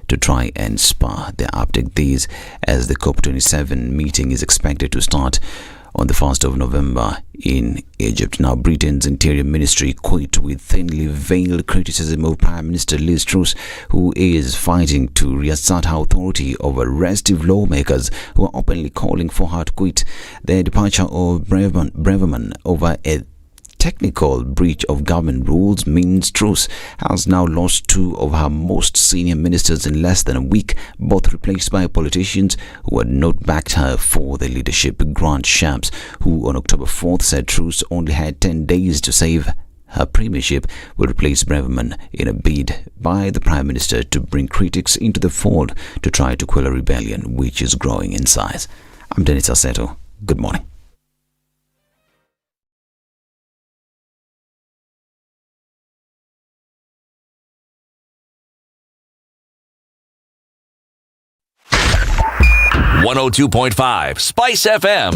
to try and spur the uptake. These as the COP27 meeting is expected to start on the 1st of November in Egypt. Now, Britain's Interior Ministry quit with thinly veiled criticism of Prime Minister Liz Truss, who is fighting to reassert her authority over restive lawmakers who are openly calling for her to quit. The departure of Braverman over a technical breach of government rules means Truss has now lost 2 of her most senior ministers in less than a week, both replaced by politicians who had not backed her for the leadership. Grant Shapps, who on October 4th said Truss only had 10 days to save her premiership will replace Braverman in a bid by the Prime Minister to bring critics into the fold to try to quell a rebellion which is growing in size. I'm Dennis Aseto. Good morning. .5 Spice FM,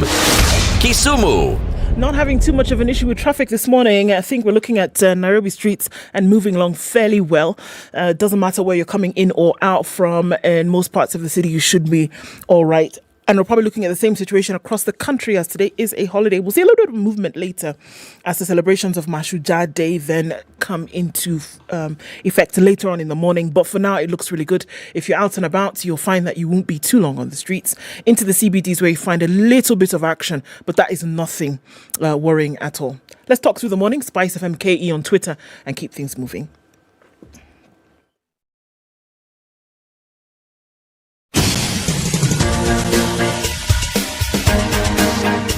Kisumu. Not having too much of an issue with traffic this morning. I think we're looking at Nairobi streets and moving along fairly well. Doesn't matter where you're coming in or out from. In most parts of the city, you should be all right. And we're probably looking at the same situation across the country as today is a holiday. We'll see a little bit of movement later as the celebrations of Mashujaa Day then come into effect later on in the morning. But for now, it looks really good. If you're out and about, you'll find that you won't be too long on the streets. Into the CBDs where you find a little bit of action, but that is nothing worrying at all. Let's talk through the morning. SpiceFM KE on Twitter and keep things moving.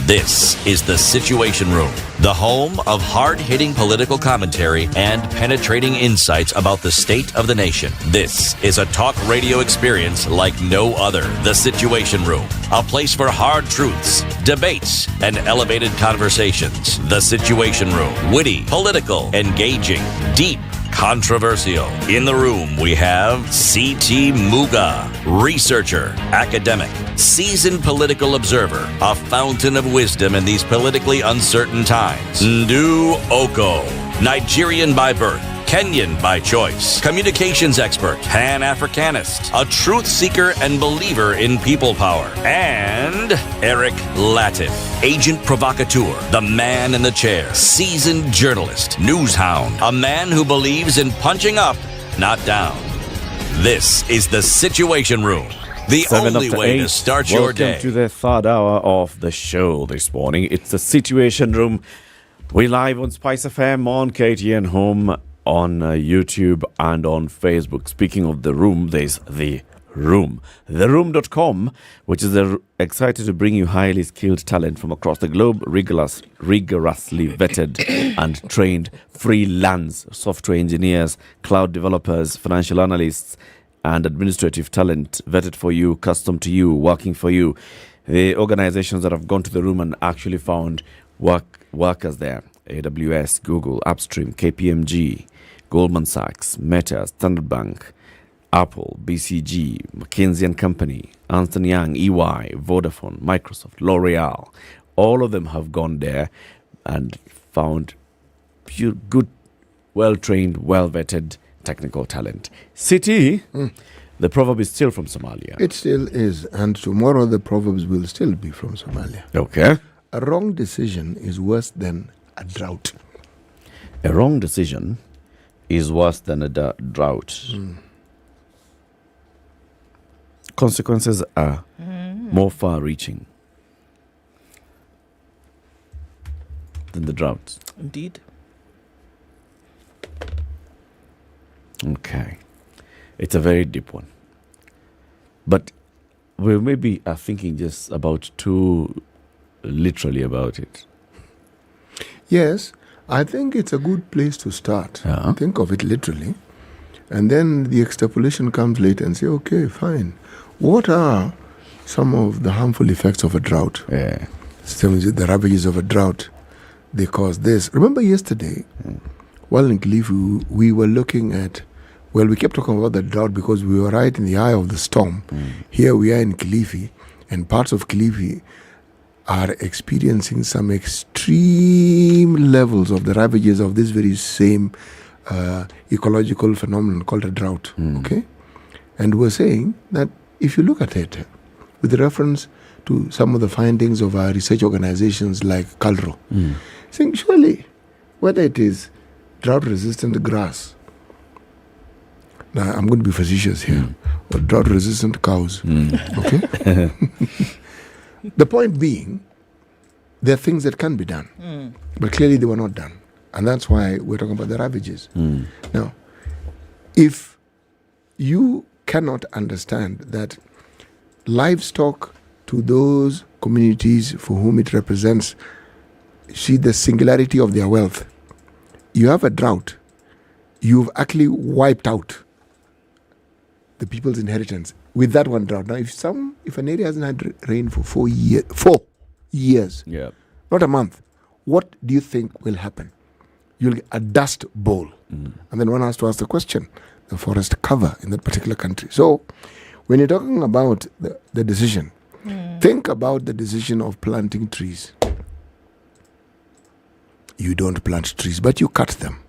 This is the Situation Room, the home of hard-hitting political commentary and penetrating insights about the state of the nation. This is a talk radio experience like no other. The Situation Room, a place for hard truths, debates, and elevated conversations. The Situation Room, witty, political, engaging, deep, controversial. In the room, we have C.T. Muga, researcher, academic, seasoned political observer, a fountain of wisdom in these politically uncertain times. Ndu Oko, Nigerian by birth, Kenyan by choice, communications expert, Pan-Africanist, a truth seeker and believer in people power, and Eric Latif, agent provocateur, the man in the chair, seasoned journalist, news hound, a man who believes in punching up, not down. This is the Situation Room, the only way to start your day. Welcome to the third hour of the show this morning. It's the Situation Room. We're live on Spice FM, on KTN Home, on YouTube and on Facebook. Speaking of the room, there's the room. TheRoom.com, which is excited to bring you highly skilled talent from across the globe, rigorously vetted and trained freelance software engineers, cloud developers, financial analysts, and administrative talent vetted for you, custom to you, working for you. The organizations that have gone to the room and actually found workers there: AWS, Google, Upstream, KPMG, Goldman Sachs, Meta, Standard Bank, Apple, BCG, McKinsey & Company, Ernst & Young, EY, Vodafone, Microsoft, L'Oreal. All of them have gone there and found pure, good, well-trained, well-vetted technical talent. City, the proverb is still from Somalia. It still is. And tomorrow the proverbs will still be from Somalia. Okay. A wrong decision is worse than a drought. A wrong decision is worse than a drought. Consequences are more far-reaching than the drought. Indeed. Okay. It's a very deep one. But we maybe are thinking just about too literally about it. Yes, I think it's a good place to start. Think of it literally. And then the extrapolation comes later and say, okay, fine. What are some of the harmful effects of a drought? The ravages of a drought. They cause this. Remember yesterday, while in Kilifi, we were looking at, we kept talking about the drought because we were right in the eye of the storm. Here we are in Kilifi, and parts of Kilifi are experiencing some extreme levels of the ravages of this very same ecological phenomenon called a drought. Okay? And we're saying that if you look at it with reference to some of the findings of our research organizations like Calro, saying surely whether it is drought-resistant grass, now I'm going to be facetious here, or drought-resistant cows, okay? The point being, there are things that can be done, but clearly they were not done. And that's why we're talking about the ravages. Now, if you cannot understand that livestock, to those communities for whom it represents, see the singularity of their wealth, you have a drought, you've actually wiped out the people's inheritance with that one drought. Now, if an area hasn't had rain for 4 years, not a month, what do you think will happen? You'll get a dust bowl. And then one has to ask the question, the forest cover in that particular country. So when you're talking about the decision, think about the decision of planting trees. You don't plant trees, but you cut them.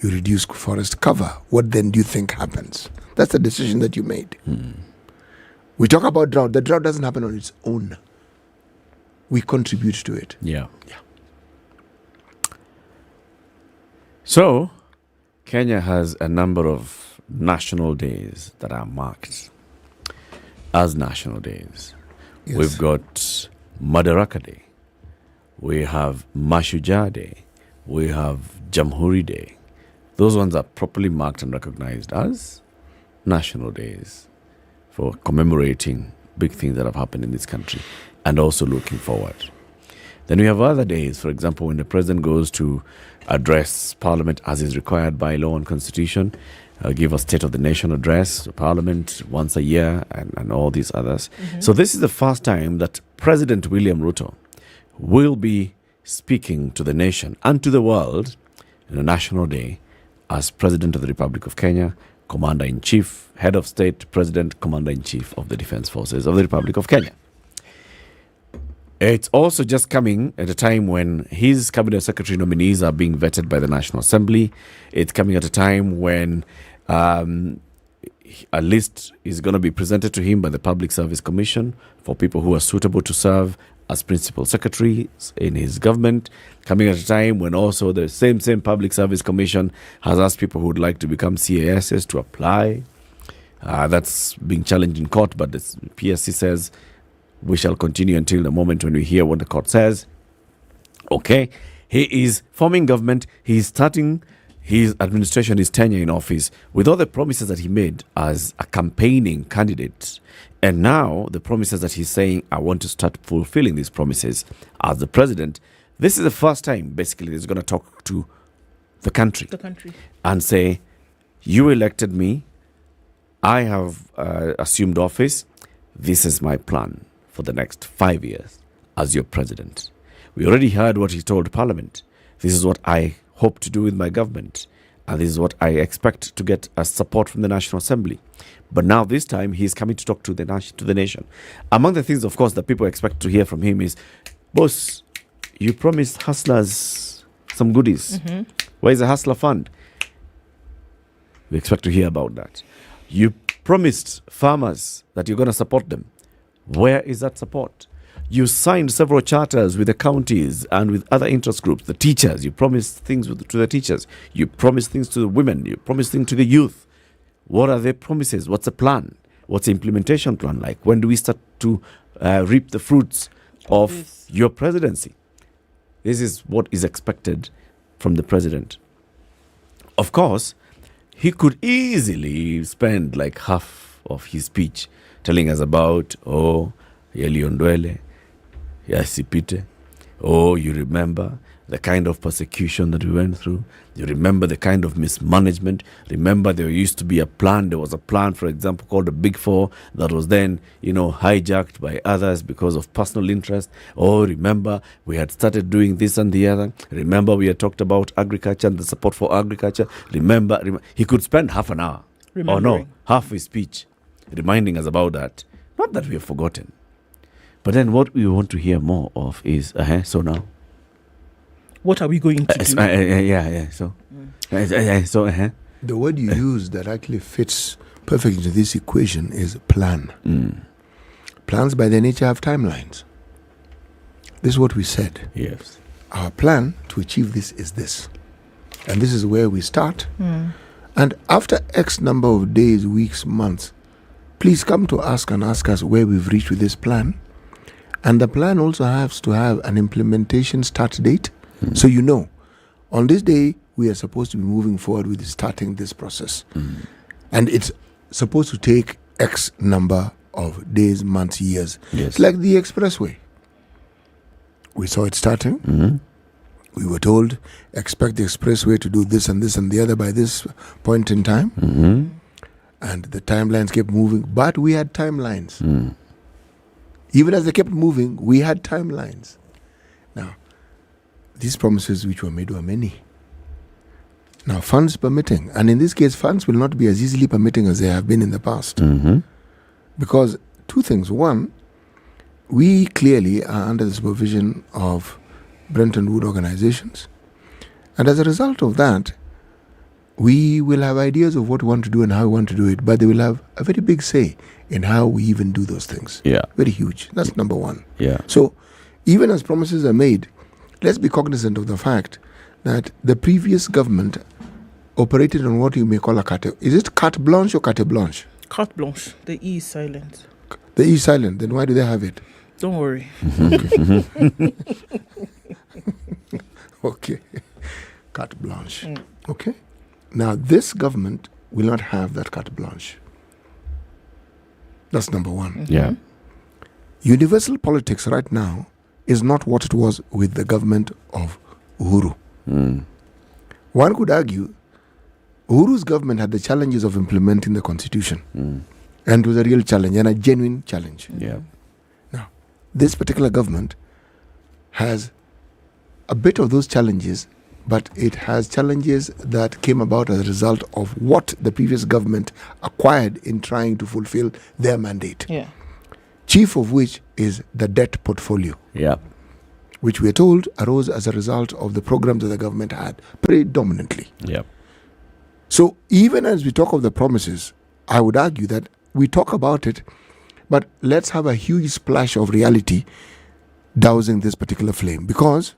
You reduce forest cover. What then do you think happens? That's the decision that you made. We talk about drought. The drought doesn't happen on its own. We contribute to it. Yeah. So, Kenya has a number of national days that are marked as national days. Yes. We've got Madaraka Day. We have Mashujaa Day. We have Jamhuri Day. Those ones are properly marked and recognized as national days for commemorating big things that have happened in this country and also looking forward. Then we have other days, for example, when the president goes to address Parliament as is required by law and constitution, give a State of the Nation address to Parliament once a year and all these others. So this is the first time that President William Ruto will be speaking to the nation and to the world in a national day as President of the Republic of Kenya, Commander-in-Chief, Head of State, President, Commander-in-Chief of the Defense Forces of the Republic of Kenya. It's also just coming at a time when his cabinet secretary nominees are being vetted by the National Assembly. It's coming at a time when a list is going to be presented to him by the Public Service Commission for people who are suitable to serve as principal secretaries in his government, coming at a time when also the same Public Service Commission has asked people who would like to become CASs to apply. That's being challenged in court, but the PSC says we shall continue until the moment when we hear what the court says. Okay, he is forming government. He is starting his administration, his tenure in office with all the promises that he made as a campaigning candidate. And now the promises that he's saying, I want to start fulfilling these promises as the president. This is the first time, basically, he's going to talk to the country and say, you elected me. I have assumed office. This is my plan for the next 5 years as your president. We already heard what he told Parliament. This is what I hope to do with my government. And this is what I expect to get as support from the National Assembly. But now this time, he's coming to talk to the nation. Among the things, of course, that people expect to hear from him is, boss, you promised hustlers some goodies. Where's the hustler fund? We expect to hear about that. You promised farmers that you're going to support them. Where is that support? You signed several charters with the counties and with other interest groups. The teachers, you promised things to the teachers. You promised things to the women. You promised things to the youth. What are the promises? What's the plan? What's the implementation plan like? When do we start to reap the fruits of your presidency? This is what is expected from the president. Of course, he could easily spend like half of his speech telling us about, Yeliondwele, Yasipite. You remember the kind of persecution that we went through. You remember the kind of mismanagement. Remember there used to be a plan. There was a plan, for example, called the Big Four that was then, hijacked by others because of personal interest. Remember we had started doing this and the other. Remember we had talked about agriculture and the support for agriculture. Remember. He could spend half an hour half his speech reminding us about that. Not that we have forgotten. But then what we want to hear more of is, so now? What are we going to do? The word you use that actually fits perfectly into this equation is plan. Plans by their nature have timelines. This is what we said. Yes. Our plan to achieve this is this. And this is where we start. And after X number of days, weeks, months, please come to us and ask us where we've reached with this plan. And the plan also has to have an implementation start date. So on this day, we are supposed to be moving forward with starting this process. And it's supposed to take X number of days, months, years. Yes. It's like the expressway. We saw it starting. We were told, expect the expressway to do this and the other by this point in time. Mm-hmm. And the timelines kept moving. But we had timelines. Even as they kept moving, we had timelines. Now, these promises which were made were many. Now, funds permitting. And in this case, funds will not be as easily permitting as they have been in the past. Mm-hmm. Because two things. One, we clearly are under the supervision of Bretton Woods organizations. And as a result of that, we will have ideas of what we want to do and how we want to do it, but they will have a very big say in how we even do those things. Yeah. Very huge. That's number one. Yeah. So even as promises are made, let's be cognizant of the fact that the previous government operated on what you may call a carte. Is it carte blanche or carte blanche? Carte blanche. The E is silent. The E is silent. Then why do they have it? Don't worry. Okay. Carte blanche. Okay. Now, this government will not have that carte blanche. That's number one. Yeah. Universal politics right now is not what it was with the government of Uhuru. One could argue Uhuru's government had the challenges of implementing the constitution. And it was a real challenge and a genuine challenge. Yeah. Now, this particular government has a bit of those challenges, but it has challenges that came about as a result of what the previous government acquired in trying to fulfill their mandate. Yeah. Chief of which is the debt portfolio. Yeah. Which we are told arose as a result of the programs that the government had predominantly. Yeah. So even as we talk of the promises, I would argue that we talk about it, but let's have a huge splash of reality dousing this particular flame, because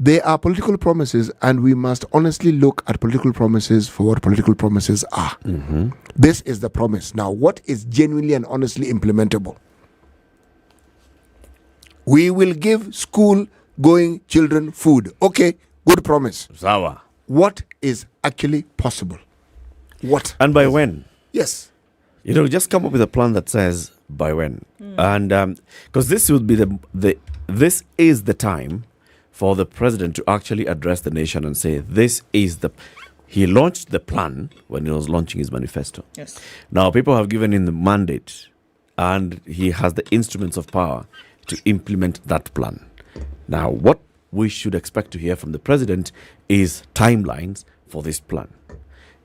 they are political promises, and we must honestly look at political promises for what political promises are. This is the promise. Now, what is genuinely and honestly implementable? We will give school-going children food. Okay, good promise. Sawa. What is actually possible? What? And by when? Yes. You know, just come up with a plan that says by when. And because this would be this is the time for the president to actually address the nation and say, this is the... He launched the plan when he was launching his manifesto. Yes. Now, people have given him the mandate, and he has the instruments of power to implement that plan. Now, what we should expect to hear from the president is timelines for this plan.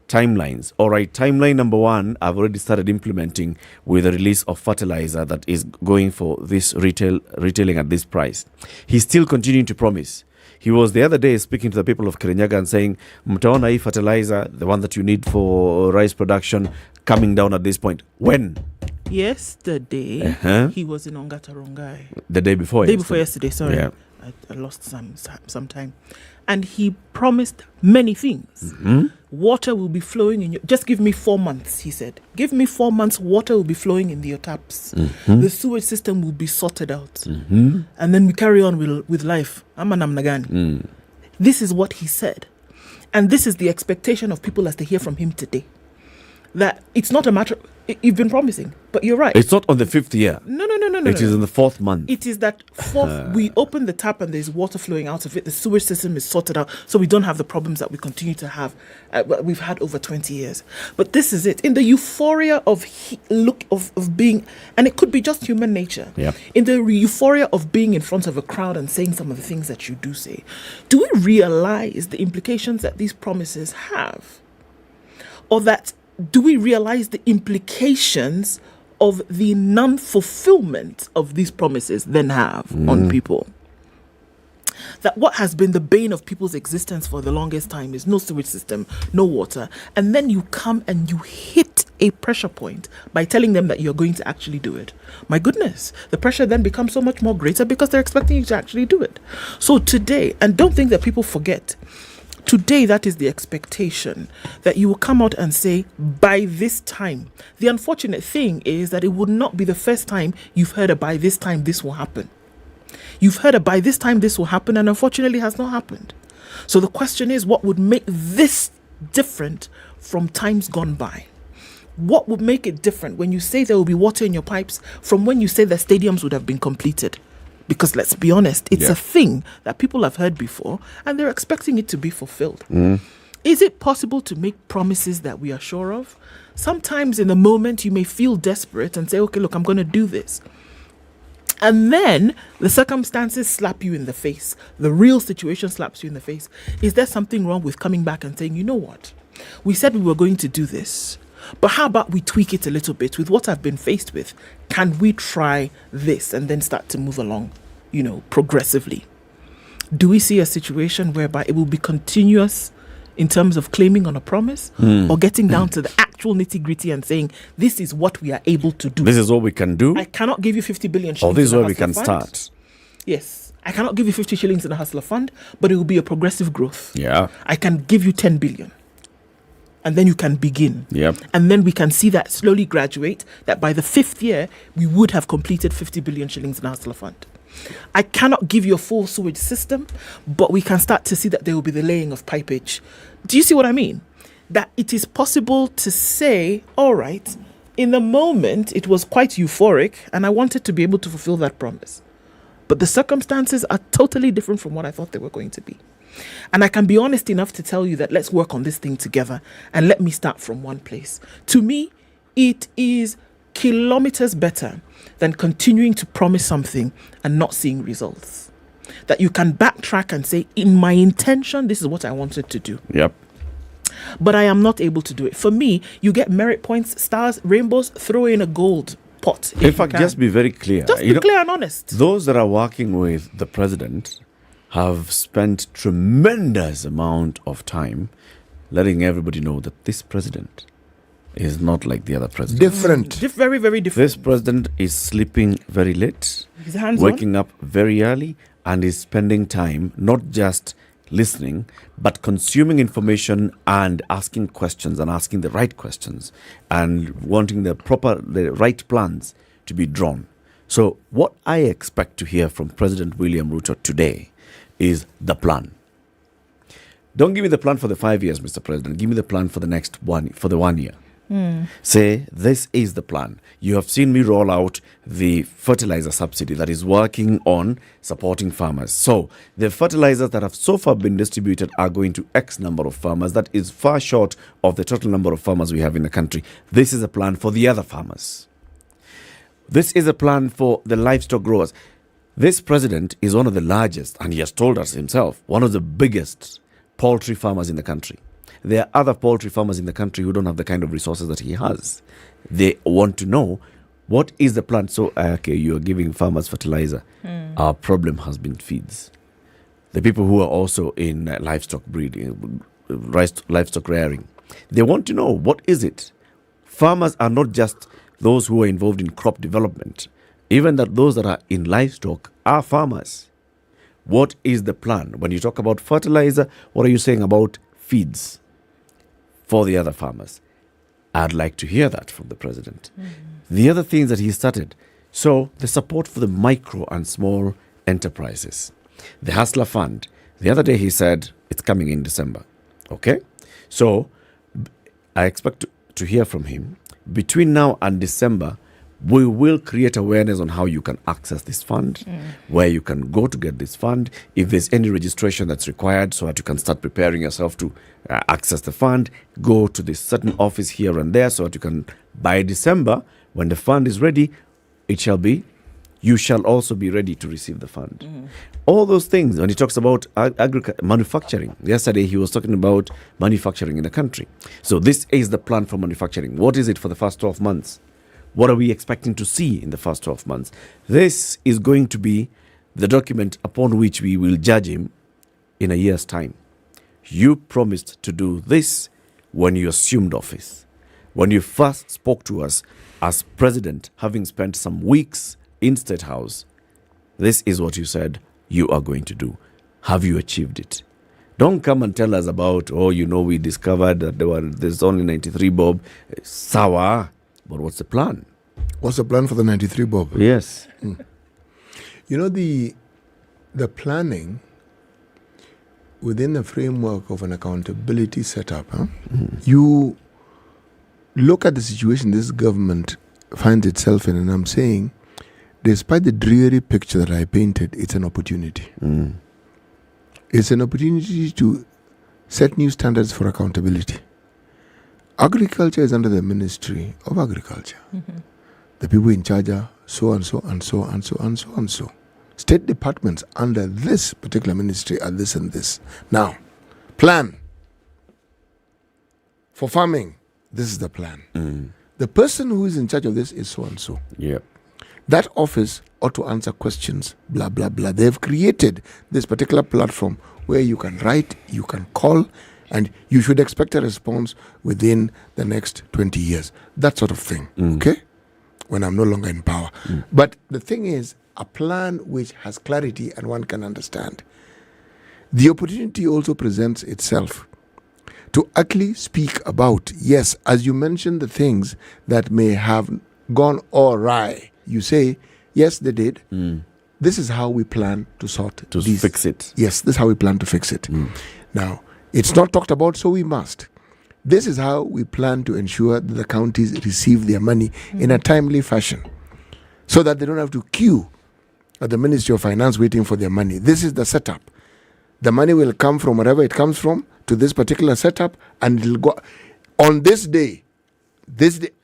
Timelines. All right, timeline number one, I've already started implementing with the release of fertilizer that is going for this retailing at this price. He's still continuing to promise. He was the other day speaking to the people of Kirinyaga and saying, mtaona hii fertilizer, the one that you need for rice production, coming down at this point. When? Yesterday, he was in Ongatarongai. The day before yesterday. Day before yesterday, sorry. Yeah. I lost some time. And he promised many things. Water will be flowing in your... Just give me 4 months, he said. Give me 4 months, water will be flowing in your taps. The sewage system will be sorted out. And then we carry on with life. This is what he said. And this is the expectation of people as they hear from him today. That it's not a matter... You've been promising, but you're right. It's not on the 5th year. No. It is in the 4th month. It is that we open the tap and there's water flowing out of it. The sewage system is sorted out, so we don't have the problems that we continue to have. We've had over 20 years. But this is it. In the euphoria of being, and it could be just human nature. Yeah. In the euphoria of being in front of a crowd and saying some of the things that you do say, do we realize the implications that these promises have? Or that do we realize the implications of the non-fulfillment of these promises then have on people? That what has been the bane of people's existence for the longest time is no sewage system, no water. And then you come and you hit a pressure point by telling them that you're going to actually do it. My goodness, the pressure then becomes so much more greater because they're expecting you to actually do it. So today, and don't think that people forget, today, that is the expectation, that you will come out and say, by this time. The unfortunate thing is that it would not be the first time you've heard a by this time this will happen. You've heard a by this time this will happen, and unfortunately has not happened. So the question is, what would make this different from times gone by? What would make it different when you say there will be water in your pipes from when you say that stadiums would have been completed? Because let's be honest, it's a thing that people have heard before and they're expecting it to be fulfilled. Is it possible to make promises that we are sure of? Sometimes in the moment you may feel desperate and say, okay, look, I'm going to do this. And then the circumstances slap you in the face. The real situation slaps you in the face. Is there something wrong with coming back and saying, you know what? We said we were going to do this, but how about we tweak it a little bit with what I've been faced with? Can we try this and then start to move along, progressively? Do we see a situation whereby it will be continuous in terms of claiming on a promise or getting down to the actual nitty-gritty and saying, this is what we are able to do? This is what we can do? I cannot give you 50 billion shillings. Or this is where we Hustler can Fund. start? Yes. I cannot give you 50 shillings in a Hustler Fund, but it will be a progressive growth. Yeah. I can give you 10 billion. And then you can begin. Yep. And then we can see that slowly graduate, that by the 5th year, we would have completed 50 billion shillings in a Hustler Fund. I cannot give you a full sewage system, but we can start to see that there will be the laying of pipage. Do you see what I mean? That it is possible to say, all right, in the moment, it was quite euphoric, and I wanted to be able to fulfill that promise. But the circumstances are totally different from what I thought they were going to be. And I can be honest enough to tell you that let's work on this thing together, and let me start from one place. To me, it is kilometers better than continuing to promise something and not seeing results. That you can backtrack and say, in my intention, this is what I wanted to do. Yep. But I am not able to do it. For me, you get merit points, stars, rainbows, throw in a gold pot. In fact, just be very clear. Just be clear and honest. Those that are working with the president have spent tremendous amount of time letting everybody know that this president is not like the other president. Different. Very, very different. This president is sleeping very late, He's hands-on. waking up very early, and is spending time not just listening, but consuming information and asking questions and asking the right questions and wanting the right plans to be drawn. So what I expect to hear from President William Ruto today is the plan. Don't give me the plan for the 5 years, Mr. President. Give me the plan for the next 1 year. Say, this is the plan. You have seen me roll out the fertilizer subsidy that is working on supporting farmers. So the fertilizers that have so far been distributed are going to X number of farmers. That is far short of the total number of farmers we have in the country. This is a plan for the other farmers. This is a plan for the livestock growers. This president is one of the largest, and he has told us himself, one of the biggest poultry farmers in the country. There are other poultry farmers in the country who don't have the kind of resources that he has. They want to know, what is the plan? So, okay, you are giving farmers fertilizer. Our problem has been feeds. The people who are also in livestock breeding, livestock rearing, they want to know, what is it? Farmers are not just those who are involved in crop development. Even that those that are in livestock are farmers. What is the plan? When you talk about fertilizer, what are you saying about feeds for the other farmers? I'd like to hear that from the president. The other things that he started, so the support for the micro and small enterprises, the Hustler Fund. The other day he said it's coming in December. Okay? So I expect to hear from him. Between now and December, we will create awareness on how you can access this fund, where you can go to get this fund, if there's any registration that's required so that you can start preparing yourself to access the fund, go to this certain office here and there so that you can, by December, when the fund is ready, you shall also be ready to receive the fund. All those things, when he talks about manufacturing, yesterday he was talking about manufacturing in the country. So this is the plan for manufacturing. What is it for the first 12 months? What are we expecting to see in the first 12 months? This is going to be the document upon which we will judge him in a year's time. You promised to do this when you assumed office. When you first spoke to us as president, having spent some weeks in State House, this is what you said you are going to do. Have you achieved it? Don't come and tell us about, we discovered that there's only 93 bob. Sawa. But what's the plan? What's the plan for the 93 bob? Yes. You know, the planning within the framework of an accountability setup, you look at the situation this government finds itself in, and I'm saying despite the dreary picture that I painted, it's an opportunity. It's an opportunity to set new standards for accountability. Agriculture is under the Ministry of Agriculture. The people in charge are so and so and so and so and so and so. State departments under this particular ministry are this and this. Now, plan for farming. This is the plan. The person who is in charge of this is so and so. Yep. That office ought to answer questions, blah, blah, blah. They've created this particular platform where you can write, you can call, and you should expect a response within the next 20 years. That sort of thing, okay? When I'm no longer in power. But the thing is, a plan which has clarity and one can understand. The opportunity also presents itself to actually speak about, yes, as you mentioned, the things that may have gone awry. You say, yes, they did. This is how we plan to fix it. Yes, this is how we plan to fix it. Now, it's not talked about, so we must. This is how we plan to ensure that the counties receive their money in a timely fashion, so that they don't have to queue at the Ministry of Finance waiting for their money. This is the setup. The money will come from wherever it comes from to this particular setup, and it'll go on this day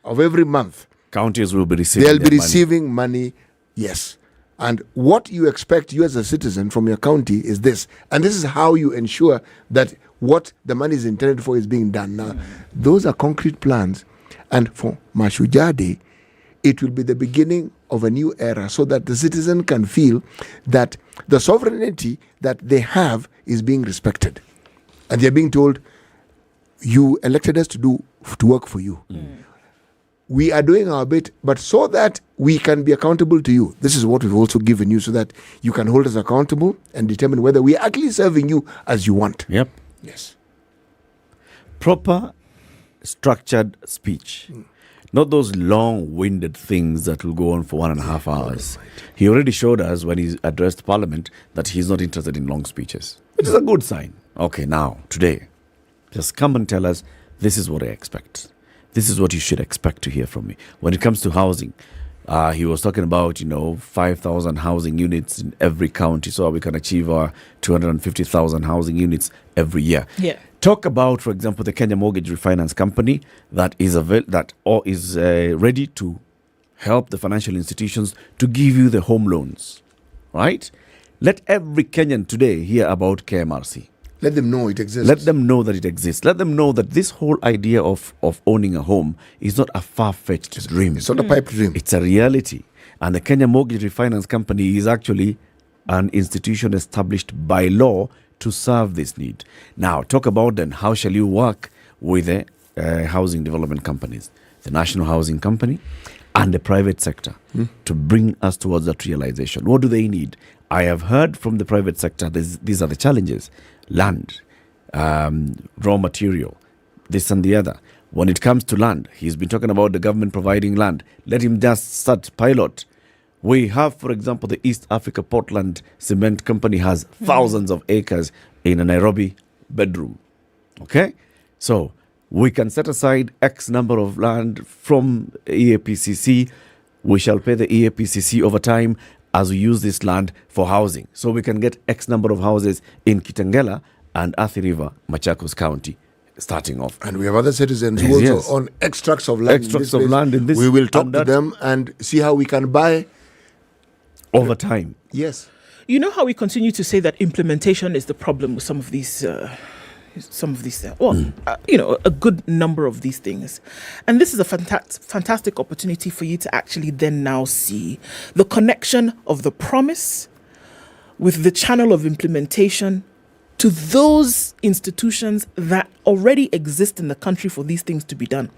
of every month. Counties will be receiving They'll be receiving money, yes. And what you expect, you as a citizen from your county, is this. And this is how you ensure that what the money is intended for is being done. Now, those are concrete plans. And for Mashujaa Day, it will be the beginning of a new era, so that the citizen can feel that the sovereignty that they have is being respected. And they're being told, you elected us to work for you. We are doing our bit, but so that we can be accountable to you. This is what we've also given you, so that you can hold us accountable and determine whether we are actually serving you as you want. Yep. Yes. Proper, structured speech. Not those long-winded things that will go on for 1.5 hours. He already showed us when he addressed Parliament that he's not interested in long speeches. It is a good sign. Okay, now, today, just come and tell us, this is what I expect. This is what you should expect to hear from me. When it comes to housing, he was talking about, 5,000 housing units in every county, so we can achieve our 250,000 housing units every year. Yeah. Talk about, for example, the Kenya Mortgage Refinance Company that is ready to help the financial institutions to give you the home loans, right? Let every Kenyan today hear about KMRC. Let them know it exists. Let them know that it exists. Let them know that this whole idea of owning a home is not a far-fetched dream. It's not a pipe dream. It's a reality. And the Kenya Mortgage Refinance Company is actually an institution established by law to serve this need. Now, talk about then how shall you work with the housing development companies, the National Housing Company and the private sector to bring us towards that realization. What do they need? I have heard from the private sector, these are the challenges. Land, raw material, this and the other. When it comes to land, he's been talking about the government providing land. Let him just start pilot. We have, for example, the East Africa Portland Cement Company has thousands of acres in a Nairobi bedroom. Okay? So we can set aside X number of land from EAPCC. We shall pay the EAPCC over time as we use this land for housing. So we can get X number of houses in Kitengela and Athi River, Machakos County, starting off. And we have other citizens who also own extracts of land. In this. We will talk to them and see how we can buy over time. Yes. You know how we continue to say that implementation is the problem with some of these a good number of these things. And this is a fantastic opportunity for you to actually then now see the connection of the promise with the channel of implementation to those institutions that already exist in the country for these things to be done.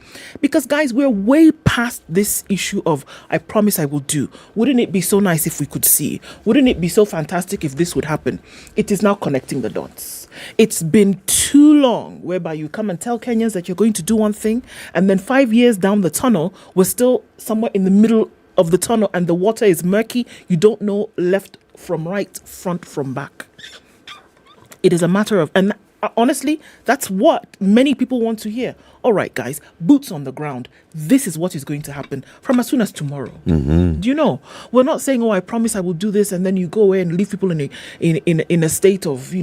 Because, guys, we're way past this issue of, I promise I will do. Wouldn't it be so nice if we could see? Wouldn't it be so fantastic if this would happen? It is now connecting the dots. It's been too long whereby you come and tell Kenyans that you're going to do one thing, and then 5 years down the tunnel, we're still somewhere in the middle of the tunnel and the water is murky. You don't know left from right, front from back. It is a matter of, and honestly, that's what many people want to hear. All right, guys, boots on the ground. This is what is going to happen from as soon as tomorrow. Do you know? We're not saying, I promise I will do this, and then you go away and leave people in a state of,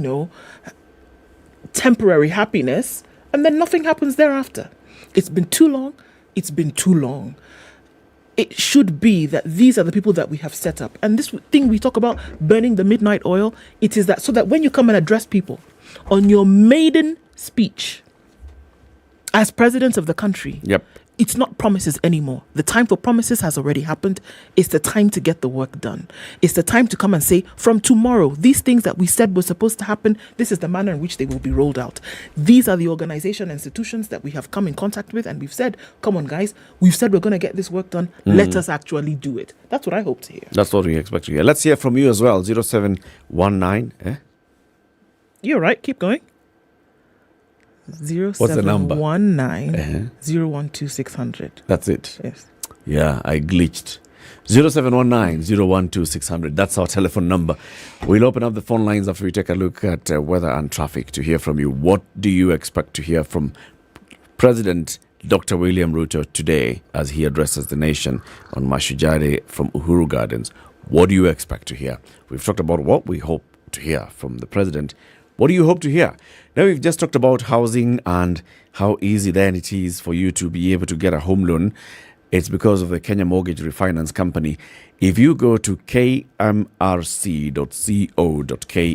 temporary happiness, and then nothing happens thereafter. It's been too long. It's been too long. It should be that these are the people that we have set up. And this thing we talk about, burning the midnight oil, it is that so that when you come and address people on your maiden speech as president of the country, it's not promises anymore. The time for promises has already happened. It's the time to get the work done. It's the time to come and say, from tomorrow, these things that we said were supposed to happen, this is the manner in which they will be rolled out. These are the organization institutions that we have come in contact with, and we've said, come on, guys, we've said we're going to get this work done. Let us actually do it. That's what I hope to hear. That's what we expect to hear. Let's hear from you as well. 0719. You're right. Keep going. What's the number? 0719-012-600. That's it. Yes. Yeah, I glitched. 0719-012-600. That's our telephone number. We'll open up the phone lines after we take a look at weather and traffic to hear from you. What do you expect to hear from President Dr. William Ruto today as he addresses the nation on Mashujaa Day from Uhuru Gardens? What do you expect to hear? We've talked about what we hope to hear from the president. What do you hope to hear? Now, we've just talked about housing and how easy then it is for you to be able to get a home loan. It's because of the Kenya Mortgage Refinance Company. If you go to kmrc.co.ke,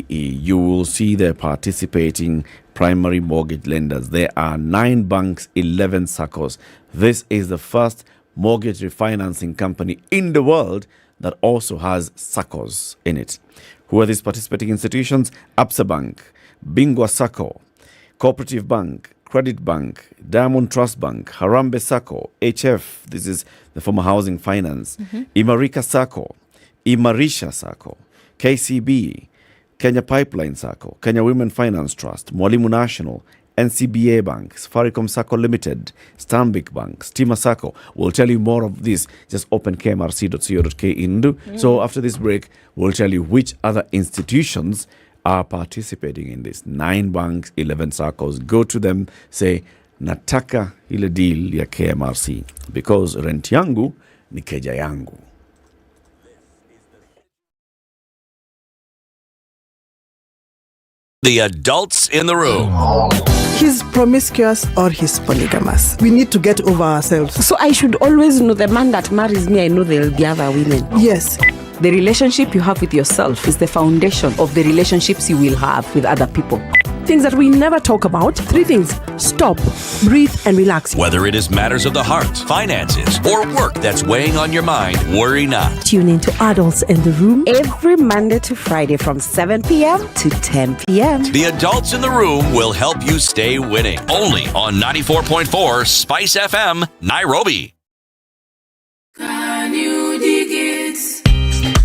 you will see the participating primary mortgage lenders. There are 9 banks, 11 SACCOs. This is the first mortgage refinancing company in the world that also has SACCOs in it. Who are these participating institutions? Absa Bank, Bingwa SACCO, Cooperative Bank, Credit Bank, Diamond Trust Bank, Harambe SACCO, HF, this is the former Housing Finance, Imarika SACCO, Imarisha SACCO, KCB, Kenya Pipeline SACCO, Kenya Women Finance Trust, Mwalimu National, NCBA Bank, Safaricom SACCO Limited, Stanbic Bank, Stima SACCO. We'll tell you more of this. Just open kmrc.co.ke. So after this break, we'll tell you which other institutions are participating in this. 9 banks, 11 SACCOs. Go to them, say, nataka ile deal ya KMRC because rent yangu ni keja yangu. The adults in the room. He's promiscuous or he's polygamous. We need to get over ourselves. So I should always know the man that marries me, I know there'll be other women. Yes. The relationship you have with yourself is the foundation of the relationships you will have with other people. Things that we never talk about. 3 things. Stop, breathe, and relax. Whether it is matters of the heart, finances, or work that's weighing on your mind, worry not. Tune in to Adults in the Room every Monday to Friday from 7 p.m. to 10 p.m. The adults in the room will help you stay winning. Only on 94.4 Spice FM, Nairobi. Can you dig it?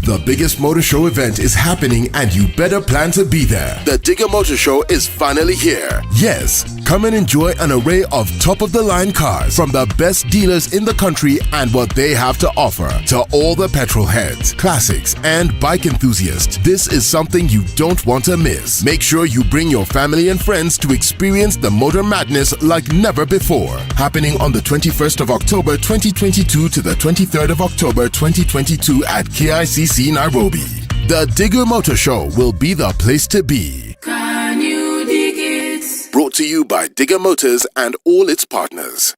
The biggest motor show event is happening and you better plan to be there. The Digger Motor Show is finally here. Yes, come and enjoy an array of top-of-the-line cars from the best dealers in the country and what they have to offer. To all the petrol heads, classics, and bike enthusiasts, this is something you don't want to miss. Make sure you bring your family and friends to experience the motor madness like never before. Happening on the 21st of October 2022 to the 23rd of October 2022 at KICC Nairobi. The Digger Motor Show will be the place to be. Can you dig it? Brought to you by Digger Motors and all its partners.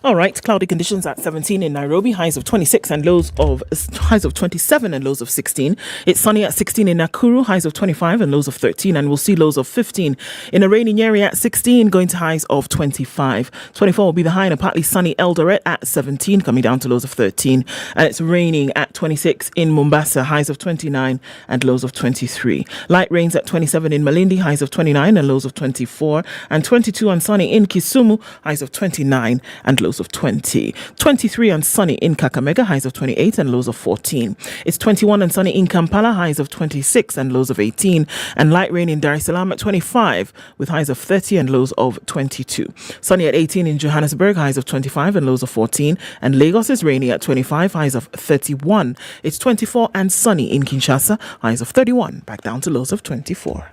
All right, cloudy conditions at 17 in Nairobi, highs of 26 and highs of 27 and lows of 16. It's sunny at 16 in Nakuru, highs of 25 and lows of 13, and we'll see lows of 15. In a rainy Nyeri at 16, going to highs of 25. 24 will be the high in a partly sunny Eldoret at 17, coming down to lows of 13. And it's raining at 26 in Mombasa, highs of 29 and lows of 23. Light rains at 27 in Malindi, highs of 29 and lows of 24. And 22 and sunny in Kisumu, highs of 29 and lows of 20. 23 and sunny in Kakamega, highs of 28 and lows of 14. It's 21 and sunny in Kampala, highs of 26 and lows of 18. And light rain in Dar es Salaam at 25 with highs of 30 and lows of 22. Sunny at 18 in Johannesburg, highs of 25 and lows of 14. And Lagos is rainy at 25, highs of 31. It's 24 and sunny in Kinshasa, highs of 31, back down to lows of 24.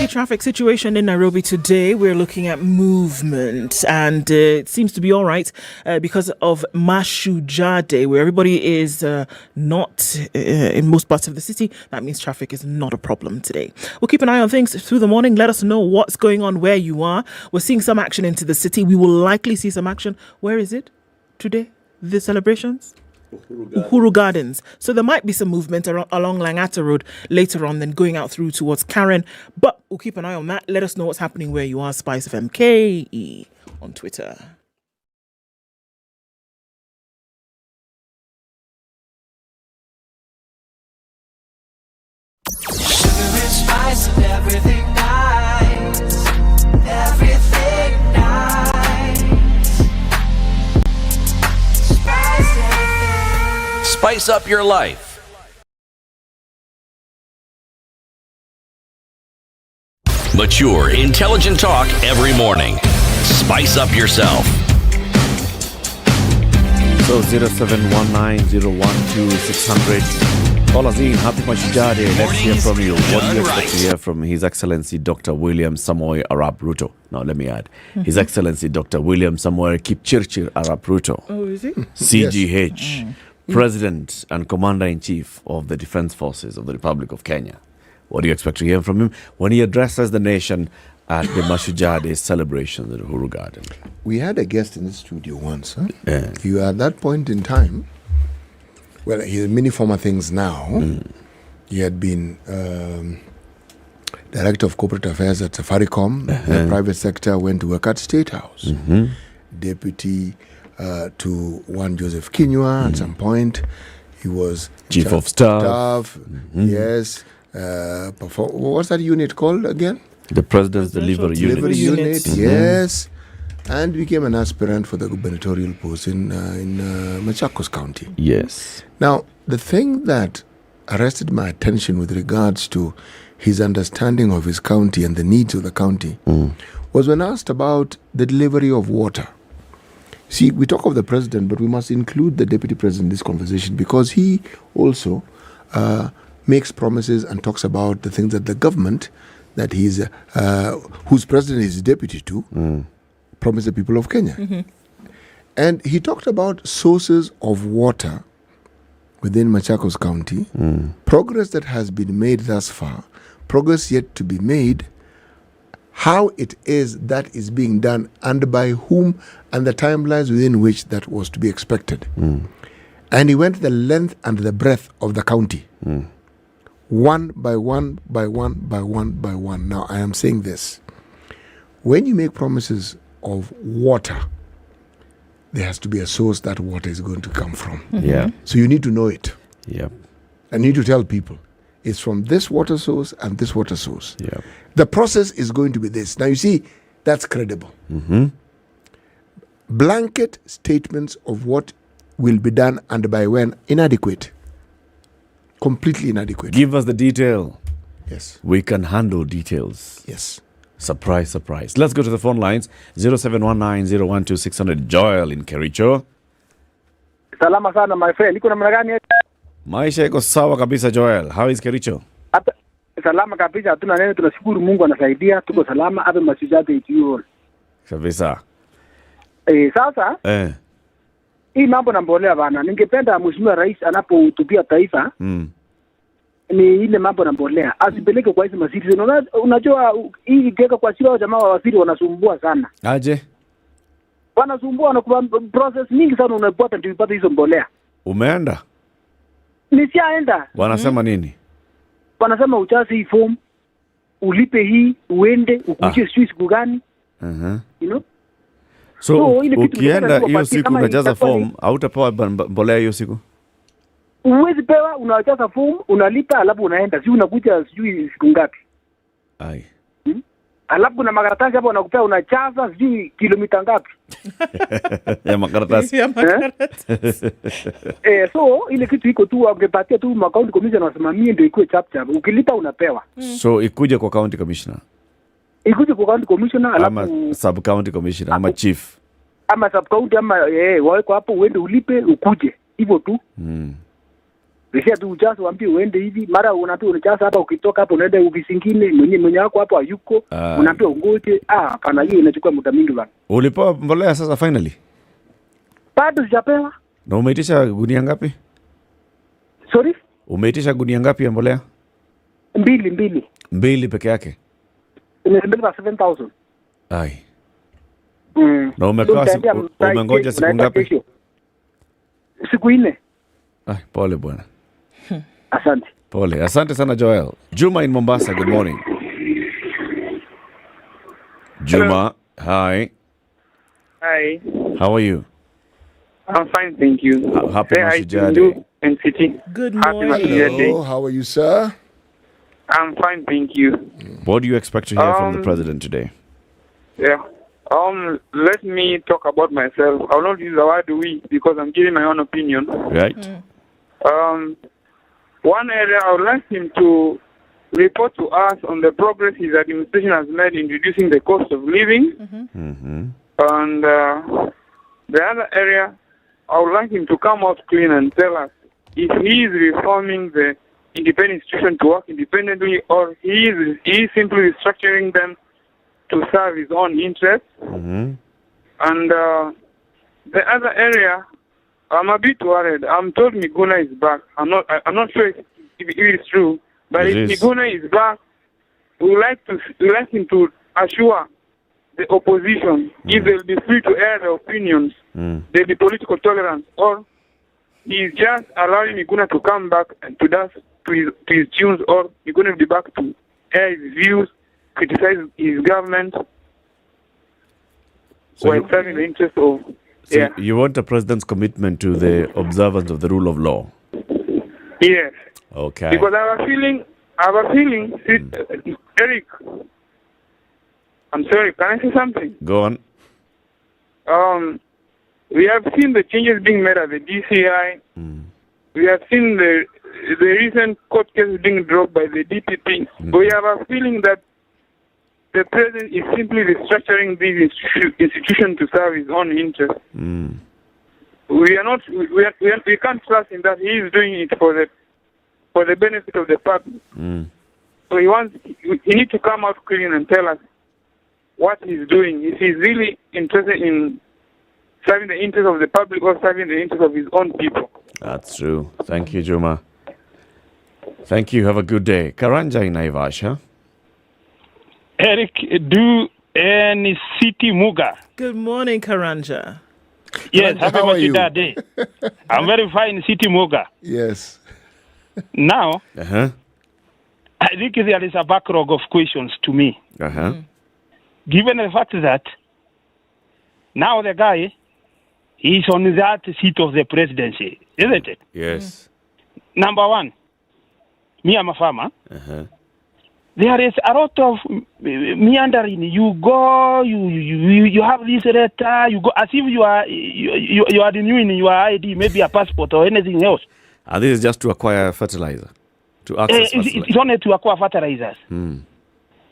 traffic situation in Nairobi today. We're looking at movement, and it seems to be all right because of Mashujaa Day, where everybody is not in most parts of the city. That means traffic is not a problem today. We'll keep an eye on things through the morning. Let us know what's going on where you are. We're seeing some action into the city. We will likely see some action. Where is it today? The celebrations? Uhuru Gardens. So there might be some movement along Langata Road later on, then going out through towards Karen. But we'll keep an eye on that. Let us know what's happening where you are. SpiceFM KE on Twitter. Sugar and spice and everything nice. Everything nice. Spice up your life. Mature, intelligent talk every morning. Spice up yourself. So 0719-012-600. Call us in. Happy Mashujaa Day. Let's hear from you. What do you expect to hear from His Excellency Dr. William Samoei Arap Ruto? Now, let me add. His Excellency Dr. William Samoei Kipchirchir Arap Ruto. Oh, is he? CGH. President and Commander-in-Chief of the Defense Forces of the Republic of Kenya. What do you expect to hear from him when he addresses the nation at the Mashujaa Day celebration at the Uhuru Garden? We had a guest in the studio once. Huh? Yeah. You at that point in time, well, he had many former things now. He had been Director of Corporate Affairs at Safaricom. The private sector, went to work at State House. Deputy to one Joseph Kinyua at some point. He was Chief of Staff. Yes. What's that unit called again? The President's Delivery Unit. Yes. And became an aspirant for the gubernatorial post in Machakos County. Yes. Now, the thing that arrested my attention with regards to his understanding of his county and the needs of the county was when asked about the delivery of water. See, we talk of the president, but we must include the deputy president in this conversation because he also makes promises and talks about the things that the government that he's, whose president is deputy to, promised the people of Kenya. And he talked about sources of water within Machakos County, progress that has been made thus far, progress yet to be made, how it is that is being done and by whom, and the timelines within which that was to be expected. And he went the length and the breadth of the county, one by one, by one, by one, by one. Now, I am saying this. When you make promises of water, there has to be a source that water is going to come from. Yeah. So you need to know it. Yep. And you need to tell people, it's from this water source and this water source. Yep. The process is going to be this. Now, you see, that's credible. Blanket statements of what will be done and by when, inadequate. Completely inadequate. Give us the detail. Yes. We can handle details. Yes. Surprise, surprise. Let's go to the phone lines. 0719-012-600. Joel in Kericho. Salama sana my friend. Iko namna gani? Maisha iko sawa kabisa Joel. How is Kericho? Hapa salama kabisa, hatuna neno, tunashukuru Mungu anasaidia, tuko salama. Hapa Mashujaa Day Edition. Kabisa. Sasa hii mambo na mbolea bana, ningependa Mheshimiwa Rais anapohutubia taifa ni ile mambo na mbolea asipeleke kwa hizo masiri. Unajua hii ikiweka kwa siri, jamaa wa waziri wanasumbua sana. Aje? Wanasumbua na process mingi sana unapata ndio upate hizo mbolea. Umeenda? Nisiaenda. Wanasema nini? Wanasema ujaze hii form, ulipe hii, uende, ukuje siku gani? You know? So ukienda hiyo siku unajaza form, hautapewa mbolea hiyo siku? Uwezi pewa, unajaza form, unalipa, alafu unaenda. Si unakuja sijui siku ngapi. Ai. Alafu kuna makaratasi hapo wanakupea, unajaza sijui kilomita ngapi. Ya makaratasi. So ile kitu iko tu, ungepatia tu county commissioner wasimamie ndio ikuwe chap chap. Ukilipa unapewa. So ikuje kwa county commissioner. Ikuje kwa county commissioner, alafu ama sub county commissioner ama chief. Ama sub county ama waweko hapo, uende ulipe ukuje. Hivyo tu. Kisha tu ujazo waambie uende hivi, mara unaambia unajaza hapa, ukitoka hapo unaenda ofisi nyingine, mwenye wako hapo hayuko, unaambia ungoje. Hapana, hiyo inachukua muda mingi bana. Ulipewa mbolea sasa finally? Bado sijapewa. Na umeitisha gunia ngapi? Sorry? Umeitisha gunia ngapi ya mbolea? 2. 2 peke yake? Nimebeba 7,000. Ai. Na umengoja siku ngapi? Siku 4. Ai, pole bwana. Asante. Pole. Asante sana Joel. Juma in Mombasa, good morning. Juma, hi. Hi. How are you? I'm fine, thank you. Happy Mashujaa Day. NCT. Good morning. Hello, how are you, sir? I'm fine, thank you. What do you expect to hear from the president today? Yeah. Let me talk about myself. I'll not use the word we because I'm giving my own opinion. Right. One area I would like him to report to us on the progress his administration has made in reducing the cost of living. And the other area, I would like him to come out clean and tell us if he is reforming the independent institution to work independently or he is simply restructuring them to serve his own interests. And the other area, I'm a bit worried. I'm told Miguna is back. I'm not sure if it is true, but if Miguna is back, we like him to assure the opposition if they'll be free to air their opinions, there'll be political tolerance, or he's just allowing Miguna to come back to his tunes, or Miguna will be back to air his views, criticize his government while serving the interest of... So you want the president's commitment to the observance of the rule of law? Yes. Okay. Because I have a feeling, Eric, I'm sorry, can I say something? Go on. We have seen the changes being made at the DCI. We have seen the recent court cases being dropped by the DPP. We have a feeling that the president is simply restructuring these institutions to serve his own interests. We can't trust in that he is doing it for the benefit of the public. So he needs to come out clean and tell us what he's doing. If he's really interested in serving the interest of the public or serving the interest of his own people. That's true. Thank you, Juma. Thank you. Have a good day. Karanja in Naivasha. Eric, do any city Muga. Good morning, Karanja. Yes, happy Mashujaa Day. I'm very fine, city Muga. Yes. Now, I think there is a backlog of questions to me. Given the fact that now the guy is on that seat of the presidency, isn't it? Yes. Number one, me, I'm a farmer. There is a lot of meandering. You go, you have this letter, you go as if you are renewing your ID, maybe a passport or anything else. And this is just to acquire fertilizer, to access fertilizer. It's only to acquire fertilizers.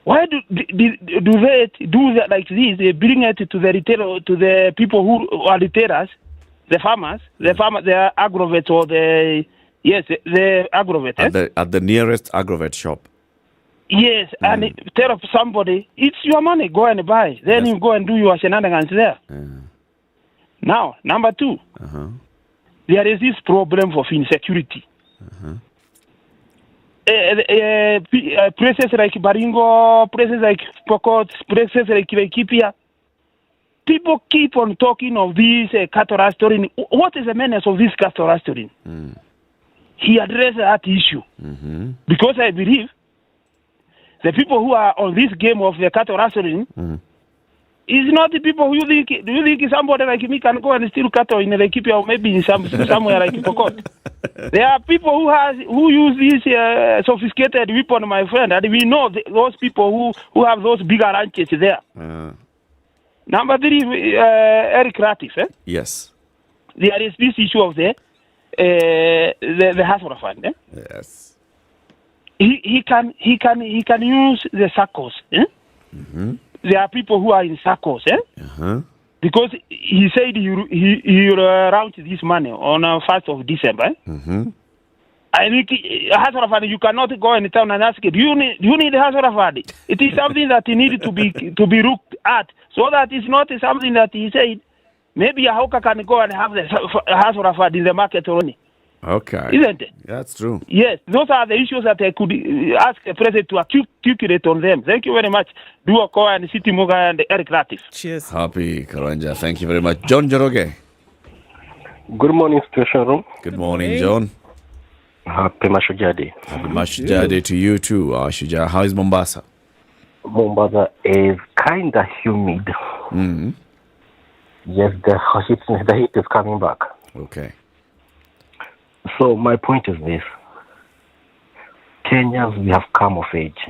Why do they do that like this? They bring it to the retailer, to the people who are retailers, the farmers, the agrovet or the agrovet. At the nearest agrovet shop. Yes, and tell somebody, it's your money, go and buy. Then you go and do your shenanigans there. Now, number two, there is this problem of insecurity. Places like Baringo, places like Pokot, places like Laikipia, people keep on talking of this cattle restoring. What is the menace of this cattle restoring? He addressed that issue. Because I believe the people who are on this game of the cattle restoring is not the people who think. Do you think somebody like me can go and steal cattle in Laikipia or maybe in somewhere like Pokot? There are people who use this sophisticated weapon, my friend, and we know those people who have those bigger ranches there. Number three, Eric Ratif. Yes. There is this issue of the Hasra Fund. Yes. He can use the circles. There are people who are in circles. Because he said he will round this money on 1st of December. And I think hazard fund, you cannot go in town and ask it. Do you need hazard fund? It is something that needed to be looked at. So that is not something that he said. Maybe a hawker can go and have the hazard fund in the market only. Okay. Isn't it? That's true. Yes, those are the issues that I could ask the president to articulate on them. Thank you very much. Duoko and City Muga and Eric Latif. Cheers. Happy Karanja. Thank you very much. John Joroge. Good morning, Station Room. Good morning, John. Happy Mashujaa Day. Happy Mashujaa Day to you too, Shujaa. How is Mombasa? Mombasa is kind of humid. Mm-hmm. Yes, the heat is coming back. Okay. So my point is this. Kenyans, we have come of age.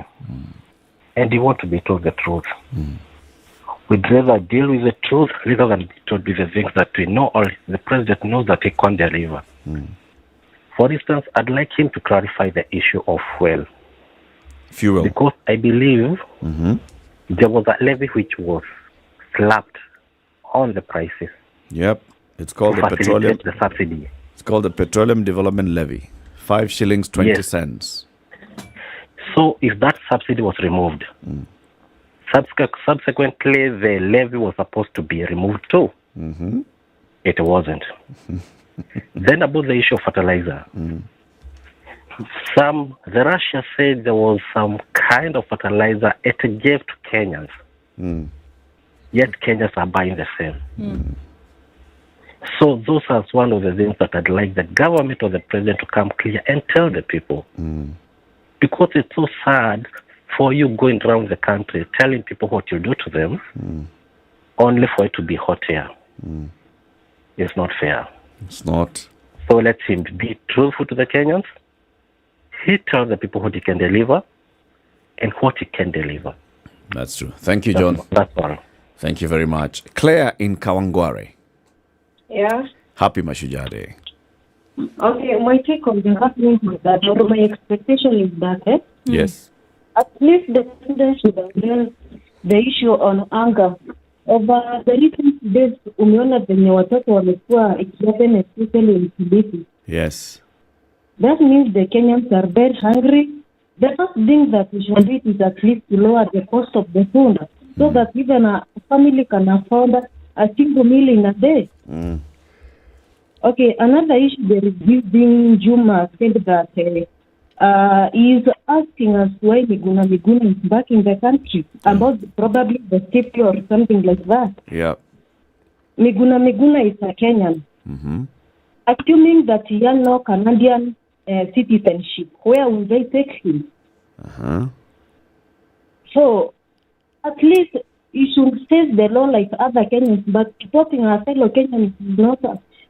And we want to be told the truth. We'd rather deal with the truth rather than be told with the things that we know or the president knows that he can't deliver. For instance, I'd like him to clarify the issue of fuel. Because I believe there was a levy which was slapped on the prices. Yep. It's called the petroleum. The subsidy. It's called the Petroleum Development Levy. 5 shillings 20 cents. So if that subsidy was removed, subsequently the levy was supposed to be removed too. It wasn't. Then about the issue of fertilizer. The Russia said there was some kind of fertilizer it gave to Kenyans. Yet Kenyans are buying the same. So those are one of the things that I'd like the government or the president to come clear and tell the people. Because it's so sad for you going around the country telling people what you do to them only for it to be hot air. It's not fair. It's not. So let him be truthful to the Kenyans. He tells the people what he can deliver and what he can deliver. That's true. Thank you, John. That's all. Thank you very much. Claire in Kawangware. Yeah. Happy Mashujaa Day. Okay, my take on the happening is that, or my expectation is that, Yes. at least the president should address the issue on anger. Over the recent days, umeona venye watoto wamekuwa ikiapen especially in Kisumu. Yes. That means the Kenyans are very hungry. The first thing that we should do is at least to lower the cost of the food so that even a family can afford a single meal in a day. Okay, another issue there is this thing Juma said that he is asking us why Miguna Miguna is back in the country, about probably the safety or something like that. Yeah. Miguna Miguna is a Kenyan. Assuming that he has no Canadian citizenship, where will they take him? So, at least he should face the law like other Kenyans, but supporting our fellow Kenyans is not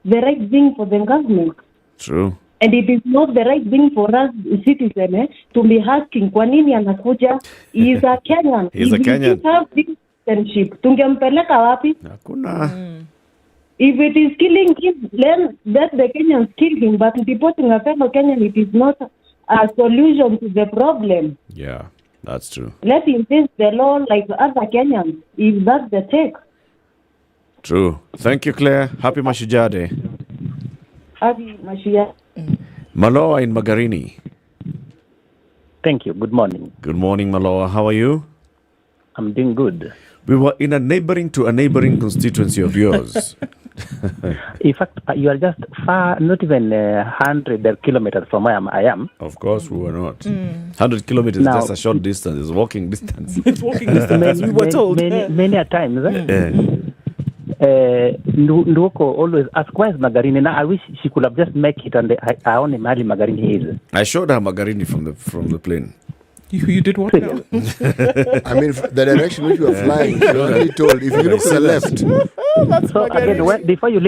the right thing for the government. True. And it is not the right thing for us citizens to be asking, kwa nini anakuja? He is a Kenyan. He's a Kenyan. If he have citizenship, tungempeleka wapi? Hakuna. If it is killing him, then let the Kenyans kill him. But deporting a fellow Kenyan, it is not a solution to the problem. Yeah, that's true. Let him face the law like other Kenyans, if that's the take. True. Thank you, Claire. Happy Mashujaa Day. Happy Mashujaa. Maloa in Magarini. Thank you. Good morning. Good morning, Maloa. How are you? I'm doing good. We were in a neighboring constituency of yours. In fact, you are just far, not even 100 kilometers from where I am. Of course, we were not. 100 kilometers is just a short distance. It's walking distance. It's walking distance, we were told. Many a times. Nduoko always ask, where is Magarini? Now, I wish she could have just make it and I only Mali Magarini is. I showed her Magarini from the plane. You did what now? I mean, the direction which you are flying, you're already told. If you look to the left. So again, before you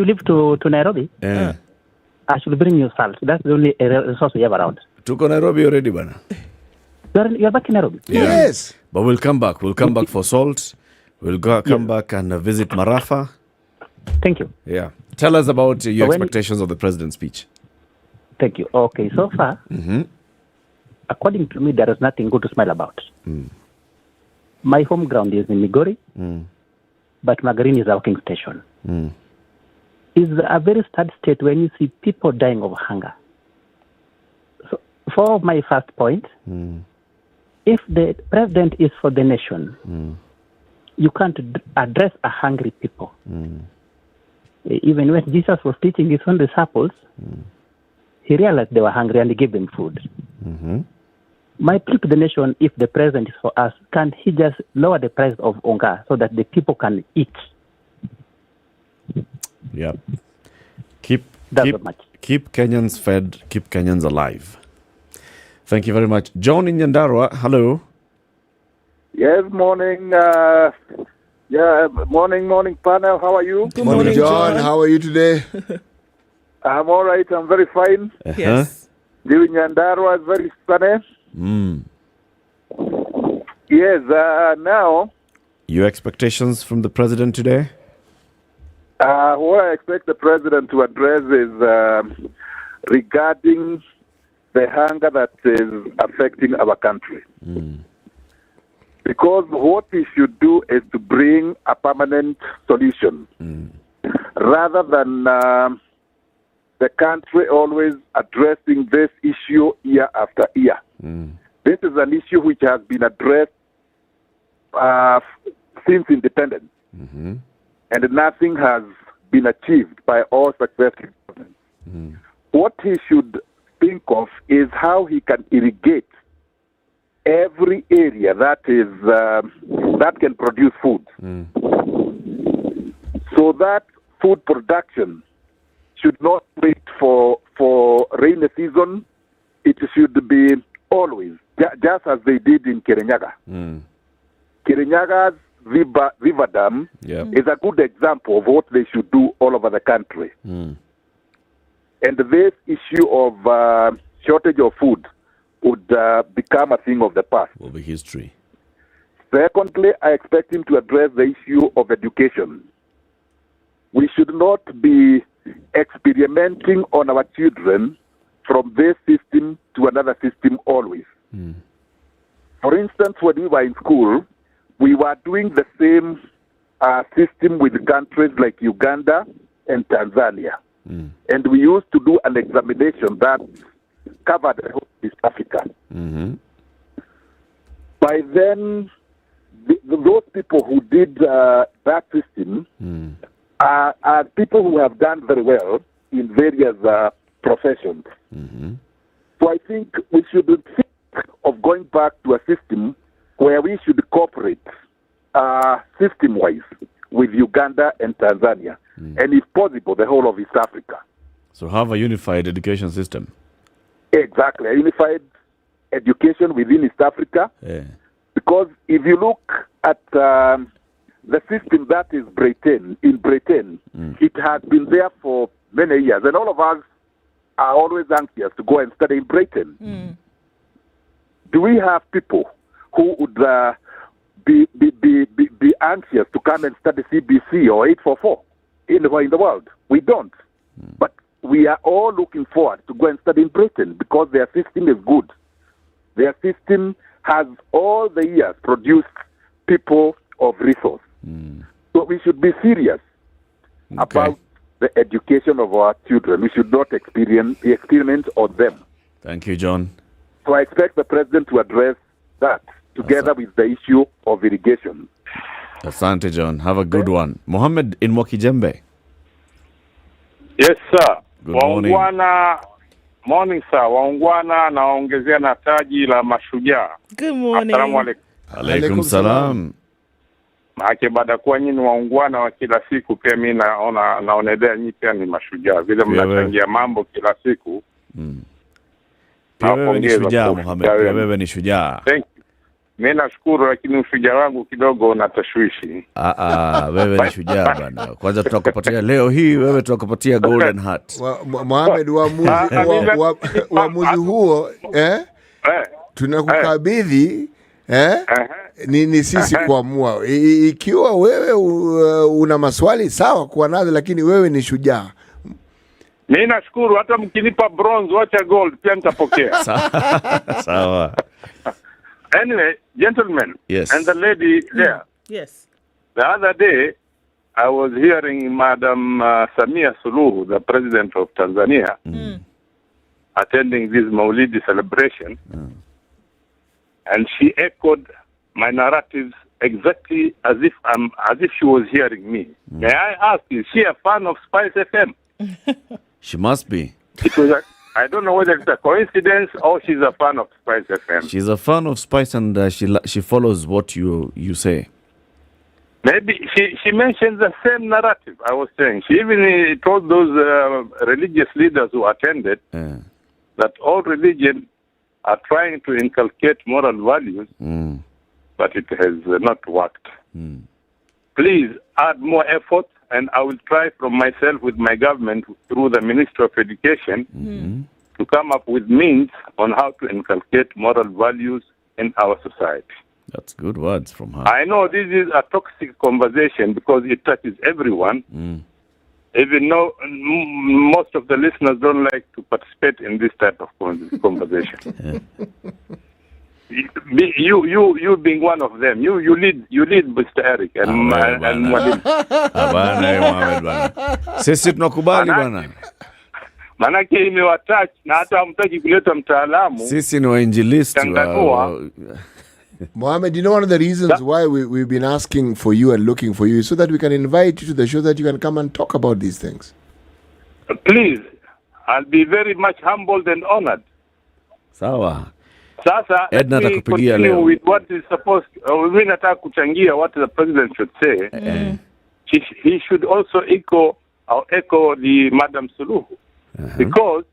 leave to Nairobi, I should bring you salt. That's the only resource we have around. To Nairobi already, Bana. You're back in Nairobi? Yeah. Yes. But we'll come back. We'll come back for salt. We'll come back and visit Marafa. Thank you. Yeah. Tell us about your expectations of the president's speech. Thank you. Okay, so far, according to me, there is nothing good to smile about. My home ground is in Migori, but Magarini is a working station. It's a very sad state when you see people dying of hunger. for my first point, if the president is for the nation, you can't address a hungry people. Even when Jesus was teaching his own disciples, he realized they were hungry and he gave them food. My plea to the nation, if the president is for us, can't he just lower the price of onga so that the people can eat? Yeah. Keep Kenyans fed, keep Kenyans alive. Thank you very much. John in Nyandarua, hello. Yes, morning. Morning panel. How are you? Good morning, John. How are you today? I'm all right. I'm very fine. Yes. During Nyandarua is very sunny. Yes, now... Your expectations from the president today? What I expect the president to address is regarding the hunger that is affecting our country. Because what we should do is to bring a permanent solution rather than the country always addressing this issue year after year. This is an issue which has been addressed since independence. And nothing has been achieved by all successive governments. What he should think of is how he can irrigate every area that is that can produce food, so that food production should not wait for rainy season. It should be always, just as they did in Kirinyaga. Kirinyaga River Dam is a good example of what they should do all over the country. And this issue of shortage of food would become a thing of the past. Will be history. Secondly, I expect him to address the issue of education. We should not be experimenting on our children from this system to another system always. For instance, when we were in school, we were doing the same system with countries like Uganda and Tanzania. And we used to do an examination that covered the whole East Africa. By then, those people who did that system are people who have done very well in various professions. So I think we should think of going back to a system where we should cooperate system-wise with Uganda and Tanzania, and if possible, the whole of East Africa. So have a unified education system. Exactly, a unified education within East Africa. Because if you look at the system that is in Britain, it has been there for many years, and all of us are always anxious to go and study in Britain. Do we have people who would be anxious to come and study CBC or 844 anywhere in the world? We don't. But we are all looking forward to go and study in Britain because their system is good. Their system has all the years produced people of resource. So we should be serious about the education of our children. We should not experiment on them. Thank you, John. So I expect the president to address that together with the issue of irrigation. Asante, John. Have a good one. Mohammed in Mwakijembe. Yes, sir. Good morning. Morning, sir. Waungwana naongezea na taji la mashujaa. Good morning. Assalamu alaikum. Alaikum salam. Maana baada kuwa nyinyi waungwana wa kila siku, pia mimi naonelea nyinyi pia ni mashujaa. Vile mnachangia mambo kila siku. Pia wewe ni shujaa, Mohammed. Pia wewe ni shujaa. Thank you. Mimi nashukuru, lakini ushujaa wangu kidogo unatashwishi. Wewe ni shujaa bwana. Kwanza tutakupatia leo hii, wewe tutakupatia golden hat. Mohammed, uamuzi huo tunakukabidhi ni sisi kuamua. Ikiwa wewe una maswali sawa kuwa nazo, lakini wewe ni shujaa. Mimi nashukuru, hata mkinipa bronze wacha gold pia nitapokea. Sawa. Anyway, gentlemen, yes, and the lady there. Yes. The other day, I was hearing Madam Samia Suluhu, the president of Tanzania, attending this Maulidi celebration, and she echoed my narratives exactly as if she was hearing me. May I ask, is she a fan of Spice FM? She must be. It was I don't know whether it's a coincidence or she's a fan of Spice FM. She's a fan of Spice, and she follows what you say. Maybe she mentioned the same narrative I was saying. She even told those religious leaders who attended that all religions are trying to inculcate moral values, but it has not worked. Please add more effort, and I will try from myself with my government through the Ministry of Education to come up with means on how to inculcate moral values in our society. That's good words from her. I know this is a toxic conversation because it touches everyone. Even though most of the listeners don't like to participate in this type of conversation. You being one of them, you lead Mr. Eric and Mwalimu. Sisi tunakubali bwana. Manake imewatouch na hata hamtaki kuleta mtaalamu. Sisi ni wainjilisti wa Mohammed, you know one of the reasons why we've been asking for you and looking for you is so that we can invite you to the show, that you can come and talk about these things. Please, I'll be very much humbled and honored. Sawa. Sasa, Ednah let me continue with what is supposed we nataka kuchangia what the president should say. He should also echo the Madam Suluhu. Because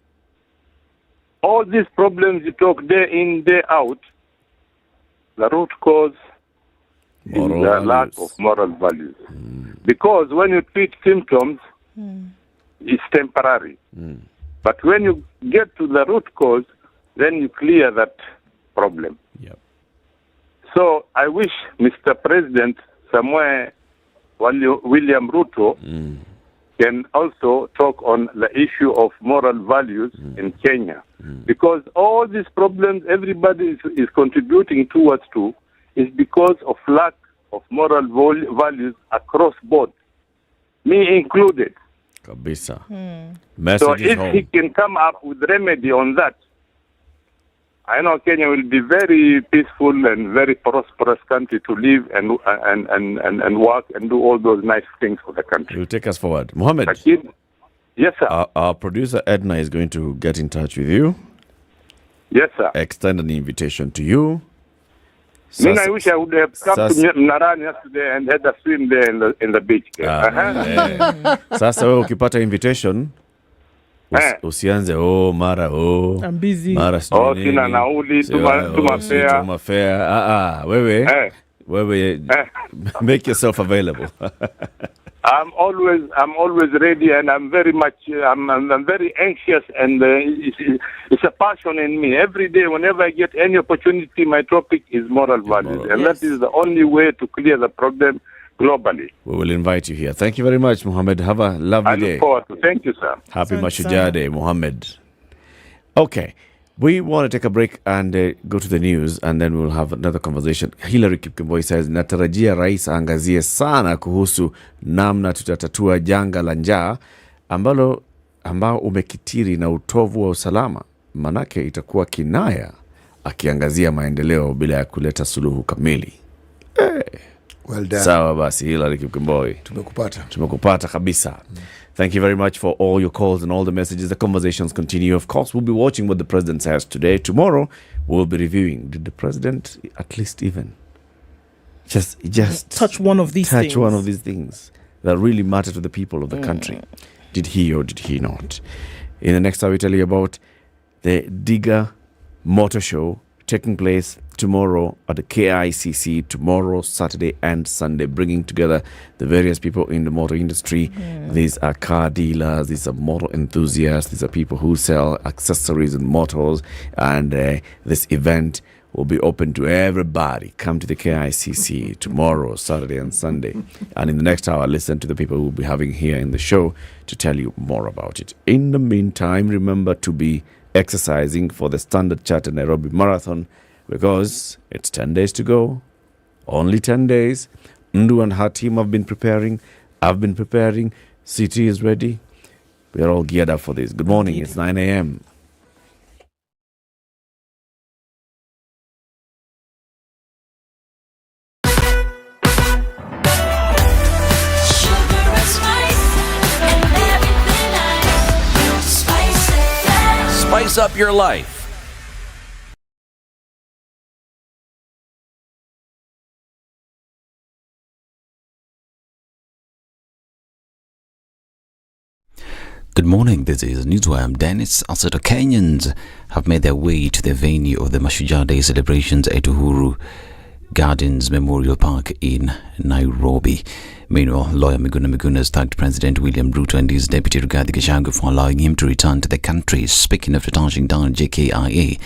all these problems you talk day in, day out, the root cause is the lack of moral values. Because when you treat symptoms, it's temporary. But when you get to the root cause, then you clear that problem. So I wish Mr. President somewhere William Ruto can also talk on the issue of moral values in Kenya. Because all these problems everybody is contributing towards is because of lack of moral values across board, me included. Kabisa. So if he can come up with remedy on that, I know Kenya will be very peaceful and very prosperous country to live and work and do all those nice things for the country. You'll take us forward. Mohammed. Yes, sir. Our producer Ednah is going to get in touch with you. Yes, sir. Extend an invitation to you. I wish I would have come to Narani yesterday and had a swim there in the beach. Sasa wewe ukipata invitation usianze mara I'm busy. Mara sina nauli tuma fare. Wewe make yourself available. I'm always ready, and I'm very much I'm very anxious, and it's a passion in me. Every day, whenever I get any opportunity, my topic is moral values, and that is the only way to clear the problem globally. We will invite you here. Thank you very much, Mohammed. Have a lovely day. I look forward to. Thank you, sir. Happy Mashujaa Day, Mohammed. Okay. We want to take a break and go to the news, and then we'll have another conversation. Hillary Kipkemboi says, natarajia rais aangazie sana kuhusu namna tutatatua janga la njaa ambao umekitiri na utovu wa usalama. Manake itakuwa kinaya akiangazia maendeleo bila ya kuleta suluhu kamili. Well done. Sawa basi, Hillary Kipkemboi. Tumekupata kabisa. Thank you very much for all your calls and all the messages. The conversations continue. Of course, we'll be watching what the president says today. Tomorrow, we'll be reviewing. Did the president at least even just touch one of these things that really matter to the people of the country? Did he or did he not? In the next hour, we tell you about the Digger Motor Show taking place tomorrow at the KICC, tomorrow, Saturday and Sunday, bringing together the various people in the motor industry. These are car dealers, these are motor enthusiasts, these are people who sell accessories and motors, and this event will be open to everybody. Come to the KICC tomorrow, Saturday and Sunday. And in the next hour, listen to the people we'll be having here in the show to tell you more about it. In the meantime, remember to be exercising for the Standard Chartered Nairobi Marathon, because it's 10 days to go. Only 10 days. Ndu and her team have been preparing. I've been preparing. CT is ready. We are all geared up for this. Good morning. It's 9 a.m. Buzz up your life. Good morning, this is Newswire. I'm Dennis. Asset Kenyans have made their way to the venue of the Mashujaa Day celebrations at Uhuru Gardens Memorial Park in Nairobi. Meanwhile, lawyer Miguna Miguna has thanked President William Ruto and his deputy Rigathi Gachagua for allowing him to return to the country. Speaking after touching down JKIA,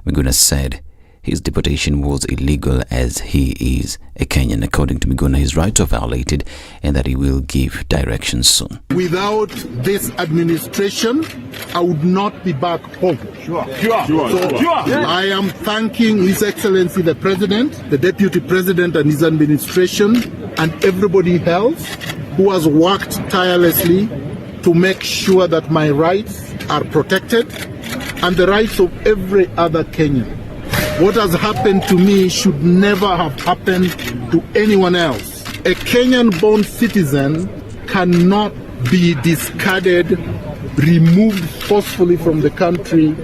Miguna said his deportation was illegal as he is a Kenyan. According to Miguna, his rights are violated and that he will give directions soon. Without this administration, I would not be back home. Sure. I am thanking His Excellency the President, the Deputy President and his administration, and everybody else who has worked tirelessly to make sure that my rights are protected and the rights of every other Kenyan. What has happened to me should never have happened to anyone else. A Kenyan-born citizen cannot be discarded, removed forcefully from the country,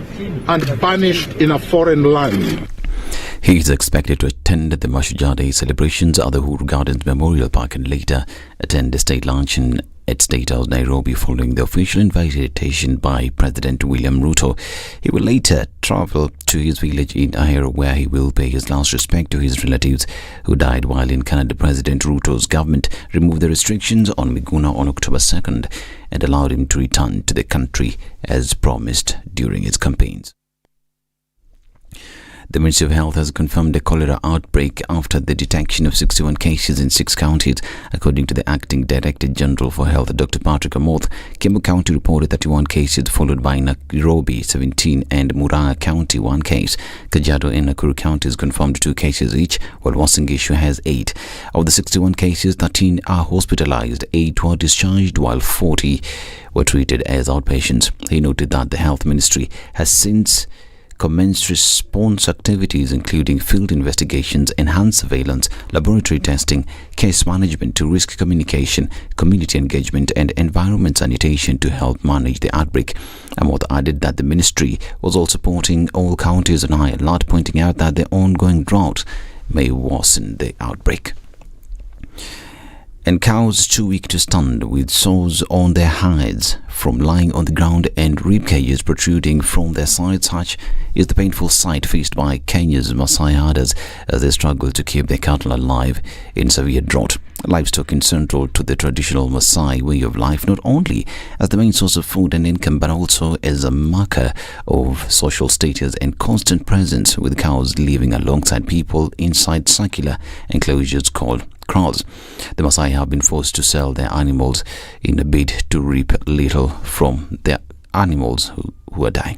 and banished in a foreign land. He is expected to attend the Mashujaa Day celebrations at the Uhuru Gardens Memorial Park and later attend the state luncheon at State House, Nairobi, following the official invitation by President William Ruto. He will later travel to his village in Nyeri, where he will pay his last respect to his relatives who died while in Canada. President Ruto's government removed the restrictions on Miguna on October 2nd and allowed him to return to the country as promised during his campaigns. The Ministry of Health has confirmed a cholera outbreak after the detection of 61 cases in 6 counties. According to the Acting Director General for Health, Dr. Patrick Amoth, Kiambu County reported 31 cases, followed by Nairobi 17 and Murang'a County 1 case. Kajiado and Nakuru counties confirmed 2 cases each, while Uasin Gishu has 8. Of the 61 cases, 13 are hospitalized, 8 were discharged, while 40 were treated as outpatients. He noted that the Health Ministry has since commenced response activities including field investigations, enhanced surveillance, laboratory testing, case management to risk communication, community engagement and environment sanitation to help manage the outbreak. Amoth added that the ministry was also supporting all counties on high alert, pointing out that the ongoing drought may worsen the outbreak. And cows too weak to stand with sores on their hides from lying on the ground and rib cages protruding from their sides. Such is the painful sight faced by Kenya's Maasai herders as they struggle to keep their cattle alive in severe drought. Livestock is central to the traditional Maasai way of life, not only as the main source of food and income, but also as a marker of social status and constant presence, with cows living alongside people inside circular enclosures called kraals. The Maasai have been forced to sell their animals in a bid to reap little from their animals who are dying.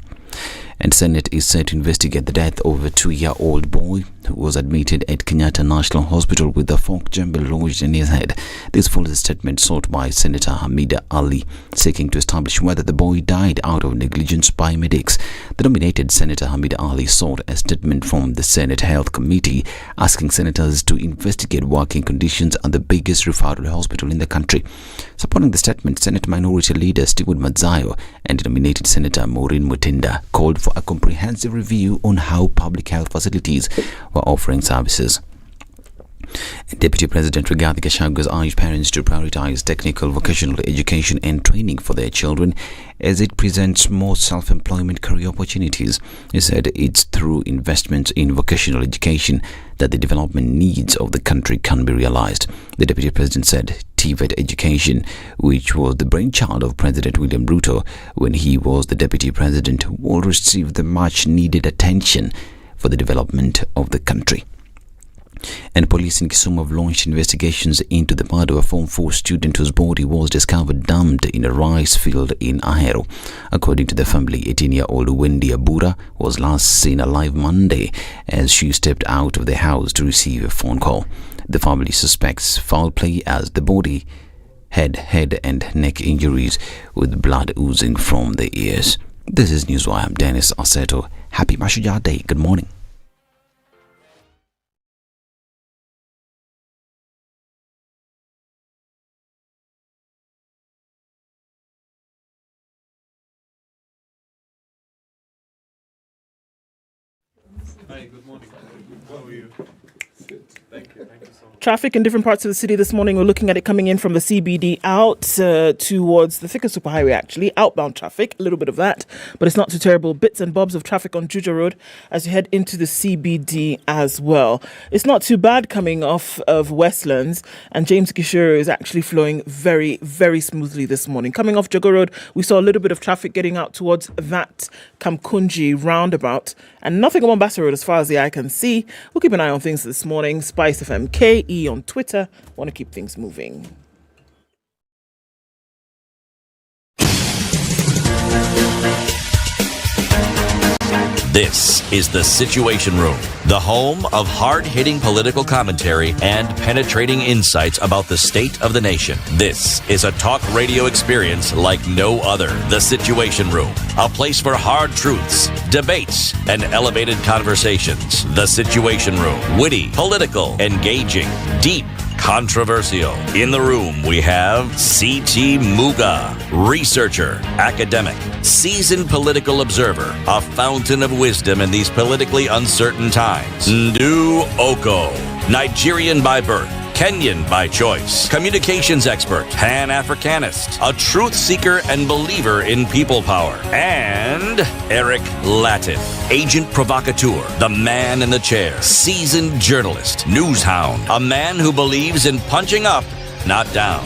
And Senate is set to investigate the death of a 2-year-old boy who was admitted at Kenyatta National Hospital with a fork jumble lodged in his head. This follows a statement sought by Senator Hamida Ali, seeking to establish whether the boy died out of negligence by medics. The nominated Senator Hamida Ali sought a statement from the Senate Health Committee, asking senators to investigate working conditions at the biggest referral hospital in the country. Supporting the statement, Senate Minority Leader Stephen Madzayo and nominated Senator Maureen Mutinda called for a comprehensive review on how public health facilities were offering services. Deputy President Rigathi Gachagua has urged parents to prioritize technical vocational education and training for their children as it presents more self-employment career opportunities. He said it's through investments in vocational education that the development needs of the country can be realized. The Deputy President said TVET education, which was the brainchild of President William Ruto when he was the Deputy President, will receive the much-needed attention for the development of the country. And police in Kisumu have launched investigations into the murder of a Form 4 student whose body was discovered dumped in a rice field in Meru. According to the family, 18-year-old Wendy Abura was last seen alive Monday as she stepped out of the house to receive a phone call. The family suspects foul play as the body had head and neck injuries with blood oozing from the ears. This is Newswire. I'm Dennis Aseto. Happy Mashujaa Day. Good morning. Hi, good morning. How are you? Thank you so much. Traffic in different parts of the city this morning. We're looking at it coming in from the CBD out towards the thicker superhighway, actually. Outbound traffic, a little bit of that, but it's not too terrible. Bits and bobs of traffic on Juja Road as you head into the CBD as well. It's not too bad coming off of Westlands, and James Gishuru is actually flowing very, very smoothly this morning. Coming off Jogo Road, we saw a little bit of traffic getting out towards that Kamkunji roundabout, and nothing on Mombasa Road as far as the eye can see. We'll keep an eye on things this morning. SpiceFM KE on Twitter. Want to keep things moving. This is The Situation Room, the home of hard-hitting political commentary and penetrating insights about the state of the nation. This is a talk radio experience like no other. The Situation Room, a place for hard truths, debates, and elevated conversations. The Situation Room, witty, political, engaging, deep, controversial. In the room, we have C.T. Muga, researcher, academic, seasoned political observer, a fountain of wisdom in these politically uncertain times. Ndu Oko, Nigerian by birth, Kenyan by choice, communications expert, Pan-Africanist, a truth seeker and believer in people power, and Eric Latif, agent provocateur, the man in the chair, seasoned journalist, news hound, a man who believes in punching up, not down.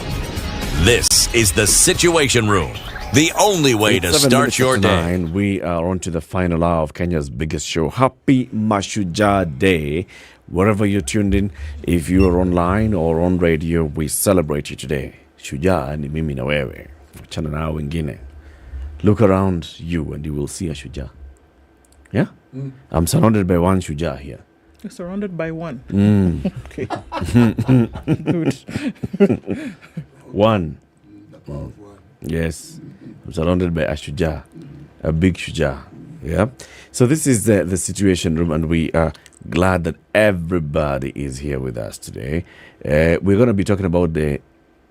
This is The Situation Room, the only way to start your day. We are on to the final hour of Kenya's biggest show. Happy Mashujaa Day. Wherever you're tuned in, if you are online or on radio, we celebrate you today. Shujaa ni mimi na wewe. Achana na hao wengine. Look around you and you will see a shujaa. Yeah? I'm surrounded by one shujaa here. You're surrounded by one. Okay. Good. One. Yes. I'm surrounded by a shujaa. A big shujaa. Yeah. So this is the Situation Room, and we are glad that everybody is here with us today. We're going to be talking about the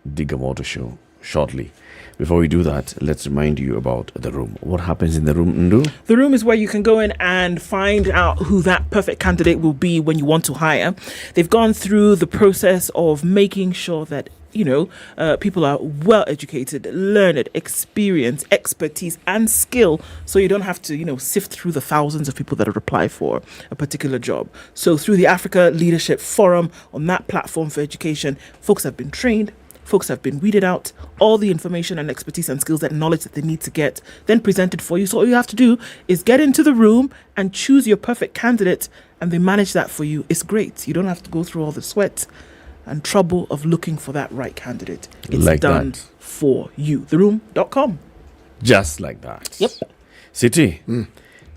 Digamoto show shortly. Before we do that, let's remind you about the room. What happens in the room, Ndu? The room is where you can go in and find out who that perfect candidate will be when you want to hire. They've gone through the process of making sure that people are well educated, learned, experienced, expertise, and skill, so you don't have to, sift through the thousands of people that have applied for a particular job. So through the Africa Leadership Forum, on that platform for education, folks have been trained, folks have been weeded out, all the information and expertise and skills and knowledge that they need to get, then presented for you. So all you have to do is get into the room and choose your perfect candidate, and they manage that for you. It's great. You don't have to go through all the sweat and trouble of looking for that right candidate. It's like done that. For you. TheRoom.com. Just like that. Yep. City,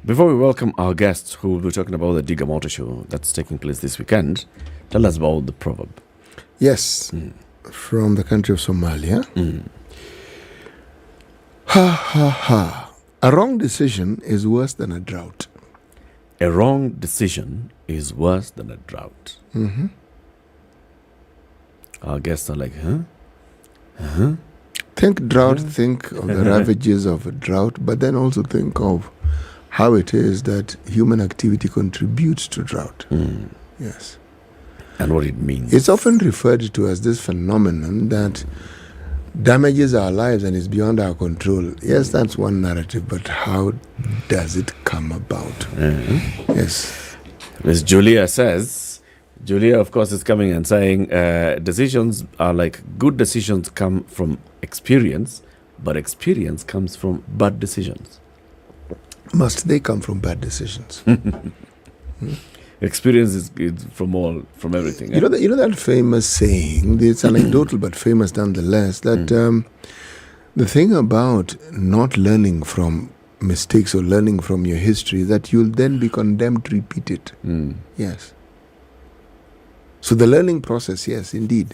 before we welcome our guests who will be talking about the Digamoto show that's taking place this weekend, tell us about the proverb. Yes, from the country of Somalia. Ha ha ha. A wrong decision is worse than a drought. A wrong decision is worse than a drought. Mm-hmm. Our guests are like, huh? Think drought, think of the ravages of a drought, but then also think of how it is that human activity contributes to drought. Yes. And what it means. It's often referred to as this phenomenon that damages our lives and is beyond our control. Yes, that's one narrative, but how does it come about? Yes. As Julia says, Julia, of course, is coming and saying decisions are like good decisions come from experience, but experience comes from bad decisions. Must they come from bad decisions? Experience is from everything. You know that famous saying, it's anecdotal but famous nonetheless, that the thing about not learning from mistakes or learning from your history is that you'll then be condemned to repeat it. Yes. So the learning process, yes, indeed.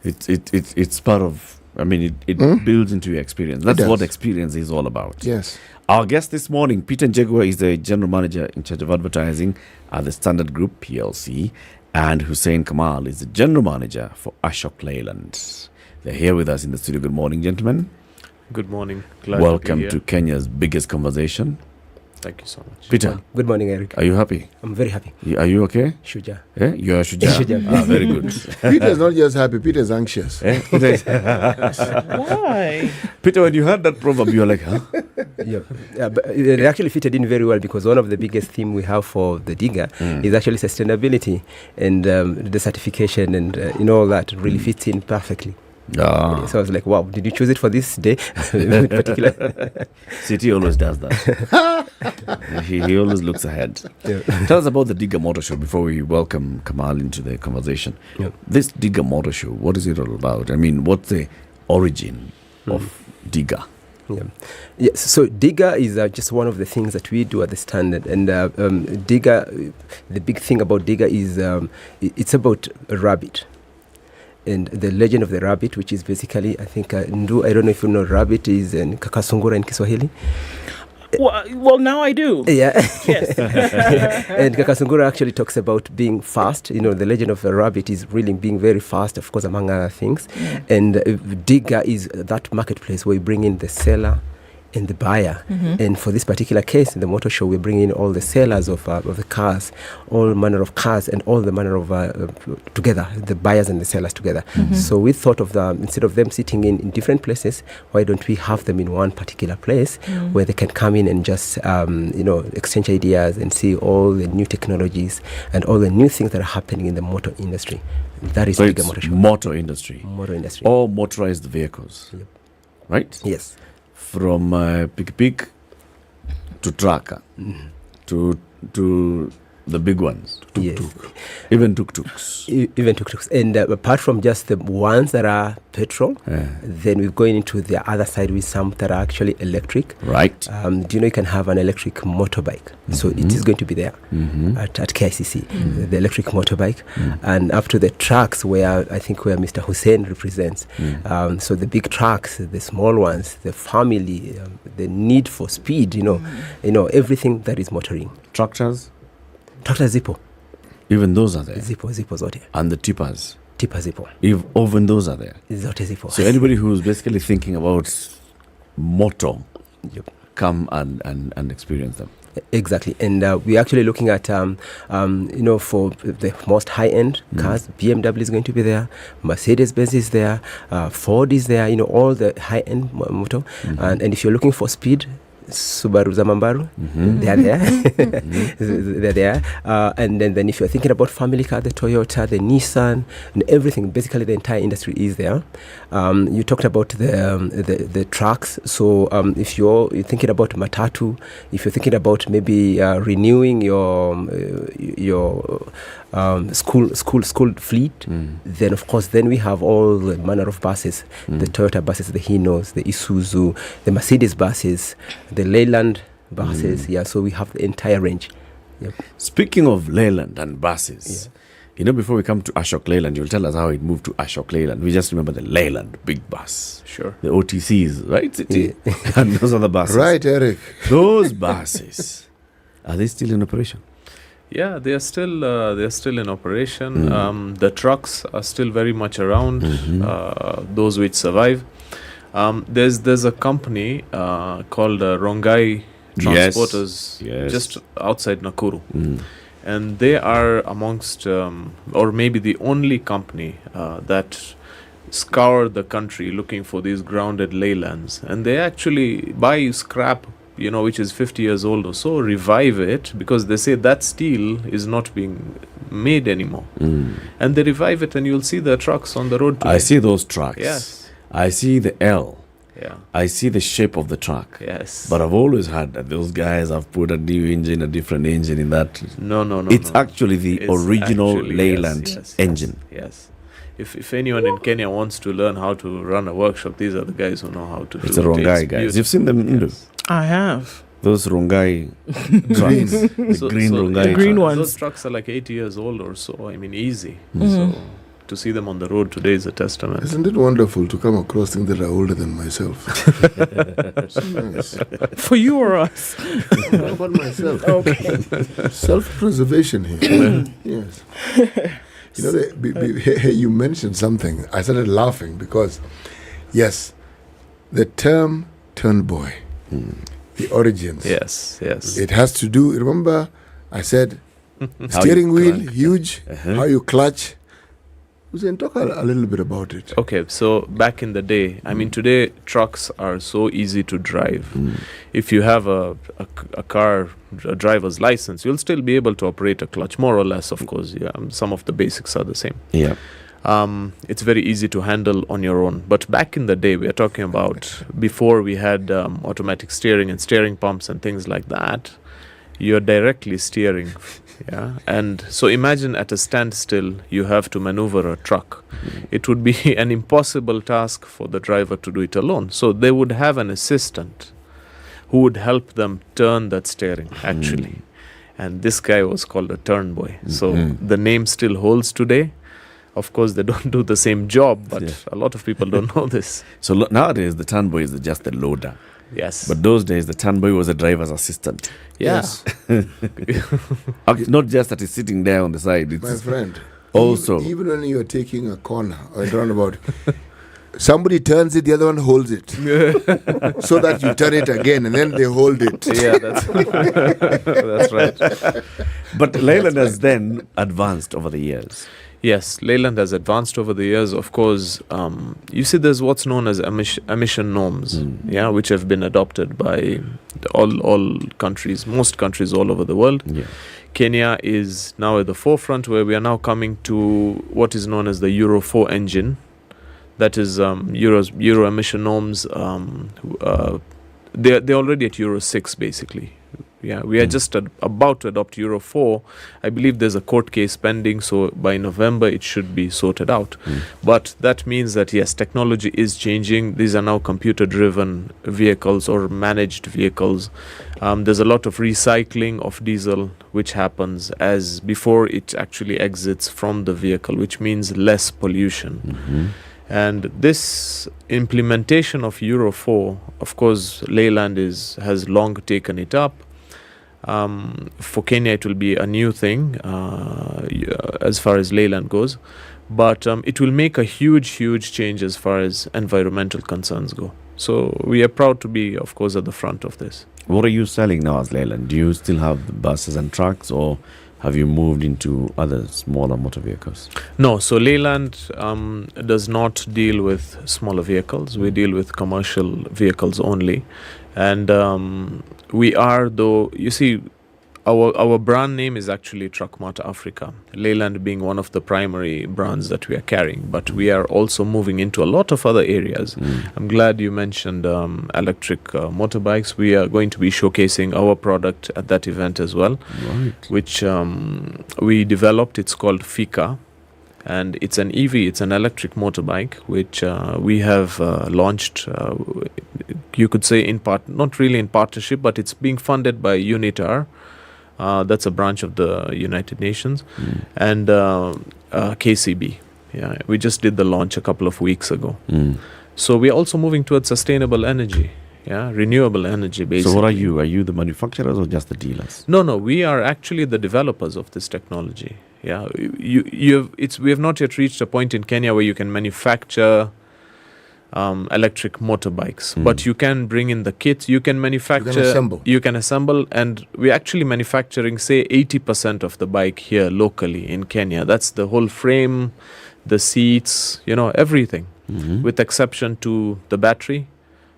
It's part of, it builds into your experience. That's what experience is all about. Yes. Our guest this morning, Peter Njegua, is the General Manager in charge of advertising at the Standard Group PLC, and Hussein Kamal is the General Manager for Ashok Leyland. They're here with us in the studio. Good morning, gentlemen. Good morning. Glad Welcome to be here. to Kenya's biggest conversation. Thank you so much. Peter. Good morning, Eric. Are you happy? I'm very happy. Are you okay? Shujaa. Yeah, you are Shujaa. Shujaa. Very good. Peter's not just happy, Peter's anxious. Why? Peter, when you heard that proverb, you were like, huh? But it actually fitted in very well because one of the biggest themes we have for the digger is actually sustainability, and the certification and all that really fits in perfectly. Ah. So I was like, wow, did you choose it for this day in particular? City always does that. he always looks ahead. Yeah. Tell us about the Digger Motor Show before we welcome Kamal into the conversation. Yeah. This Digger Motor Show, what is it all about? I mean, what's the origin of Digger? Yes, so Digger is just one of the things that we do at the Standard. And Digger, the big thing about Digger is it's about a rabbit. And the legend of the rabbit, which is basically, I think, I don't know if you know, rabbit is kakasungura in Kiswahili. Well, now I do. Yeah. Yes. And kakasungura actually talks about being fast. The legend of the rabbit is really being very fast, of course, among other things. And Digger is that marketplace where you bring in the seller and the buyer. And for this particular case, in the motor show, we bring in all the sellers of the cars, all manner of cars, and all the manner of together, the buyers and the sellers together. So we thought of instead of them sitting in different places, why don't we have them in one particular place where they can come in and just exchange ideas and see all the new technologies and all the new things that are happening in the motor industry. That is the motor show. Motor industry. Motor industry. All motorized vehicles. Yep. Right? Yes. From pick to tracker to the big ones. Yes. Even tuk-tuks. Even tuk-tuks. And apart from just the ones that are petrol, then we're going into the other side with some that are actually electric. Right. Do you know you can have an electric motorbike? So it is going to be there at KICC, the electric motorbike. And up to the trucks where Mr. Hussein represents. So the big trucks, the small ones, the family, the need for speed, everything that is motoring. Tractors? Tractor Zippo. Even those are there? Zippo zote. And the tippers? Tipper Zippo. Even those are there? Zote Zippo. So anybody who's basically thinking about motor, come and experience them. Exactly. And we're actually looking at, for the most high-end cars, BMW is going to be there, Mercedes-Benz is there, Ford is there, all the high-end motor. And if you're looking for speed, Subaru Zamambaru, they are there. They're there. And then if you're thinking about family car, the Toyota, the Nissan, and everything, basically the entire industry is there. You talked about the trucks. So if you're thinking about Matatu, if you're thinking about maybe renewing your school fleet, then of course we have all the manner of buses, the Toyota buses, the Hinos, the Isuzu, the Mercedes buses, the Leyland buses. So we have the entire range. Speaking of Leyland and buses, before we come to Ashok Leyland, you'll tell us how it moved to Ashok Leyland. We just remember the Leyland big bus. Sure. The OTCs, right? And those are the buses. Right, Eric. Those buses, are they still in operation? Yeah, they are still in operation. The trucks are still very much around. Those which survive. There's a company called Rongai Transporters, just outside Nakuru, and they are amongst, or maybe the only company that scour the country looking for these grounded leylands, and they actually buy scrap, which is 50 years old or so, revive it, because they say that steel is not being made anymore. And they revive it, and you'll see the trucks on the road today. I see those trucks. Yes. I see the L. Yeah. I see the shape of the truck. Yes. But I've always heard that those guys have put a new engine, a different engine in that. No. It's actually the original Leyland engine. Yes. If anyone in Kenya wants to learn how to run a workshop, these are the guys who know how to do it. It's the Rongai guys. You've seen them, Ndu? I have. Those Rongai trucks. The green Rongai the green ones. Those trucks are like 80 years old or so. I mean, easy. So to see them on the road today is a testament. Isn't it wonderful to come across things that are older than myself? For you or us? What about myself? Okay. Self-preservation here. Yes. You mentioned something. I started laughing because, yes, the term turn boy the origins. Yes. It has to do, remember, I said, steering wheel, huge, how you clutch. We can talk a little bit about it. Okay, so back in the day, I mean, today trucks are so easy to drive. If you have a car, a driver's license, you'll still be able to operate a clutch, more or less, of course. Yeah, some of the basics are the same. Yeah. It's very easy to handle on your own. But back in the day, we are talking about before we had automatic steering and steering pumps and things like that, you're directly steering. Yeah, and so imagine at a standstill you have to maneuver a truck. It would be an impossible task for the driver to do it alone. So they would have an assistant who would help them turn that steering actually. And this guy was called a turn boy. So the name still holds today. Of course, they don't do the same job, but a lot of people don't know this. So nowadays, the turn boy is just the loader. Yes. But those days, the turn boy was a driver's assistant. Yes. Okay, not just that he's sitting there on the side. It's My friend, also, even when you're taking a corner or a roundabout, somebody turns it, the other one holds it. So that you turn it again and then they hold it. Yeah, that's right. But Leyland has then advanced over the years. Yes, Leyland has advanced over the years. Of course, you see there's what's known as emission norms, which have been adopted by all countries, most countries all over the world. Yeah. Kenya is now at the forefront, where we are now coming to what is known as the Euro 4 engine. That is Euro emission norms. They're already at Euro 6, basically. Yeah, we are just about to adopt Euro 4. I believe there's a court case pending, so by November it should be sorted out. But that means that, yes, technology is changing. These are now computer-driven vehicles or managed vehicles. There's a lot of recycling of diesel, which happens as before it actually exits from the vehicle, which means less pollution. And this implementation of Euro 4, of course, Leyland has long taken it up. For Kenya, it will be a new thing as far as Leyland goes. But it will make a huge change as far as environmental concerns go. So we are proud to be, of course, at the front of this. What are you selling now as Leyland? Do you still have the buses and trucks, or have you moved into other smaller motor vehicles? No, so Leyland does not deal with smaller vehicles. We deal with commercial vehicles only. And we are, though, you see, our brand name is actually Truckmart Africa, Leyland being one of the primary brands that we are carrying, but we are also moving into a lot of other areas. I'm glad you mentioned electric motorbikes. We are going to be showcasing our product at that event as well, which we developed. It's called Fika, and it's an EV, it's an electric motorbike, which we have launched, you could say in part, not really in partnership, but it's being funded by UNITAR. That's a branch of the United Nations, and KCB. Yeah, we just did the launch a couple of weeks ago. So we're also moving towards sustainable energy, renewable energy, basically. So what are you? Are you the manufacturers or just the dealers? No, we are actually the developers of this technology. Yeah, we have not yet reached a point in Kenya where you can manufacture electric motorbikes, but you can bring in the kit, you can manufacture, you can assemble, and we're actually manufacturing, say, 80% of the bike here locally in Kenya. That's the whole frame, the seats, everything, with exception to the battery,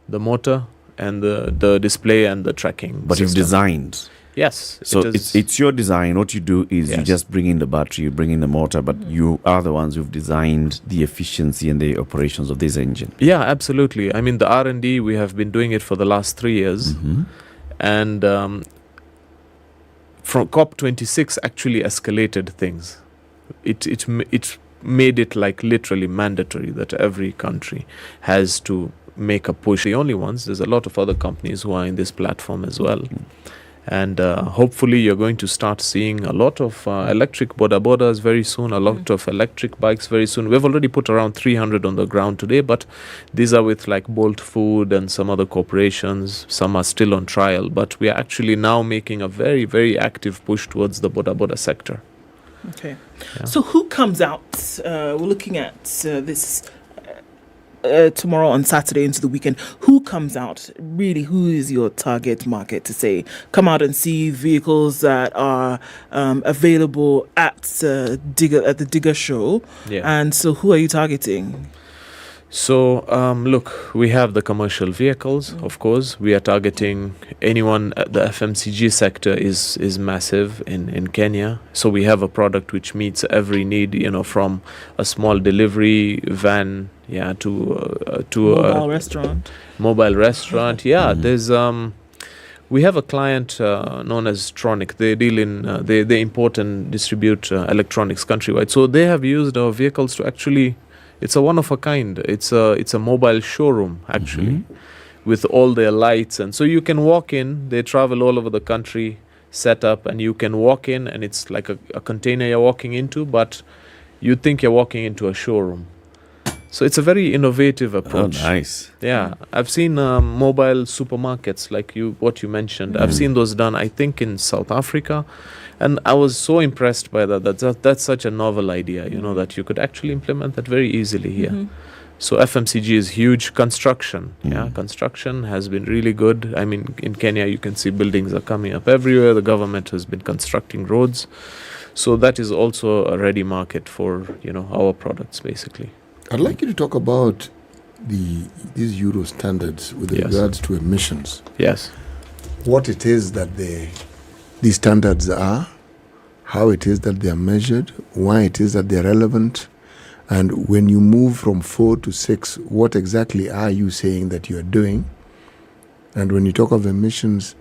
the motor, and the display and the tracking. But you've designed. Yes. So it's your design. What you do is you just bring in the battery, you bring in the motor, but you are the ones who've designed the efficiency and the operations of this engine. Yeah, absolutely. I mean, the R&D, we have been doing it for the last 3 years. And from COP26 actually escalated things. It made it like literally mandatory that every country has to make a push. The only ones, there's a lot of other companies who are in this platform as well. And hopefully you're going to start seeing a lot of electric boda-bodas very soon, a lot of electric bikes very soon. We've already put around 300 on the ground today, but these are with like Bolt Food and some other corporations. Some are still on trial, but we are actually now making a very, very active push towards the boda-boda sector. Okay. Yeah. So who comes out? We're looking at this tomorrow on Saturday into the weekend, who comes out? Really, who is your target market to say, come out and see vehicles that are available at the Digger show? Yeah. And so who are you targeting? So, look, we have the commercial vehicles, of course. We are targeting anyone. The FMCG sector is massive in Kenya. So we have a product which meets every need, from a small delivery van, to Mobile restaurant. Mobile restaurant, There's we have a client known as Tronic. They deal in they import and distribute electronics countrywide. So they have used our vehicles to actually. It's a one of a kind. It's a mobile showroom actually, with all their lights, and so you can walk in. They travel all over the country, set up, and you can walk in, and it's like a container you're walking into, but you think you're walking into a showroom. So it's a very innovative approach. Oh, nice. Yeah, I've seen mobile supermarkets like what you mentioned. I've seen those done, I think, in South Africa. And I was so impressed by that. That's such a novel idea, that you could actually implement that very easily here. So FMCG is huge. Construction, construction has been really good. I mean, in Kenya, you can see buildings are coming up everywhere. The government has been constructing roads. So that is also a ready market for, our products, basically. I'd like you to talk about these Euro standards with regards to emissions. Yes. What it is that these standards are, how it is that they are measured, why it is that they are relevant, and when you move from 4 to 6, what exactly are you saying that you are doing? And when you talk of emissions,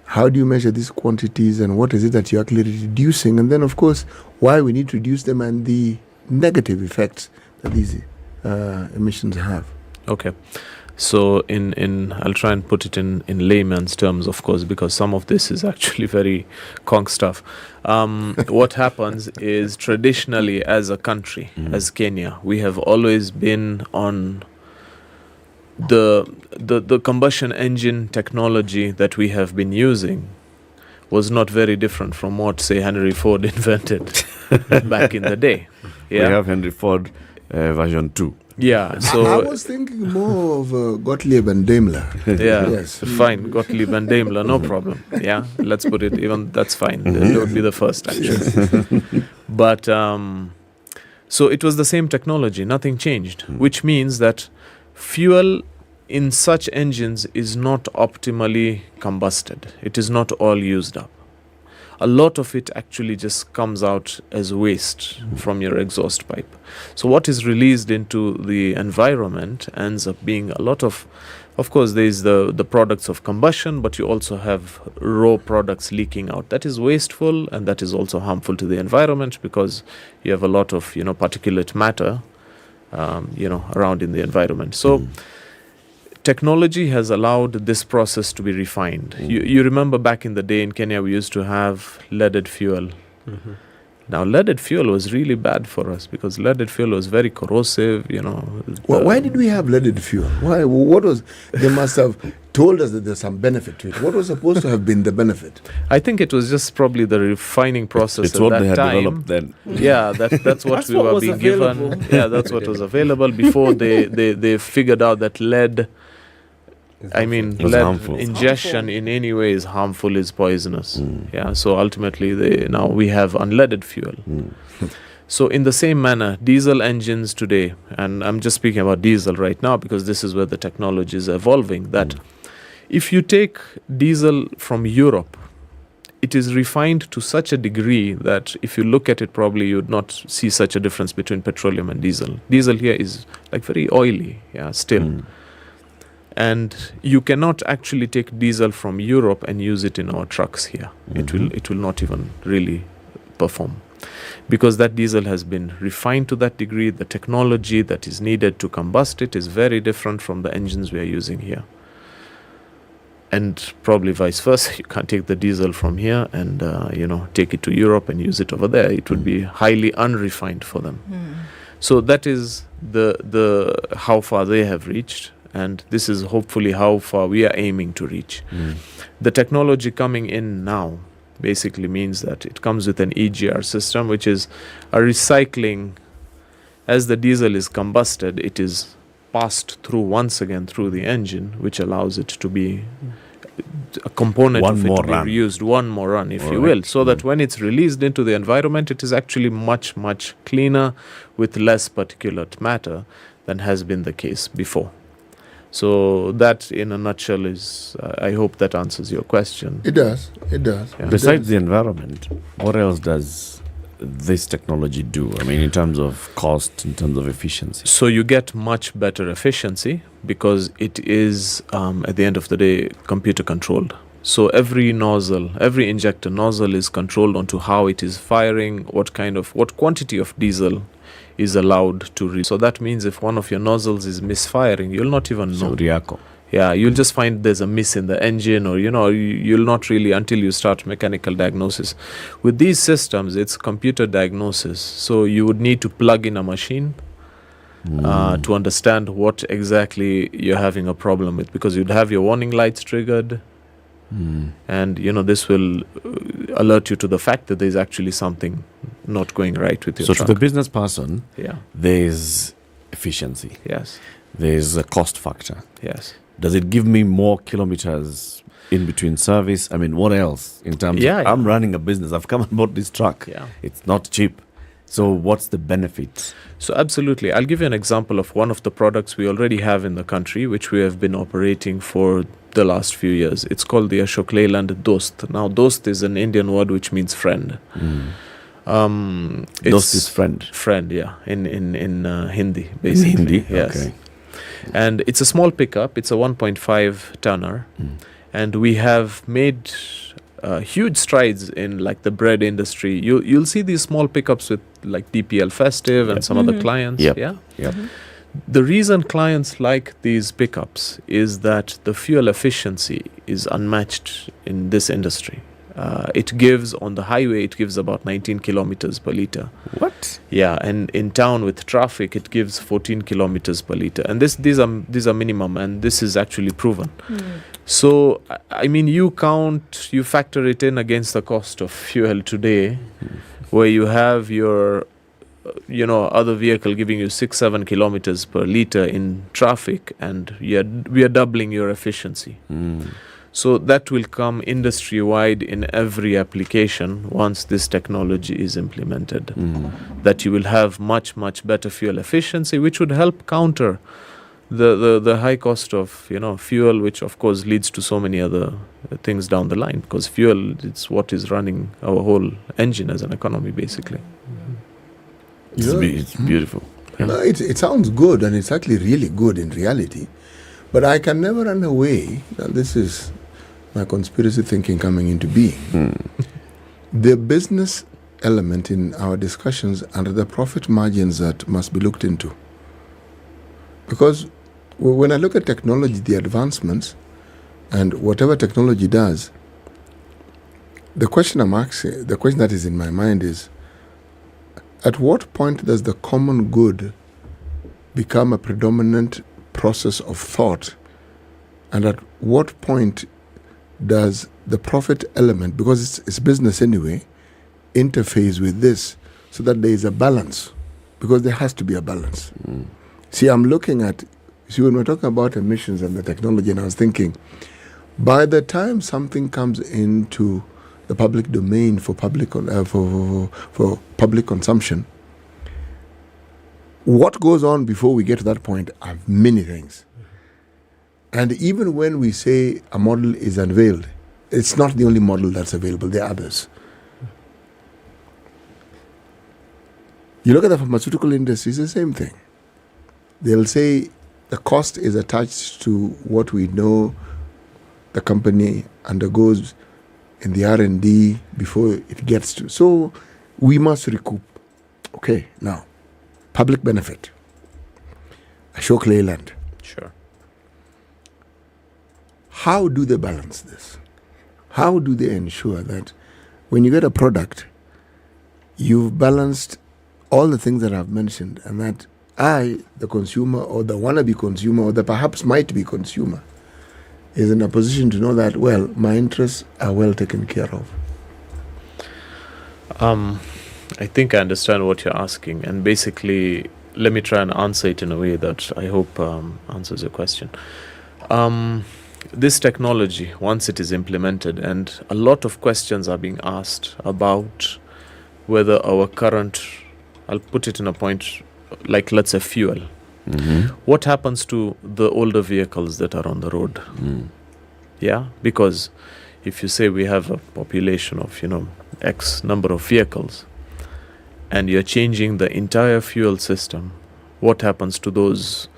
how do you measure these quantities, and what is it that you're actually reducing? And then, of course, why we need to reduce them and the negative effects that these emissions have. Okay. So I'll try and put it in layman's terms, of course, because some of this is actually very conk stuff. What happens is traditionally as a country, as Kenya, we have always been on the combustion engine technology that we have been using was not very different from what, say, Henry Ford invented back in the day. We have Henry Ford version 2. Yeah, so I was thinking more of Gottlieb and Daimler. Yeah, yes, fine, Gottlieb and Daimler, no problem. Yeah, let's put it even. That's fine. That would be the first, actually. But so it was the same technology. Nothing changed, which means that fuel in such engines is not optimally combusted. It is not all used up. A lot of it actually just comes out as waste from your exhaust pipe. So what is released into the environment ends up being a lot of course, there is the products of combustion, but you also have raw products leaking out. That is wasteful, and that is also harmful to the environment because you have a lot of, particulate matter, around in the environment. So technology has allowed this process to be refined. You remember back in the day in Kenya, we used to have leaded fuel. Now, leaded fuel was really bad for us because leaded fuel was very corrosive, Why did we have leaded fuel? Why? What was? They must have told us that there's some benefit to it. What was supposed to have been the benefit? I think it was just probably the refining process It's at what that they had time. developed then. Yeah, that's what That's we what were was being available. given. Yeah, that's what was available before they figured out that lead. Lead harmful. ingestion in any way is harmful, is poisonous. Yeah, so ultimately now we have unleaded fuel. So in the same manner, diesel engines today, and I'm just speaking about diesel right now because this is where the technology is evolving, that if you take diesel from Europe, it is refined to such a degree that if you look at it, probably you would not see such a difference between petroleum and diesel. Diesel here is like very oily, still. And you cannot actually take diesel from Europe and use it in our trucks here. It will not even really perform. Because that diesel has been refined to that degree, the technology that is needed to combust it is very different from the engines we are using here. And probably vice versa, you can't take the diesel from here and take it to Europe and use it over there. It would be highly unrefined for them. So that is the how far they have reached. And this is hopefully how far we are aiming to reach. The technology coming in now basically means that it comes with an EGR system, which is a recycling. As the diesel is combusted, it is passed through once again through the engine, which allows it to be a component One of it more to be run. reused, one more run, if you Alright. will, so that when it's released into the environment, it is actually much, much cleaner with less particulate matter than has been the case before. So that, in a nutshell, is, I hope that answers your question. It does. It does. Yeah. Besides the environment, what else does this technology do? I mean, in terms of cost, in terms of efficiency. So you get much better efficiency because it is, at the end of the day, computer controlled. So every nozzle, every injector nozzle is controlled onto how it is firing, what quantity of diesel is allowed to So that means if one of your nozzles is misfiring, you'll not even know. Yeah, you'll just find there's a miss in the engine, or you'll not really until you start mechanical diagnosis. With these systems, it's computer diagnosis. So you would need to plug in a machine to understand what exactly you're having a problem with, because you'd have your warning lights triggered. And this will alert you to the fact that there's actually something not going right with your So truck. to the business person, Yeah. there's efficiency. Yes. There's a cost factor. Yes. Does it give me more kilometers in between service? I mean, what else in terms Yeah, of, yeah. I'm running a business, I've come and bought this truck. Yeah. It's not cheap. So what's the benefit? So absolutely. I'll give you an example of one of the products we already have in the country, which we have been operating for the last few years. It's called the Ashok Leyland Dost. Now, Dost is an Indian word which means friend. Dost is friend. Friend, yeah, in Hindi, basically. In Hindi? Yes. Okay. And it's a small pickup. It's a 1.5 tonner. And we have made huge strides in like the bread industry. You'll see these small pickups with like DPL Festive and some other clients. Yep. Yeah. Yep. The reason clients like these pickups is that the fuel efficiency is unmatched in this industry. It gives, on the highway, it gives about 19 kilometers per liter. What? Yeah, and in town with traffic, it gives 14 kilometers per liter. And these are minimum, and this is actually proven. So, I mean, you factor it in against the cost of fuel today, where you have your other vehicle giving you 6-7 kilometers per liter in traffic, and we are doubling your efficiency. So that will come industry-wide in every application once this technology is implemented. That you will have much, much better fuel efficiency, which would help counter the high cost of fuel, which of course leads to so many other things down the line, because fuel is what is running our whole engine as an economy, basically. It's beautiful. No, it sounds good, and it's actually really good in reality. But I can never run away, and this is my conspiracy thinking coming into being. The business element in our discussions and the profit margins that must be looked into. Because when I look at technology, the advancements, and whatever technology does, the question I'm asking, the question that is in my mind is, at what point does the common good become a predominant process of thought? And at what point does the profit element, because it's business anyway, interface with this so that there is a balance? Because there has to be a balance. See, I'm looking at, when we're talking about emissions and the technology, and I was thinking, by the time something comes into the public domain for public for public consumption, what goes on before we get to that point are many things. And even when we say a model is unveiled, it's not the only model that's available. There are others. You look at the pharmaceutical industry, it's the same thing. They'll say the cost is attached to what we know the company undergoes in the R&D before it gets to. So we must recoup. Okay, now, public benefit. Ashok Leyland. Sure. How do they balance this? How do they ensure that when you get a product, you've balanced all the things that I've mentioned, and that I, the consumer, or the wannabe consumer, or the perhaps might be consumer, is in a position to know that, well, my interests are well taken care of? I think I understand what you're asking, and basically let me try and answer it in a way that I hope answers your question. This technology, once it is implemented, and a lot of questions are being asked about whether our current, I'll put it in a point, like let's say fuel. What happens to the older vehicles that are on the road? Yeah, because if you say we have a population of, X number of vehicles, and you're changing the entire fuel system, what happens to those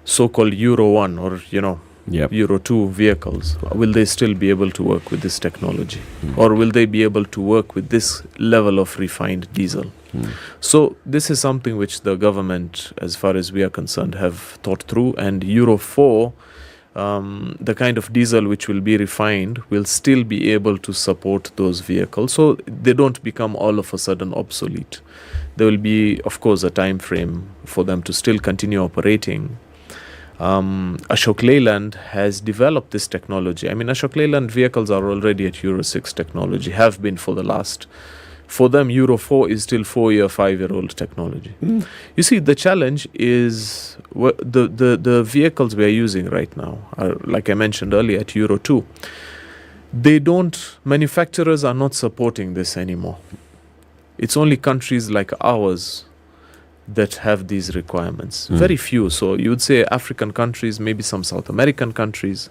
so-called Euro 1 or, Euro 2 vehicles? Will they still be able to work with this technology? Or will they be able to work with this level of refined diesel? So this is something which the government, as far as we are concerned, have thought through, and Euro 4, the kind of diesel which will be refined will still be able to support those vehicles, so they don't become all of a sudden obsolete. There will be, of course, a time frame for them to still continue operating. Ashok Leyland has developed this technology. I mean, Ashok Leyland vehicles are already at Euro 6 technology, have been for the last. For them, Euro 4 is still 4-year, 5-year-old technology. You see, the challenge is the vehicles we are using right now are, like I mentioned earlier, at Euro 2. Manufacturers are not supporting this anymore. It's only countries like ours that have these requirements. Very few. So you would say African countries, maybe some South American countries.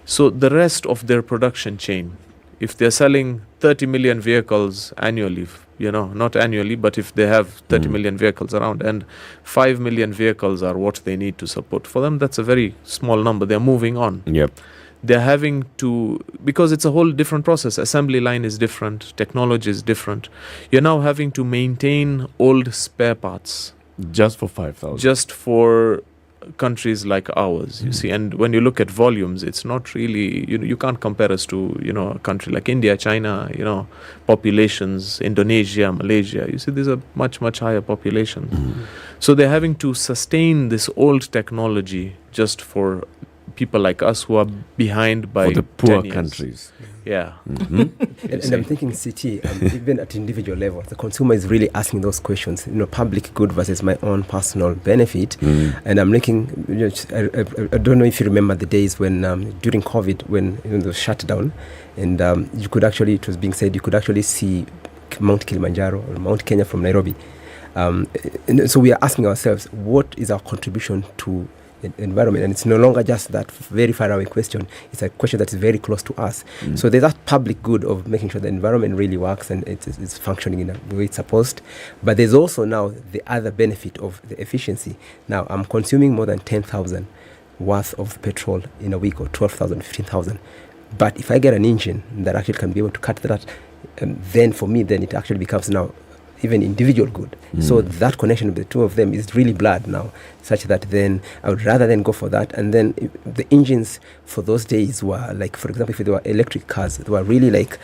So the rest of their production chain, if they're selling 30 million vehicles annually, not annually, but if they have 30 million vehicles around and 5 million vehicles are what they need to support, for them that's a very small number. They're moving on. They're having to, because it's a whole different process. Assembly line is different, technology is different. You're now having to maintain old spare parts. Just for 5,000. Just for countries like ours, you see. And when you look at volumes, it's not really, you can't compare us to, a country like India, China, populations, Indonesia, Malaysia. You see, these are much, much higher populations. So they're having to sustain this old technology just for people like us who are behind by for the poor 10 years. Countries. Yeah. And I'm thinking, CT, even at individual level, the consumer is really asking those questions, public good versus my own personal benefit. And I'm looking, I don't know if you remember the days when, during COVID, when the shutdown, and you could actually, it was being said, you could actually see Mount Kilimanjaro or Mount Kenya from Nairobi. And so we are asking ourselves, what is our contribution to environment? And it's no longer just that very far away question. It's a question that is very close to us. So there's that public good of making sure the environment really works and it's functioning in a way it's supposed. But there's also now the other benefit of the efficiency. Now I'm consuming more than 10,000 worth of petrol in a week, or 12,000, 15,000. But if I get an engine that actually can be able to cut that, then for me, then it actually becomes now even individual good. So that connection of the two of them is really blurred now, such that then I would rather then go for that. And then the engines for those days were like, for example, if they were electric cars, they were really like,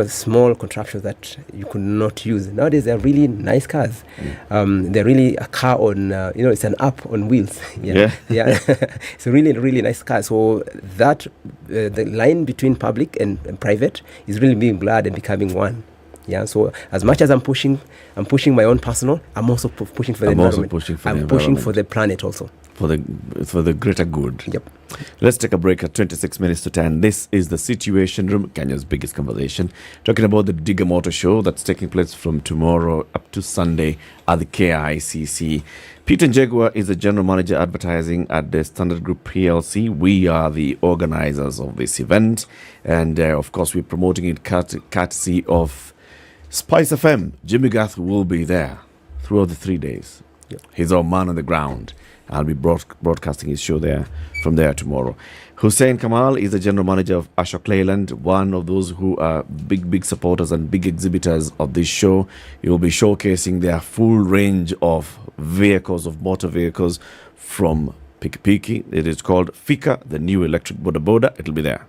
small contraptions that you could not use. Nowadays, they're really nice cars. They're really a car on, it's an app on wheels. Yeah. It's a really, really nice car. So that, the line between public and private is really being blurred and becoming one. Yeah, so as much as I'm pushing my own personal, I'm also pushing for the environment. I'm pushing for the planet also. For the greater good. Yep. Let's take a break at 26 minutes to 10. This is the Situation Room, Kenya's biggest conversation, talking about the Digger Motor Show that's taking place from tomorrow up to Sunday at the KICC. Peter Njegua is the General Manager Advertising at the Standard Group PLC. We are the organizers of this event. And, of course, we're promoting it courtesy of SpiceFM. Jimmy Gath will be there throughout the 3 days. He's our man on the ground. I'll be broadcasting his show there from there tomorrow. Hussein Kamal is the General Manager of Ashok Leyland, one of those who are big supporters and big exhibitors of this show. He will be showcasing their full range of vehicles, of motor vehicles, from Pikipiki. It is called Fika, the new electric boda. It'll be there.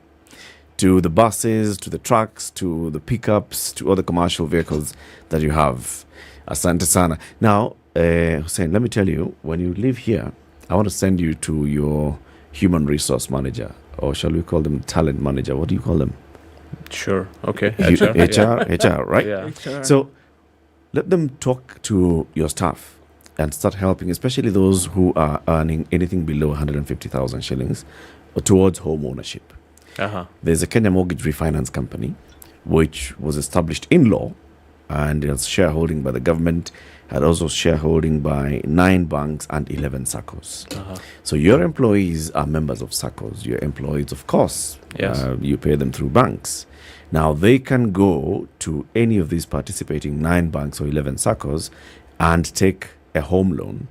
To the buses, to the trucks, to the pickups, to other commercial vehicles that you have. Asante sana. Now, Hussein, let me tell you, when you live here, I want to send you to your human resource manager, or shall we call them talent manager? What do you call them? Sure. Okay. HR, right? Yeah. So let them talk to your staff and start helping, especially those who are earning anything below 150,000 shillings towards home ownership. There's a Kenya Mortgage Refinance Company, which was established in law, and it has shareholding by the government, had also shareholding by 9 banks and 11 SACCOs. So your employees are members of SACCOs. Your employees, of course, you pay them through banks. Now, they can go to any of these participating 9 banks or 11 SACCOs and take a home loan,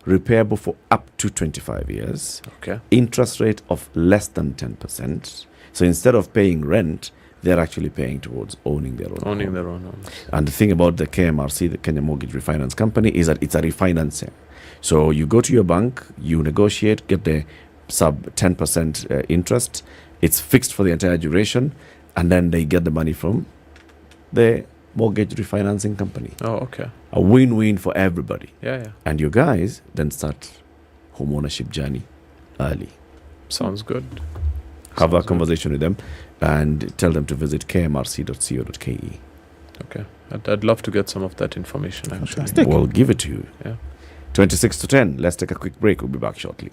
repayable for up to 25 years, interest rate of less than 10%. So instead of paying rent, they're actually paying towards owning their own home. And the thing about the KMRC, the Kenya Mortgage Refinance Company, is that it's a refinancer. So you go to your bank, you negotiate, get the sub 10% interest. It's fixed for the entire duration, and then they get the money from the mortgage refinancing company. A win-win for everybody. And you guys then start home ownership journey early. Sounds good. Have a conversation with them and tell them to visit kmrc.co.ke. Okay. I'd love to get some of that information, actually. We'll give it to you. 26 to 10. Let's take a quick break. We'll be back shortly.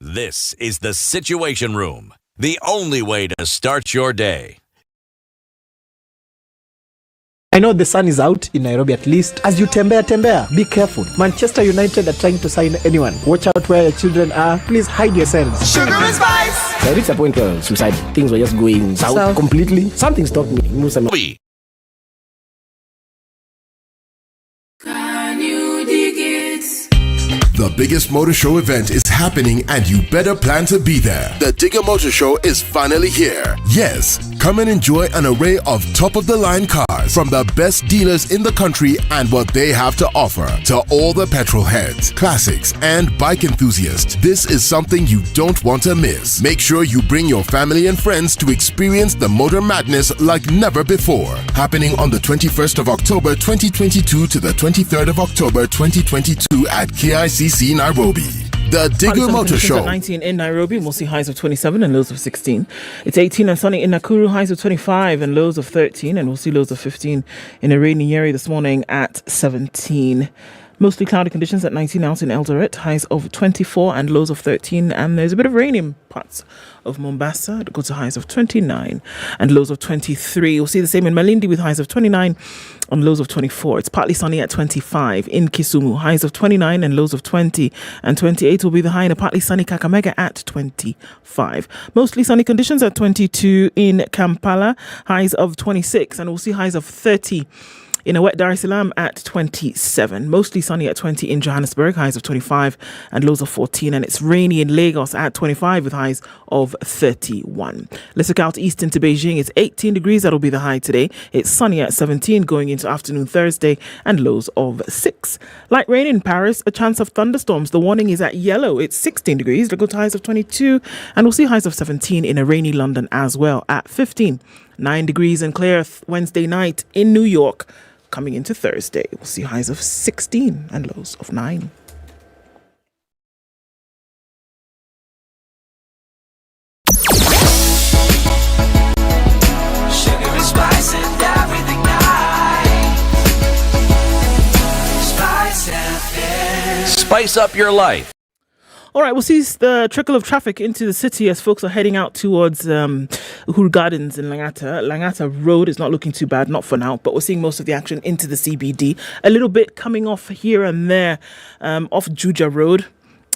This is the Situation Room, the only way to start your day. I know the sun is out in Nairobi at least. As you tembea, be careful. Manchester United are trying to sign anyone. Watch out where your children are. Please hide yourselves. Sugar and spice! I reached a point where suicide things were just going south completely. Something stopped me. Can you dig it? The biggest motor show event is happening and you better plan to be there. The Digger Motor Show is finally here. Yes, come and enjoy an array of top-of-the-line cars from the best dealers in the country and what they have to offer. To all the petrol heads, classics, and bike enthusiasts, this is something you don't want to miss. Make sure you bring your family and friends to experience the motor madness like never before. Happening on the 21st of October 2022 to the 23rd of October 2022 at KICC Nairobi. The Digger Motor Show. At 19 in Nairobi, we'll see highs of 27 and lows of 16. It's 18 and sunny in Nakuru, highs of 25 and lows of 13, and we'll see lows of 15 in a rainy Nyeri this morning at 17. Mostly cloudy conditions at 19 out in Eldoret, highs of 24 and lows of 13, and there's a bit of rain in parts of Mombasa. It'll go to highs of 29 and lows of 23. We'll see the same in Malindi with highs of 29 and lows of 24. It's partly sunny at 25 in Kisumu, highs of 29 and lows of 20, and 28 will be the high in a partly sunny Kakamega at 25. Mostly sunny conditions at 22 in Kampala, highs of 26, and we'll see highs of 30 in a wet Dar es Salaam at 27. Mostly sunny at 20 in Johannesburg, highs of 25 and lows of 14. And it's rainy in Lagos at 25 with highs of 31. Let's look out east into Beijing. It's 18 degrees. That'll be the high today. It's sunny at 17 going into afternoon Thursday and lows of 6. Light rain in Paris, a chance of thunderstorms. The warning is at yellow. It's 16 degrees. They'll go to highs of 22 and we'll see highs of 17 in a rainy London as well at 15. 9 degrees and clear Wednesday night in New York. Coming into Thursday, we'll see highs of 16 and lows of 9. Sugar and spice and everything nice. SpiceFM. Spice up your life. All right, we'll see the trickle of traffic into the city as folks are heading out towards Uhuru Gardens in Langata. Langata Road is not looking too bad, not for now, but we're seeing most of the action into the CBD. A little bit coming off here and there off Juja Road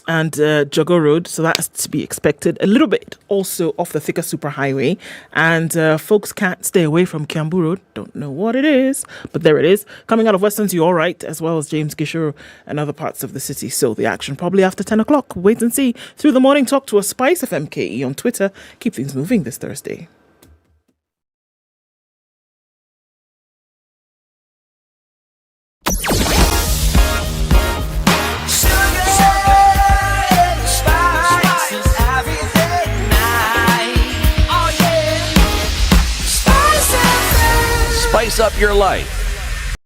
and Jago Road, so that's to be expected. A little bit also off the Thika Superhighway, and folks can't stay away from Kiambu Road. Don't know what it is, but there it is. Coming out of Westlands, you all right, as well as James Gishuru and other parts of the city. So the action probably after 10 o'clock. Wait and see. Through the morning, talk to a SpiceFM KE on Twitter. Keep things moving this Thursday. Spice up your life.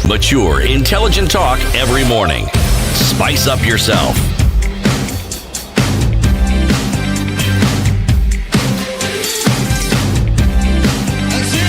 Mature, intelligent talk every morning. Spice up yourself.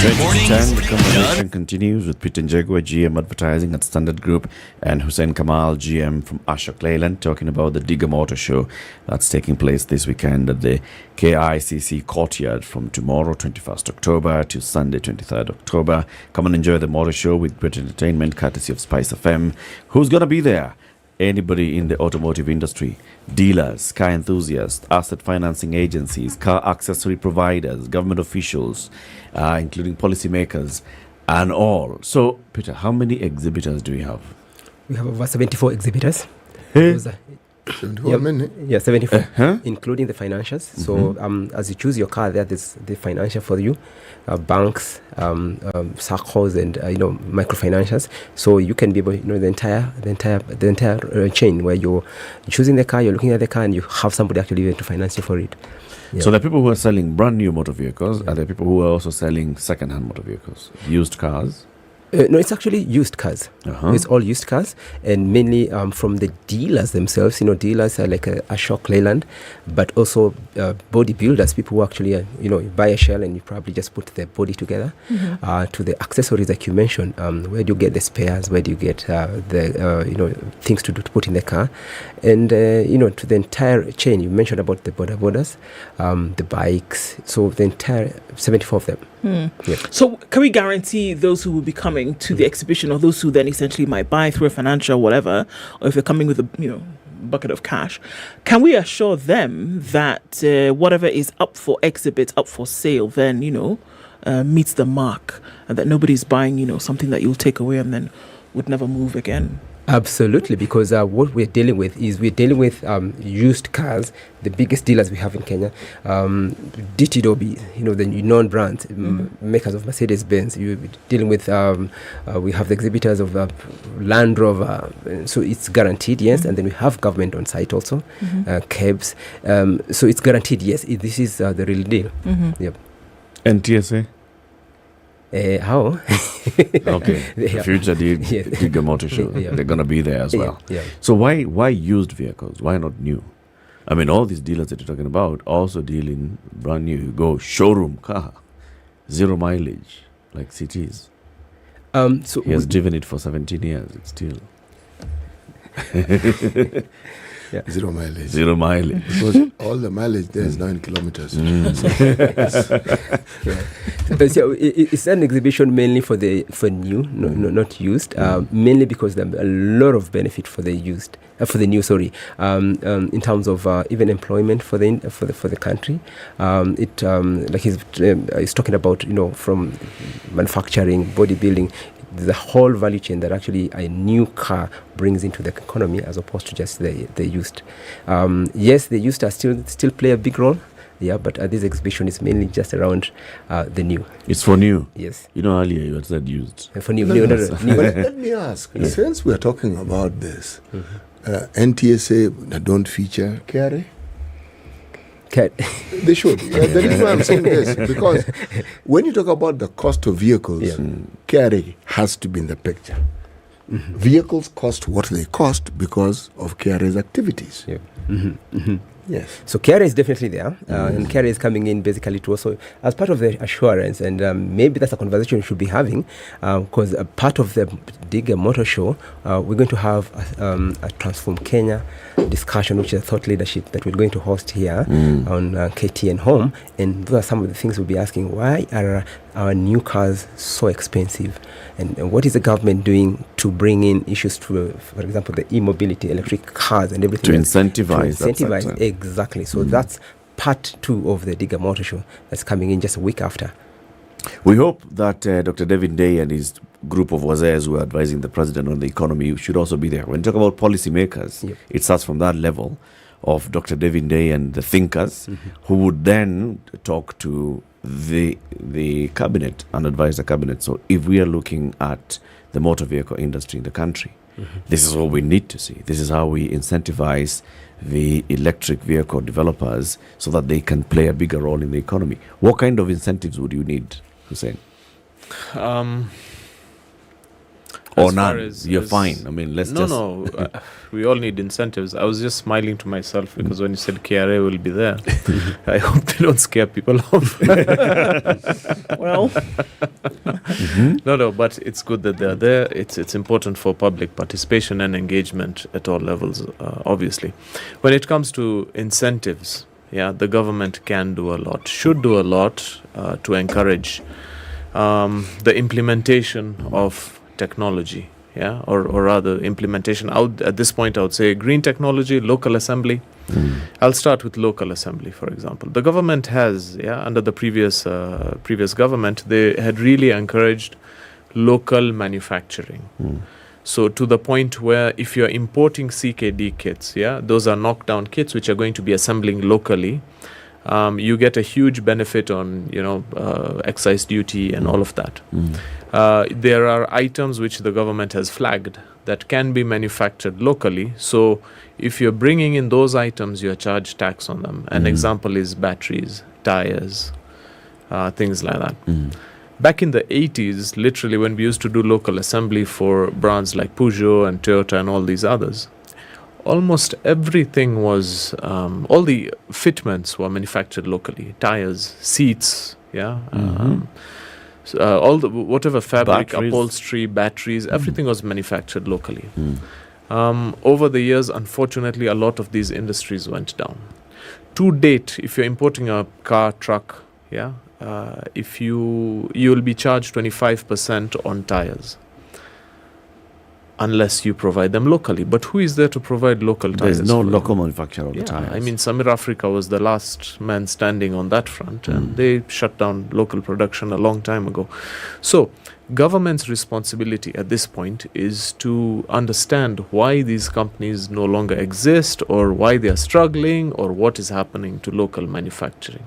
Mornings 10, the conversation done. continues with Peter Njegwa, GM Advertising at Standard Group, and Hussein Kamal, GM from Ashok Leyland, talking about the Digger Motor Show that's taking place this weekend at the KICC Courtyard from tomorrow, 21st October, to Sunday, 23rd October. Come and enjoy the motor show with great entertainment, courtesy of SpiceFM. Who's going to be there? Anybody in the automotive industry, dealers, car enthusiasts, asset financing agencies, car accessory providers, government officials, including policymakers, and all. So, Peter, how many exhibitors do we have? We have over 74 exhibitors. Hey. Those are- 74 many? Yeah, 74, Uh-huh. including the financials. So as you choose your car, there's the financial for you, banks, SACCOs, and microfinancials. So you can be able, the entire chain where you're choosing the car, you're looking at the car, and you have somebody actually even to finance you for it. Yeah. So there are people who are selling brand new motor vehicles. Are there people who are also selling second-hand motor vehicles, used cars? No, it's actually used cars. It's all used cars, and mainly from the dealers themselves. Dealers are like Ashok Leyland, but also bodybuilders, people who actually, you buy a shell and you probably just put the body together. To the accessories like you mentioned, where do you get the spares? Where do you get the things to put in the car? And to the entire chain. You mentioned about the borders, the bikes. So the entire 74 of them. Yeah. So can we guarantee those who will be coming to the exhibition, or those who then essentially might buy through a financial whatever, or if they're coming with a bucket of cash, can we assure them that whatever is up for exhibit, up for sale, then meets the mark, and that nobody's buying something that you'll take away and then would never move again? Absolutely, because what we're dealing with is used cars, the biggest dealers we have in Kenya, DTW, the known brands, makers of Mercedes-Benz. You're dealing with, we have the exhibitors of Land Rover, so it's guaranteed, yes, and then we have government on site also, cabs, so it's guaranteed, yes, this is the real deal. Yep. And TSA? How? Okay, the future Digger Motor Show. They're going to be there as well. Yeah. So why used vehicles? Why not new? I mean, all these dealers that you're talking about also deal in brand new. You go showroom car, 0 mileage, like CTs. So he has driven it for 17 years. It's still 0 mileage. 0 mileage. Because all the mileage there is 9 kilometers. But it's an exhibition mainly for new, not used. Mainly because there's a lot of benefit for the used, for the new. Sorry, in terms of even employment for the country. Like he's talking about, from manufacturing, bodybuilding. The whole value chain that actually a new car brings into the economy, as opposed to just the used. Yes, the used are still play a big role. Yeah, but this exhibition is mainly just around the new. It's for new. Yes. Earlier you had said used. For new. But let me ask, since we are talking about this, NTSA don't feature KRA? They should. The reason why I'm saying this, because when you talk about the cost of vehicles, KRA has to be in the picture. Vehicles cost what they cost because of KRA's activities. Yes. So KRA is definitely there, and KRA is coming in basically to also as part of the assurance, and maybe that's a conversation we should be having, because part of the Digger Motor Show, we're going to have a Transform Kenya discussion, which is a thought leadership that we're going to host here on KTN Home, and those are some of the things we'll be asking. Why are our new cars so expensive, and what is the government doing to bring in issues to, for example, the e-mobility, electric cars and everything, to incentivize exactly. So that's part 2 of the Digger Motor Show that's coming in just a week after. We hope that Dr. David Day and his group of wazirs who are advising the president on the economy should also be there. When you talk about policymakers, it starts from that level of Dr. David Day and the thinkers who would then talk to the cabinet and advise the cabinet. So if we are looking at the motor vehicle industry in the country, this is what we need to see. This is how we incentivize the electric vehicle developers so that they can play a bigger role in the economy. What kind of incentives would you need, Hussein? Or As far none. as- You're as- fine. I mean, let's no, just... No, we all need incentives. I was just smiling to myself because when you said KRA will be there, I hope they don't scare people off. Well, No, but it's good that they're there. It's important for public participation and engagement at all levels, obviously. When it comes to incentives, yeah, the government can do a lot, should do a lot to encourage the implementation of technology, yeah, or rather implementation. At this point, I would say green technology, local assembly. I'll start with local assembly, for example. The government has, under the previous government, they had really encouraged local manufacturing. So to the point where if you're importing CKD kits, those are knockdown kits which are going to be assembling locally. You get a huge benefit on, excise duty and all of that. There are items which the government has flagged that can be manufactured locally. So if you're bringing in those items, you're charged tax on them. An example is batteries, tires, things like that. Back in the 80s, literally when we used to do local assembly for brands like Peugeot and Toyota and all these others, almost everything was, all the fitments were manufactured locally. Tires, seats, all the whatever fabric, Batteries. upholstery, batteries, everything was manufactured locally. Over the years, unfortunately, a lot of these industries went down. To date, if you're importing a car, truck, if you'll be charged 25% on tires, unless you provide them locally. But who is there to provide local tires? There's no local manufacturer of the tires. I mean, Samir Africa was the last man standing on that front, and they shut down local production a long time ago. So, government's responsibility at this point is to understand why these companies no longer exist, or why they are struggling, or what is happening to local manufacturing.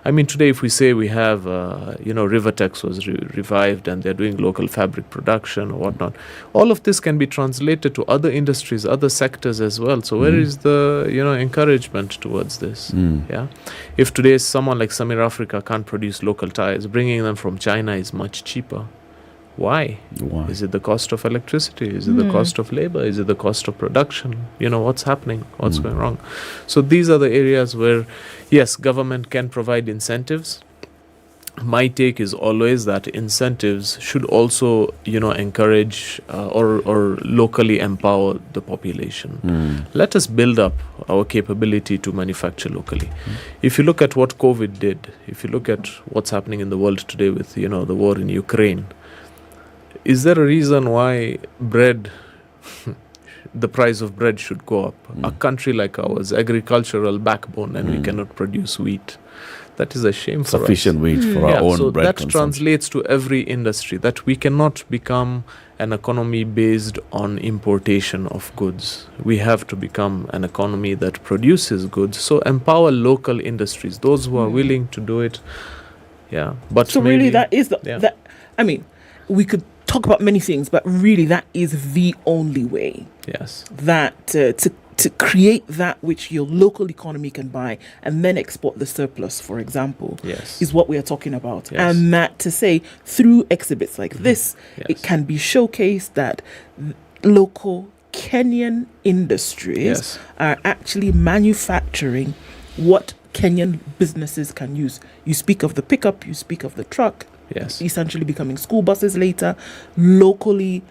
I mean, today if we say we have, Rivertex was revived and they're doing local fabric production or whatnot, all of this can be translated to other industries, other sectors as well. So where is the, encouragement towards this? Yeah. If today someone like Samir Africa can't produce local tires, bringing them from China is much cheaper. Why? Is it the cost of electricity? Is it the cost of labor? Is it the cost of production? What's happening? What's going wrong? So these are the areas where, yes, government can provide incentives. My take is always that incentives should also, encourage or locally empower the population. Let us build up our capability to manufacture locally. If you look at what COVID did, if you look at what's happening in the world today with, the war in Ukraine, is there a reason why bread, the price of bread should go up? A country like ours, agricultural backbone, and we cannot produce wheat. That is a shame for us. Sufficient wheat for our own so bread that consumption. translates to every industry, that we cannot become an economy based on importation of goods. We have to become an economy that produces goods. So empower local industries, those who are willing to do it. Yeah, but so maybe, really that is that. I mean, we could talk about many things, but really that is the only way. Yes. That to create that which your local economy can buy and then export the surplus, for example, is what we are talking about. Yes. And that to say through exhibits like this, it can be showcased that local Kenyan industries are actually manufacturing what Kenyan businesses can use. You speak of the pickup, you speak of the truck, essentially becoming school buses later, locally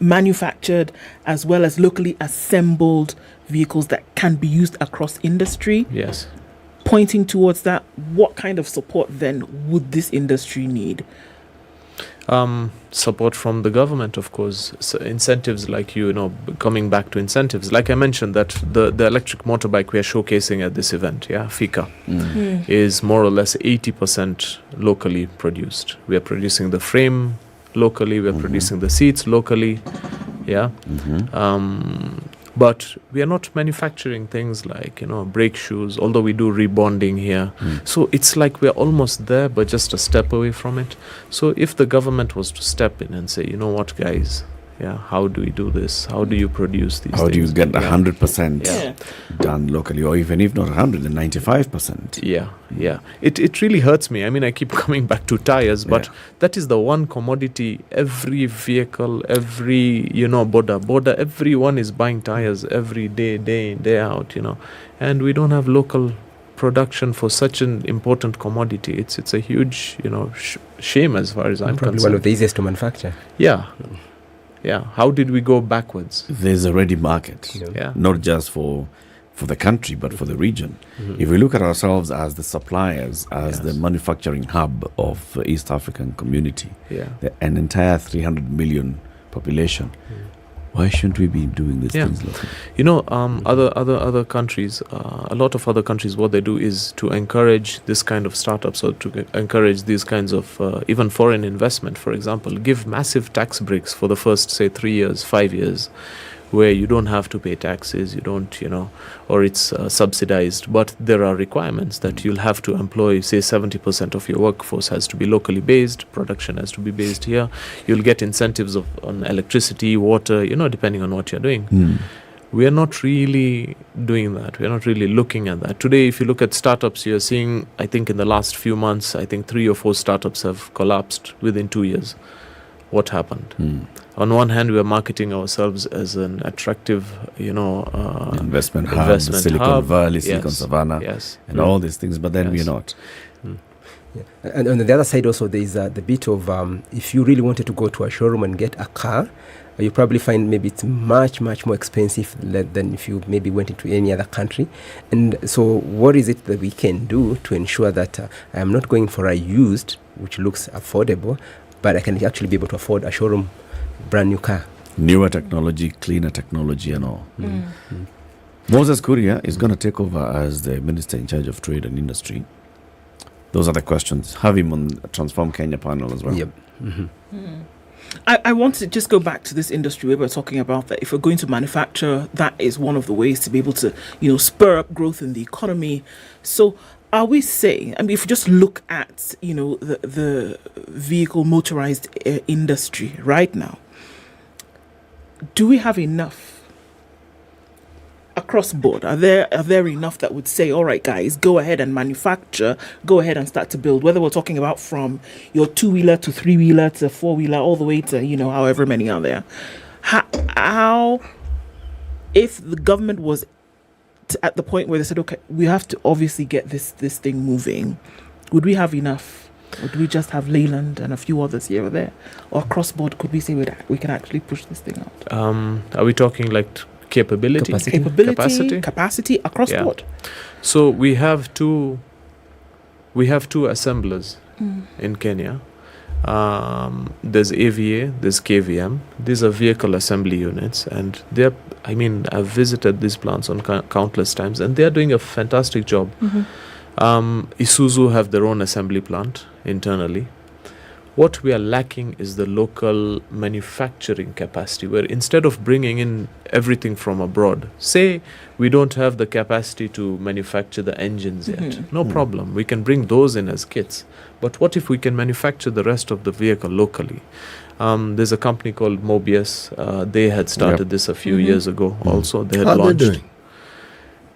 manufactured as well as locally assembled vehicles that can be used across industry. Yes. Pointing towards that, what kind of support then would this industry need? Support from the government, of course. So incentives like, coming back to incentives, like I mentioned, that the electric motorbike we are showcasing at this event, FICA, is more or less 80% locally produced. We are producing the frame locally, we are producing the seats locally, but we are not manufacturing things like, brake shoes, although we do rebonding here. So it's like we're almost there, but just a step away from it. So if the government was to step in and say, you know what, guys, Yeah, how do we do this? How do you produce these How things? do you get Yeah. 100% Yeah. done locally, or even if not 100, then 95%? Yeah. It really hurts me. I mean, I keep coming back to tires, but that is the one commodity every vehicle, every, border, everyone is buying tires every day, day in, day out, and we don't have local production for such an important commodity. It's a huge, shame as far as I'm Probably concerned. one of the easiest to manufacture. Yeah. How did we go backwards? There's a ready market, not just for the country, but for the region. If we look at ourselves as the suppliers, as the manufacturing hub of the East African community, an entire 300 million population, why shouldn't we be doing these things locally? Other countries, a lot of other countries, what they do is to encourage this kind of startups, or to encourage these kinds of even foreign investment, for example, give massive tax breaks for the first, say, 3 years, 5 years, where you don't have to pay taxes, you don't, or it's subsidized, but there are requirements that you'll have to employ, say 70% of your workforce has to be locally based, production has to be based here, you'll get incentives on electricity, water, depending on what you're doing. We are not really doing that. We are not really looking at that. Today, if you look at startups, you're seeing, I think in the last few months, I think 3 or 4 startups have collapsed within 2 years. What happened? On one hand, we are marketing ourselves as an attractive, investment hub, Silicon Valley, Silicon Savannah, and all these things, but then we're not. And on the other side also, there is the bit of, if you really wanted to go to a showroom and get a car, you probably find maybe it's much, much more expensive than if you maybe went into any other country. And so what is it that we can do to ensure that I am not going for a used, which looks affordable, but I can actually be able to afford a showroom brand new car? Newer technology, cleaner technology and all. Moses Kuria is going to take over as the Minister in charge of Trade and Industry. Those are the questions. Have him on Transform Kenya panel as well. Yep. I want to just go back to this industry where we're talking about that if we're going to manufacture, that is one of the ways to be able to, spur up growth in the economy. So are we saying, if you just look at, the vehicle motorized industry right now, do we have enough across board? Are there enough that would say, all right, guys, go ahead and manufacture, go ahead and start to build, whether we're talking about from your 2-wheeler to 3-wheeler to 4-wheeler, all the way to, however many are there. How if the government was at the point where they said, okay, we have to obviously get this thing moving, would we have enough? Or do we just have Leyland and a few others here or there? Or across board, could we say we can actually push this thing out? Are we talking like capability? Capacity across board. So we have two assemblers in Kenya. There's AVA, there's KVM. These are vehicle assembly units, and I've visited these plants on countless times, and they're doing a fantastic job. Isuzu have their own assembly plant internally. What we are lacking is the local manufacturing capacity, where instead of bringing in everything from abroad, say we don't have the capacity to manufacture the engines yet, no problem, we can bring those in as kits. But what if we can manufacture the rest of the vehicle locally? There's a company called Mobius. They had started this a few years ago also. They had launched. They doing?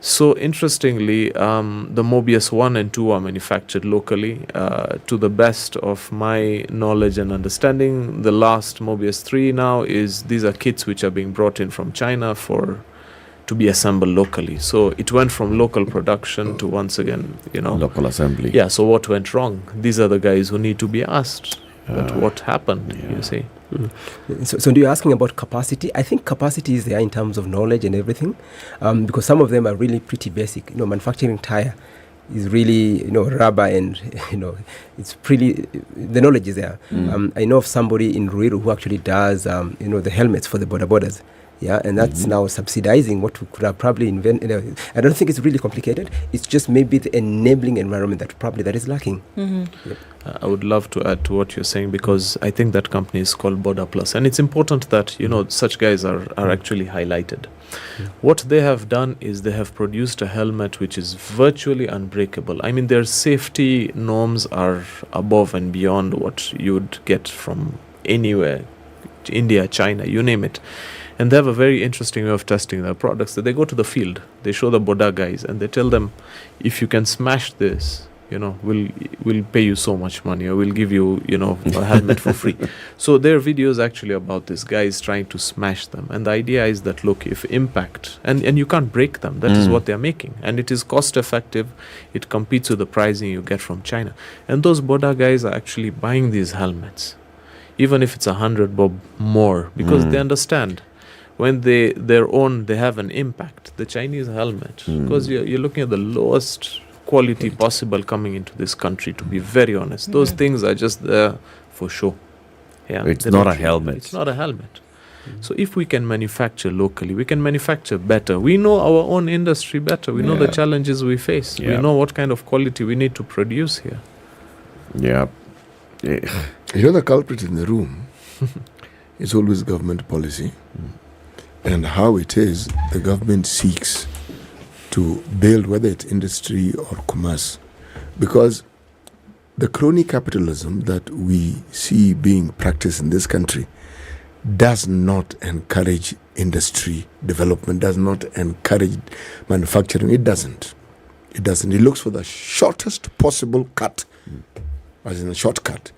So interestingly, the Mobius 1 and 2 are manufactured locally. To the best of my knowledge and understanding, the last Mobius 3 now these are kits which are being brought in from China to be assembled locally. So it went from local production to, once again, local assembly. Yeah, so what went wrong? These are the guys who need to be asked. But what happened, you see? So you're asking about capacity. I think capacity is there in terms of knowledge and everything, because some of them are really pretty basic. Manufacturing tire is really, rubber, and it's pretty. The knowledge is there. I know of somebody in Ruiru who actually does, the helmets for the border borders. Yeah, and that's now subsidizing what we could have probably invented. I don't think it's really complicated. It's just maybe the enabling environment that is lacking. Yep. I would love to add to what you're saying, because I think that company is called Border Plus, and it's important that such guys are actually highlighted. What they have done is they have produced a helmet which is virtually unbreakable. I mean, their safety norms are above and beyond what you would get from anywhere. Egypt, India, China, you name it. And they have a very interesting way of testing their products. That they go to the field, they show the Boda guys, and they tell them, if you can smash this, we'll pay you so much money, or we'll give you, a helmet for free. So there are videos actually about this guys trying to smash them. And the idea is that, look, if impact, and you can't break them, that is what they're making. And it is cost effective. It competes with the pricing you get from China. And those Boda guys are actually buying these helmets, even if it's 100 bob more, because they understand when they have an impact. The Chinese helmet, because you're looking at the lowest quality possible coming into this country, to be very honest. Those things are just there for show. Yeah, it's not a helmet. It's not a helmet. So if we can manufacture locally, we can manufacture better. We know our own industry better. We know the challenges we face. We know what kind of quality we need to produce here. Yeah. The culprit in the room is always government policy, and how it is the government seeks to build, whether it's industry or commerce. Because the crony capitalism that we see being practiced in this country does not encourage industry development, does not encourage manufacturing. It doesn't. It looks for the shortest possible cut, as in a shortcut,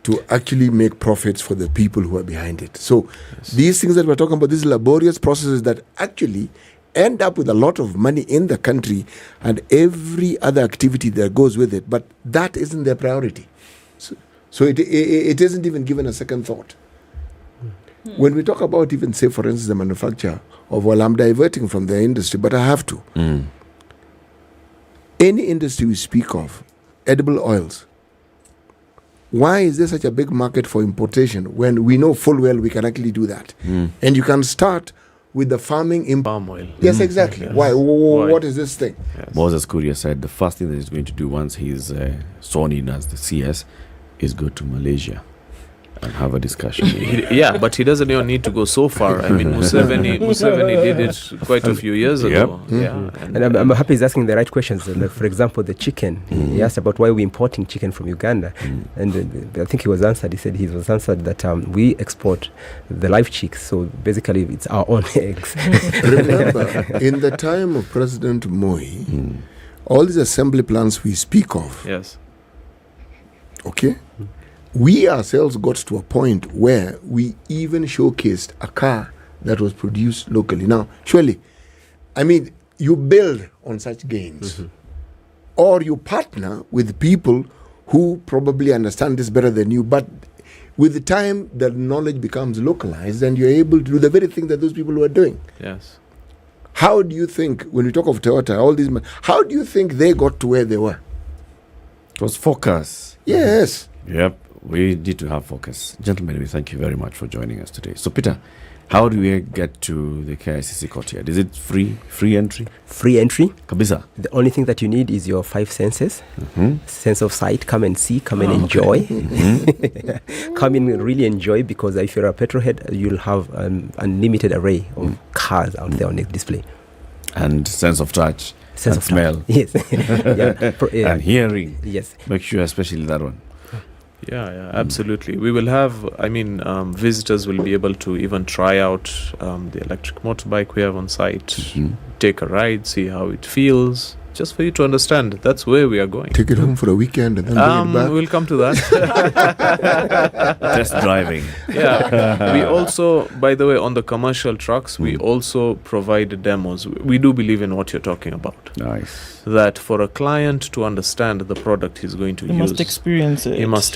to actually make profits for the people who are behind it. So these things that we're talking about, these laborious processes that actually end up with a lot of money in the country and every other activity that goes with it, but that isn't their priority. So it isn't even given a second thought. When we talk about even, say, for instance, the manufacture of, well, I'm diverting from the industry, but I have to. Any industry we speak of, edible oils, why is there such a big market for importation when we know full well we can actually do that? And you can start with the farming in palm oil. Yes, exactly. Why? What is this thing? Moses Kuria said the first thing that he's going to do once he's sworn in as the CS is go to Malaysia and have a discussion. But he doesn't even need to go so far. I mean, Museveni did it quite a few years ago. And I'm happy he's asking the right questions. Like, for example, the chicken. He asked about why we're importing chicken from Uganda. And I think he was answered that we export the live chicks. So basically, it's our own eggs. Remember, in the time of President Moi, all these assembly plants we speak of, okay, we ourselves got to a point where we even showcased a car that was produced locally. Now, surely, I mean, you build on such gains, or you partner with people who probably understand this better than you, but with the time, the knowledge becomes localized and you're able to do the very thing that those people were doing. Yes. How do you think, when we talk of Toyota, all these, how do you think they got to where they were? It was focus. Yes. Yep. We need to have focus. Gentlemen, we thank you very much for joining us today. So, Peter, how do we get to the KICC courtyard? Is it free entry? Free entry. Kabisa. The only thing that you need is your 5 senses. Sense of sight. Come and see. Come and enjoy. Come and really enjoy, because if you're a petrolhead, you'll have an unlimited array of cars out there on the display. And sense of touch. Sense of smell. Touch. Yes. And hearing. Yes. Make sure, especially that one. Yeah, absolutely. We will have, visitors will be able to even try out the electric motorbike we have on site, take a ride, see how it feels, just for you to understand. That's where we are going. Take it home for a weekend and then bring it back. We'll come to that. Test driving. Yeah. We also, by the way, on the commercial trucks, we also provide demos. We do believe in what you're talking about. Nice. That for a client to understand the product he's going to use, he must experience it. He must